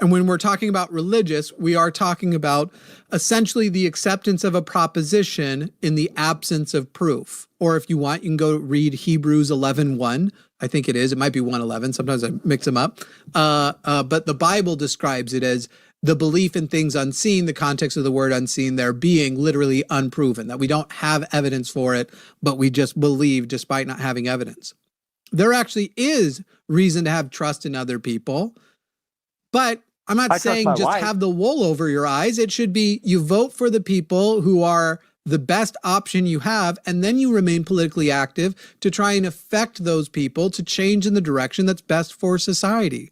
And when we're talking about religious, we are talking about essentially the acceptance of a proposition in the absence of proof. Or if you want, you can go read Hebrews 11:1. I think it is. It might be 1:11. Sometimes I mix them up. But the Bible describes it as the belief in things unseen, the context of the word unseen there being literally unproven, that we don't have evidence for it, but we just believe despite not having evidence. There actually is reason to have trust in other people, but I'm not saying just have the wool over your eyes. It should be you vote for the people who are the best option you have, and then you remain politically active to try and affect those people to change in the direction that's best for society.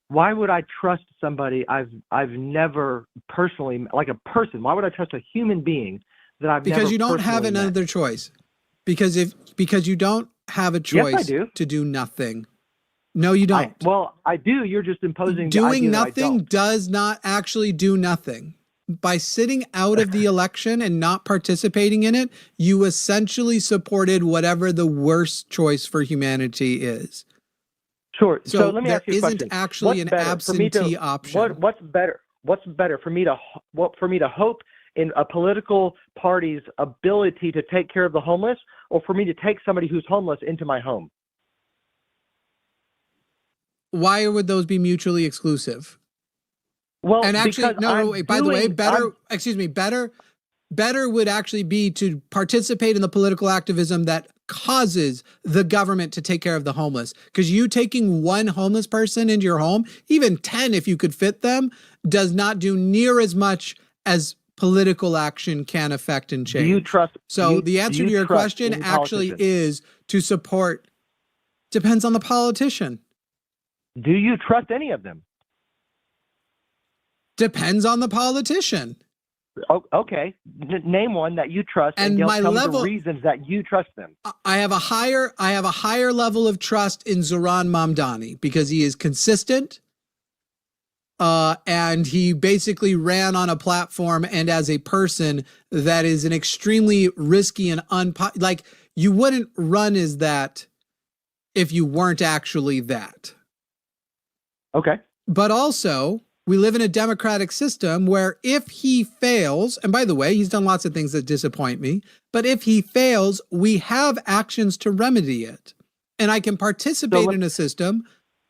Why would I trust somebody I've never personally, like a person? Why would I trust a human being that I've never? Because you don't have another choice. Because you don't have a choice yes, I do. To do nothing. No, you don't. I do. You're just imposing. Doing nothing does not actually do nothing. By sitting out of the election and not participating in it, you essentially supported whatever the worst choice for humanity is. Sure. So let me ask you a question. There isn't actually an absentee option. What's better? What's better for me to hope in a political party's ability to take care of the homeless, or for me to take somebody who's homeless into my home? Why would those be mutually exclusive? Well, and actually, by the way, better would actually be to participate in the political activism that causes the government to take care of the homeless. Because you taking one homeless person into your home, even 10 if you could fit them, does not do near as much as political action can affect and change. Do you trust? So the answer to your question actually is to support. Depends on the politician. Do you trust any of them? Depends on the politician. Oh, okay. Name one that you trust, and tell me the reasons that you trust them. I have a higher level of trust in Zoran Mamdani because he is consistent, and he basically ran on a platform and as a person that is an extremely risky and like you wouldn't run as that if you weren't actually that. Okay. But also, we live in a democratic system where if he fails, and by the way, he's done lots of things that disappoint me, but if he fails, we have actions to remedy it. And I can participate in a system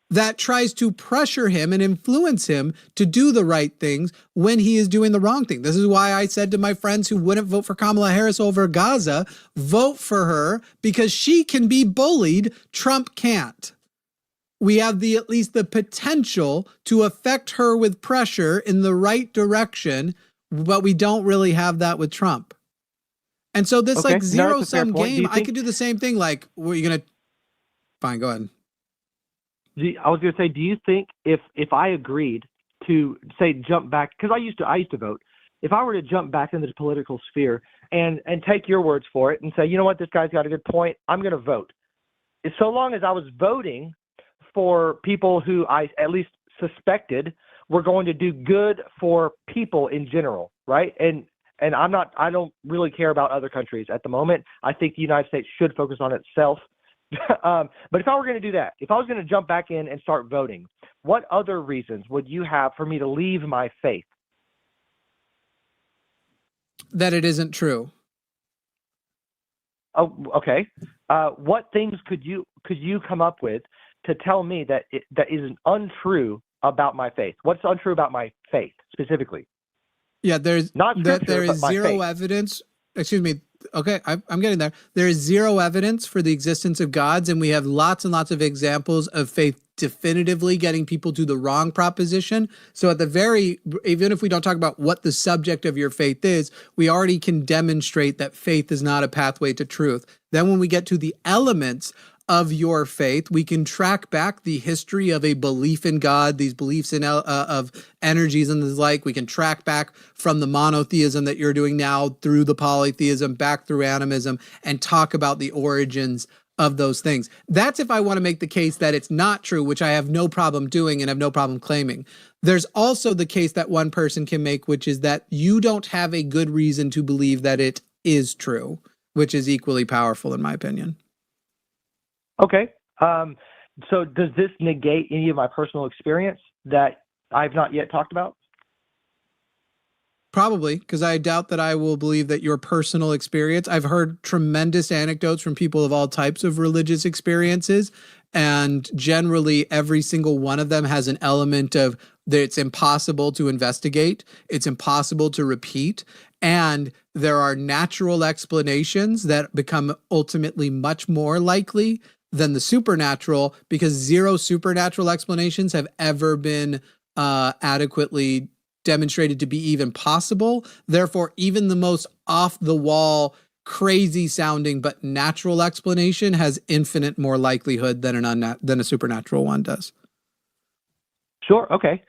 that tries to pressure him and influence him to do the right things when he is doing the wrong thing. This is why I said to my friends who wouldn't vote for Kamala Harris over Gaza, vote for her because she can be bullied, Trump can't. We have at least the potential to affect her with pressure in the right direction, but we don't really have that with Trump. And so this like zero-sum game, I could do the same thing. Like, were you going to, fine, go ahead. I was going to say, do you think if I agreed to say jump back, because I used to vote, if I were to jump back into the political sphere and take your words for it and say, you know what, this guy's got a good point, I'm going to vote. so long as I was voting for people who I at least suspected were going to do good for people in general, right? And I don't really care about other countries at the moment. I think the United States should focus on itself. But if I were going to do that, if I was going to jump back in and start voting, what other reasons would you have for me to leave my faith? That it isn't true. Oh, okay. What things could you come up with to tell me that that isn't untrue about my faith? What's untrue about my faith specifically? Yeah, there's Not scripture, there is but my zero faith. evidence. Excuse me. Okay, I'm getting there. There is zero evidence for the existence of gods, and we have lots and lots of examples of faith definitively getting people to the wrong proposition. So even if we don't talk about what the subject of your faith is, we already can demonstrate that faith is not a pathway to truth. Then when we get to the elements of your faith, we can track back the history of a belief in God, these beliefs in of energies and the like. We can track back from the monotheism that you're doing now through the polytheism, back through animism, and talk about the origins of those things. That's if I want to make the case that it's not true, which I have no problem doing and have no problem claiming. There's also the case that one person can make, which is that you don't have a good reason to believe that it is true, which is equally powerful in my opinion. Okay. So does this negate any of my personal experience that I've not yet talked about? Probably, because I doubt that I will believe that your personal experience. I've heard tremendous anecdotes from people of all types of religious experiences, and generally every single one of them has an element of that it's impossible to investigate, it's impossible to repeat, and there are natural explanations that become ultimately much more likely than the supernatural, because zero supernatural explanations have ever been adequately demonstrated to be even possible. Therefore, even the most off-the-wall, crazy-sounding but natural explanation has infinite more likelihood than a supernatural one does. Sure. Okay.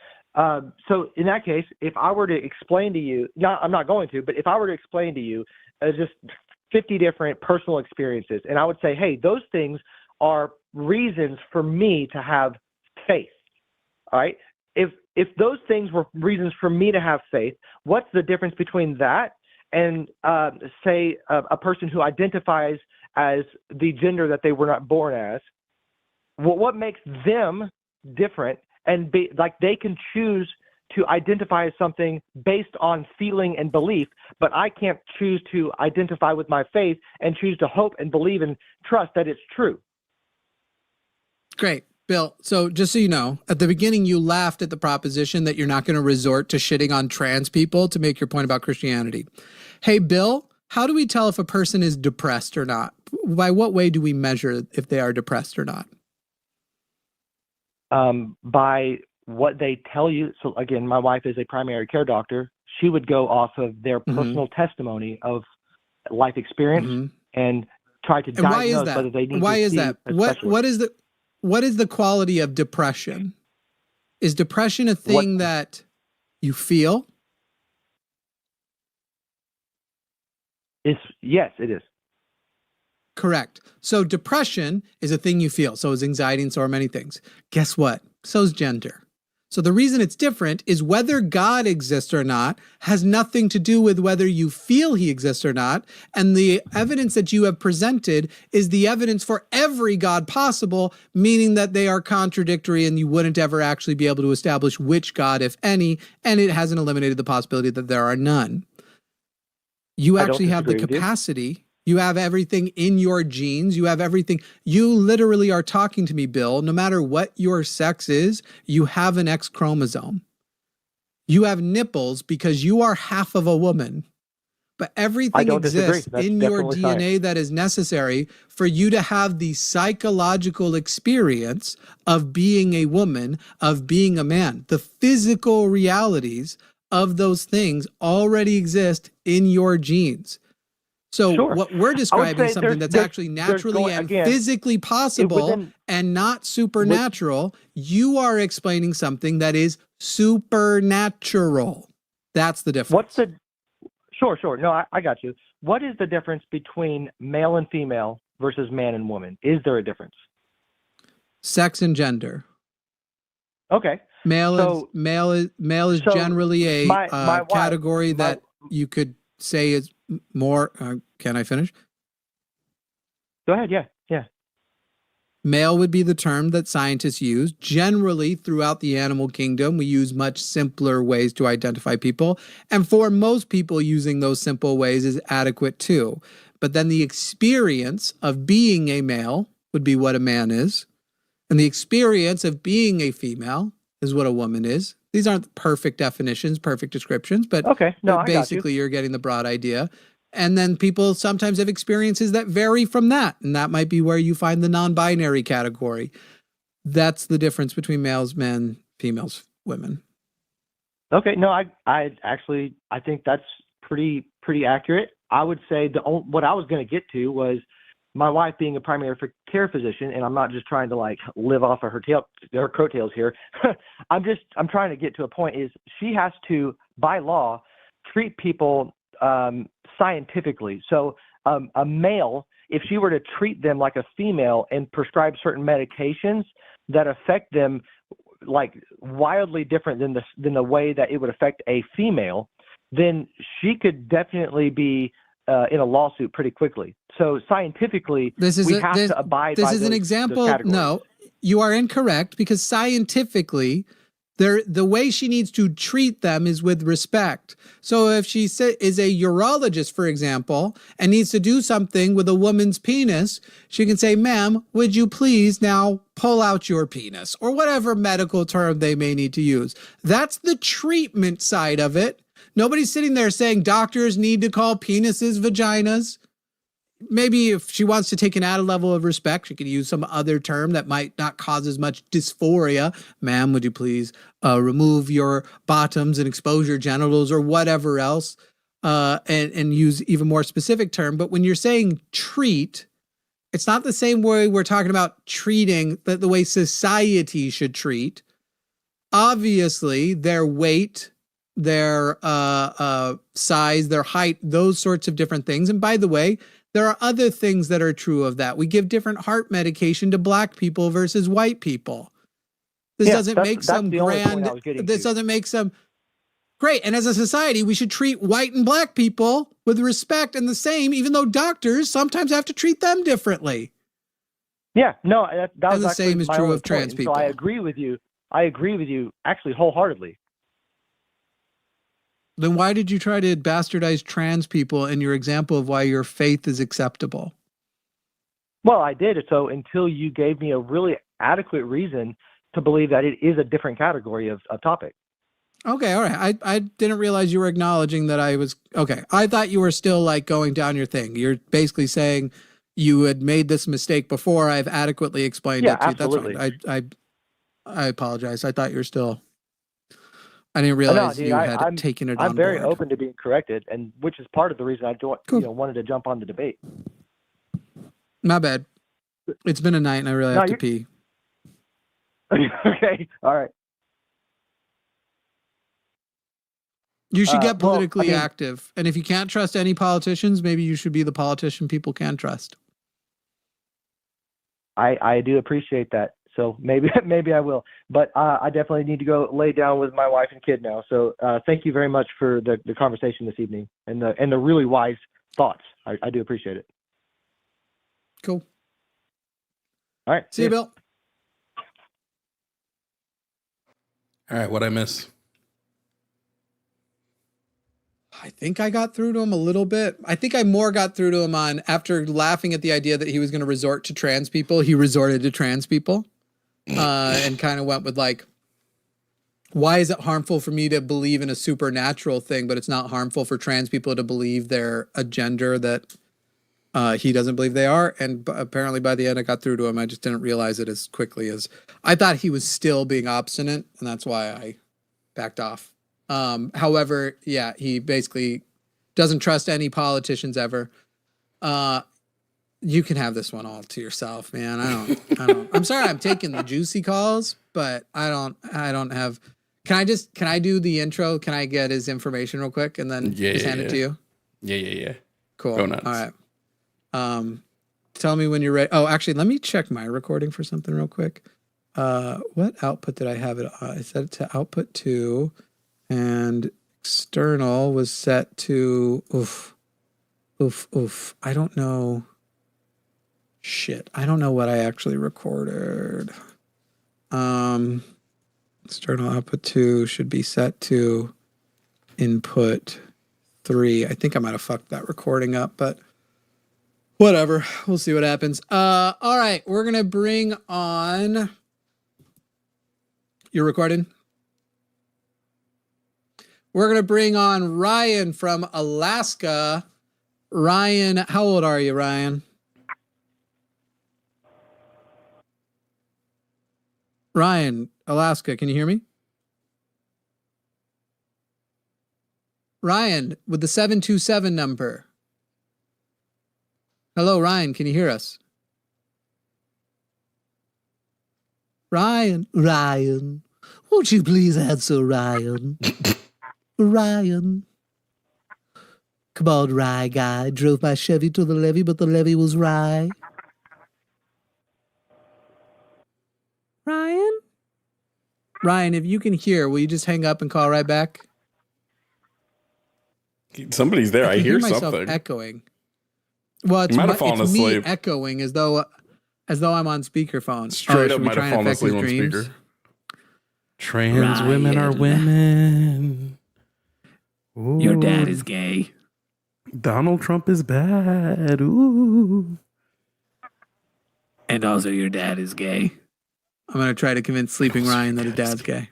So in that case, if I were to explain to you, I'm not going to, but if I were to explain to you just 50 different personal experiences, and I would say, hey, those things are reasons for me to have faith. All right. If those things were reasons for me to have faith, what's the difference between that and say a person who identifies as the gender that they were not born as? What makes them different and be like they can choose to identify as something based on feeling and belief, but I can't choose to identify with my faith and choose to hope and believe and trust that it's true. Great. Bill, so just so you know, at the beginning you laughed at the proposition that you're not going to resort to shitting on trans people to make your point about Christianity. Hey, Bill, how do we tell if a person is depressed or not? By what way do we measure if they are depressed or not? By what they tell you. So again, my wife is a primary care doctor. She would go off of their personal testimony of life experience and try to diagnose whether they need Why to is see that? a specialist. What is the quality of depression? Is depression a thing that you feel? Yes, it is. Correct. So depression is a thing you feel. So is anxiety and so are many things. Guess what? So is gender. So the reason it's different is whether God exists or not has nothing to do with whether you feel he exists or not. And the evidence that you have presented is the evidence for every God possible, meaning that they are contradictory and you wouldn't ever actually be able to establish which God, if any, and it hasn't eliminated the possibility that there are none. You actually have the capacity. You have everything in your genes. You have everything. You literally are talking to me, Bill. No matter what your sex is, you have an X chromosome. You have nipples because you are half of a woman. But everything exists in your DNA that is necessary for you to have the psychological experience of being a woman, of being a man. The physical realities of those things already exist in your genes. So what we're describing is something that's actually naturally and physically possible and not supernatural. You are explaining something that is supernatural. That's the difference. Sure. No, I got you. What is the difference between male and female versus man and woman? Is there a difference? Sex and gender. Okay. Male So- is so generally a my wife- category that you could say is more. Can I finish? Go ahead. Yeah. Yeah. Male would be the term that scientists use. Generally, throughout the animal kingdom, we use much simpler ways to identify people. And for most people, using those simple ways is adequate too. But then the experience of being a male would be what a man is. And the experience of being a female is what a woman is. These aren't perfect definitions, perfect descriptions, but, Okay. No, but I got you. basically you're getting the broad idea. And then people sometimes have experiences that vary from that. And that might be where you find the non-binary category. That's the difference between males, men, females, women. Okay. No, I think that's pretty accurate. I would say what I was going to get to was my wife being a primary care physician, and I'm not just trying to like live off of her coattails here. I'm trying to get to a point is she has to, by law, treat people scientifically. So a male, if she were to treat them like a female and prescribe certain medications that affect them like wildly different than the way that it would affect a female, then she could definitely be in a lawsuit pretty quickly. So scientifically, we have to abide by This is an those example. categories. No, you are incorrect because scientifically, the way she needs to treat them is with respect. So if she is a urologist, for example, and needs to do something with a woman's penis, she can say, "Ma'am, would you please now pull out your penis?" Or whatever medical term they may need to use. That's the treatment side of it. Nobody's sitting there saying doctors need to call penises vaginas. Maybe if she wants to take an added level of respect, she could use some other term that might not cause as much dysphoria. "Ma'am, would you please remove your bottoms and expose your genitals," or whatever else, and use even more specific term. But when you're saying treat, it's not the same way we're talking about treating the way society should treat. Obviously, their weight, their size, their height, those sorts of different things. And by the way, there are other things that are true of that. We give different heart medication to black people versus white people. This doesn't make some grand, this doesn't make some great. And as a society, we should treat white and black people with respect and the same, even though doctors sometimes have to treat them differently. Yeah, no, that was and the actually same is my true only of trans point. people. So I agree with you. I agree with you actually wholeheartedly. Then why did you try to bastardize trans people in your example of why your faith is acceptable? Well, I did. So until you gave me a really adequate reason to believe that it is a different category of topic. Okay, all right. I didn't realize you were acknowledging that I was, okay. I thought you were still like going down your thing. You're basically saying you had made this mistake before. I've adequately explained it to you. Absolutely. That's fine. I apologize. I thought you were still, I didn't realize you had taken it on I'm very board. open to being corrected, and which is part of the reason I wanted to jump on the debate. My bad. It's been a night and I really have to pee. Okay. All right. You should get politically active. And if you can't trust any politicians, maybe you should be the politician people can trust. I do appreciate that. So maybe I will. But I definitely need to go lay down with my wife and kid now. So thank you very much for the conversation this evening and the really wise thoughts. I do appreciate it. Cool. All right. See you, Bill. All right, what'd I miss? I think I got through to him a little bit. I think I more got through to him on after laughing at the idea that he was going to resort to trans people. He resorted to trans people and kind of went with like, why is it harmful for me to believe in a supernatural thing, but it's not harmful for trans people to believe they're a gender that he doesn't believe they are. And apparently by the end, I got through to him. I just didn't realize it as quickly as I thought he was still being obstinate. And that's why I backed off. However, yeah, he basically doesn't trust any politicians ever. You can have this one all to yourself, man. I don't, I'm sorry. I'm taking the juicy calls, but I don't have, can I do the intro? Can I get his information real quick and then just hand it to you? Yeah. Cool. Go nuts. All right. tell me when you're ready. Oh, actually, let me check my recording for something real quick. What output did I have it on? I set it to output 2, and external was set to oof. I don't know. Shit, I don't know what I actually recorded. External output 2 should be set to input 3. I think I might have fucked that recording up, but whatever. We'll see what happens. All right, we're gonna bring on. You're recording? We're gonna bring on Ryan from Alaska. Ryan, how old are you, Ryan? Ryan, Alaska, can you hear me? Ryan, with the 727 number. Hello, Ryan, can you hear us? Ryan, won't you please answer, Ryan? Ryan. Come on, Rye guy. Drove my Chevy to the levee, but the levee was Rye. Ryan? Ryan, if you can hear, will you just hang up and call right back? Somebody's there. I hear myself something. Echoing. Well, it's, might have fallen it's asleep. me echoing as though I'm on speakerphone. Straight up should we might try have and fallen affect his asleep on dreams? speaker. Trans women are women. Ooh. Your dad is gay. Donald Trump is bad. Ooh. And also your dad is gay. I'm going to try to convince Sleeping Ryan that his dad's gay.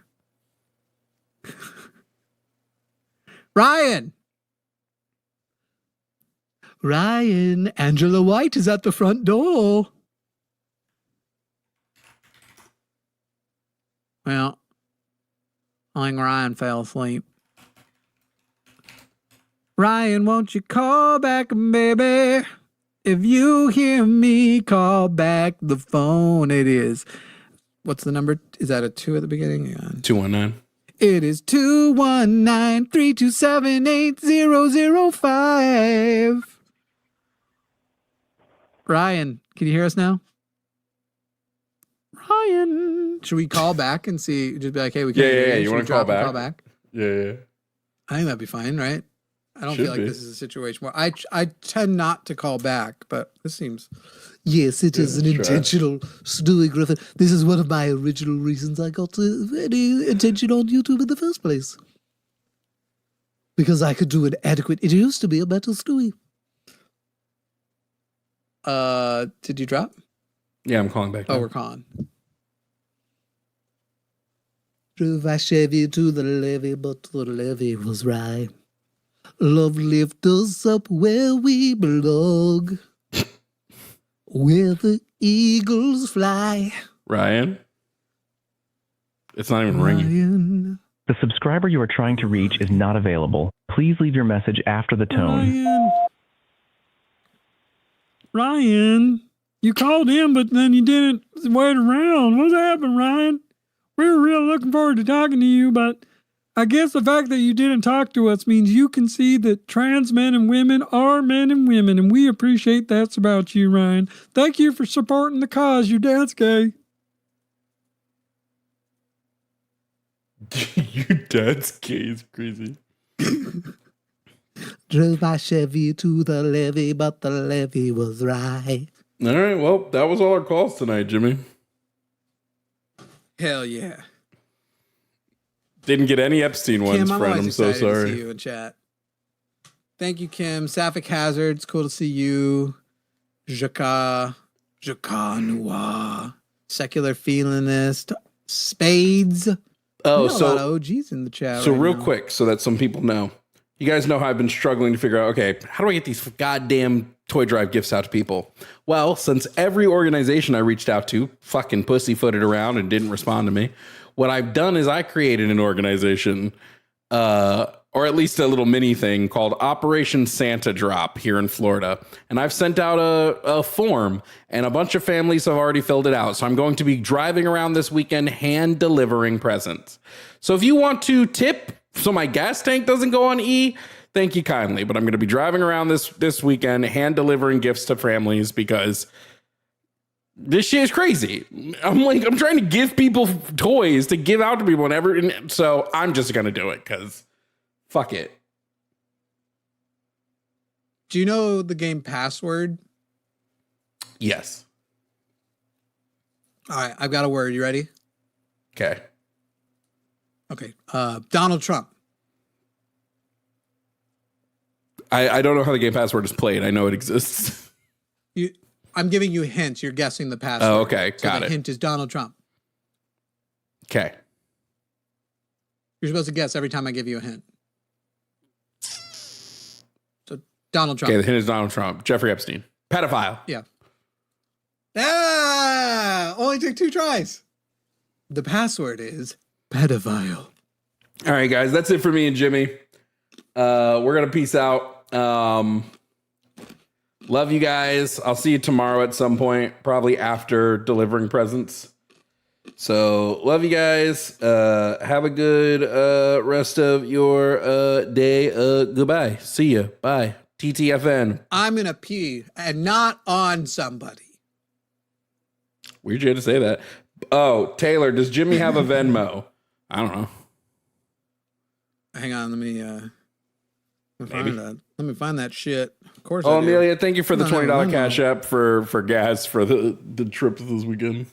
Ryan! Ryan, Angela White is at the front door. Well, I think Ryan fell asleep. Ryan, won't you call back, baby? If you hear me, call back the phone. It is. What's the number? Is that a 2 at the beginning? Hang on. 219. It is 219-327-8005. Ryan, can you hear us now? Ryan. Should we call back and see? Just be like, hey, we can't hear you. You Should want we to call drop and back? Yeah. I think that'd be fine, right? I don't Should feel like be. this is a situation where I tend not to call back, but this seems. Yes, it is an intentional Stewie Griffin. This is one of my original reasons I got any attention on YouTube in the first place. Because I could do an adequate. It used to be a better Stewie. Did you drop? Yeah, I'm calling back. Oh, we're calling. Drove my Chevy to the levee, but the levee was right. Love lift us up where we belong, where the eagles fly. Ryan? It's not even ringing. The subscriber you are trying to reach is not available. Please leave your message after the tone. Ryan, you called in, but then you didn't wait around. What's happened, Ryan? We were really looking forward to talking to you, but I guess the fact that you didn't talk to us means you can see that trans men and women are men and women, and we appreciate that's about you, Ryan. Thank you for supporting the cause. Your dad's gay. Your dad's gay is crazy. Drove my Chevy to the levee, but the levee was right. All right, well, that was all our calls tonight, Jimmy. Hell yeah. Didn't get any Epstein ones, Kim, friend. I'm so excited to sorry. see you in chat. Thank you, Kim. Sapphic Hazard, it's cool to see you. Jaka Noir, Secular Feelinist, Spades. Oh, We got a lot of OGs in the chat. So right real now. quick, so that some people know. You guys know how I've been struggling to figure out, okay, how do I get these goddamn toy drive gifts out to people? Well, since every organization I reached out to fucking pussyfooted around and didn't respond to me, what I've done is I created an organization, or at least a little mini thing called Operation Santa Drop here in Florida. And I've sent out a form, and a bunch of families have already filled it out. So I'm going to be driving around this weekend hand delivering presents. So if you want to tip so my gas tank doesn't go on E, thank you kindly, but I'm going to be driving around this weekend, hand delivering gifts to families because this shit is crazy. I'm trying to give people toys to give out to people whenever. So I'm just going to do it because fuck it. Do you know the game Password? Yes. All right, I've got a word. You ready? Okay. Okay. Donald Trump. I don't know how the game Password is played. I know it exists. I'm giving you hints. You're guessing the password. Oh, okay. So Got the it. hint is Donald Trump. Okay. You're supposed to guess every time I give you a hint. So Donald Trump. Okay, the hint is Donald Trump. Jeffrey Epstein. Pedophile. Yeah. Ah! Only took 2 tries. The password is pedophile. All right, guys. That's it for me and Jimmy. We're going to peace out. Love you guys. I'll see you tomorrow at some point, probably after delivering presents. So love you guys. Have a good rest of your day. Goodbye. See you. Bye. TTFN. I'm going to pee and not on somebody. Weird you had to say that. Oh, Taylor, does Jimmy have a Venmo? I don't know. Hang on, let me find that. Let me find that shit. Of course. Oh, I do. Amelia, thank you for the No, no, $20 no. cash app for gas for the trip this weekend.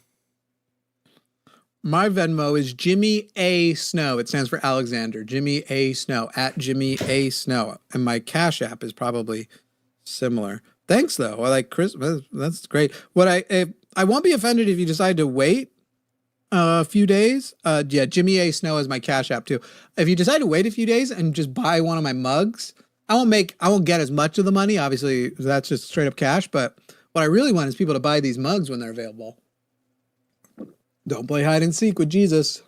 My Venmo is Jimmy A Snow. It stands for Alexander. Jimmy A Snow at Jimmy A Snow. And my Cash App is probably similar. Thanks though. I like Chris. That's great. I won't be offended if you decide to wait a few days. Yeah, Jimmy A Snow is my Cash App too. If you decide to wait a few days and just buy one of my mugs, I won't get as much of the money. Obviously, that's just straight up cash. But what I really want is people to buy these mugs when they're available. Don't play hide and seek with Jesus.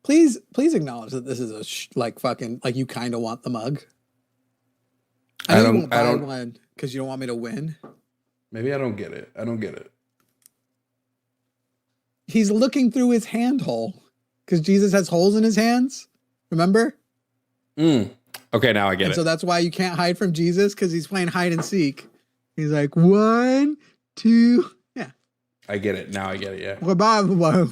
Please acknowledge that this is like you kind of want the mug. I know you won't buy one because you don't want me to win. Maybe I don't get it. I don't get it. He's looking through his hand hole because Jesus has holes in his hands. Remember? Okay, now I get it. So that's why you can't hide from Jesus because he's playing hide and seek. He's like 1, 2. Yeah. I get it. Now I get it. Yeah. Bye.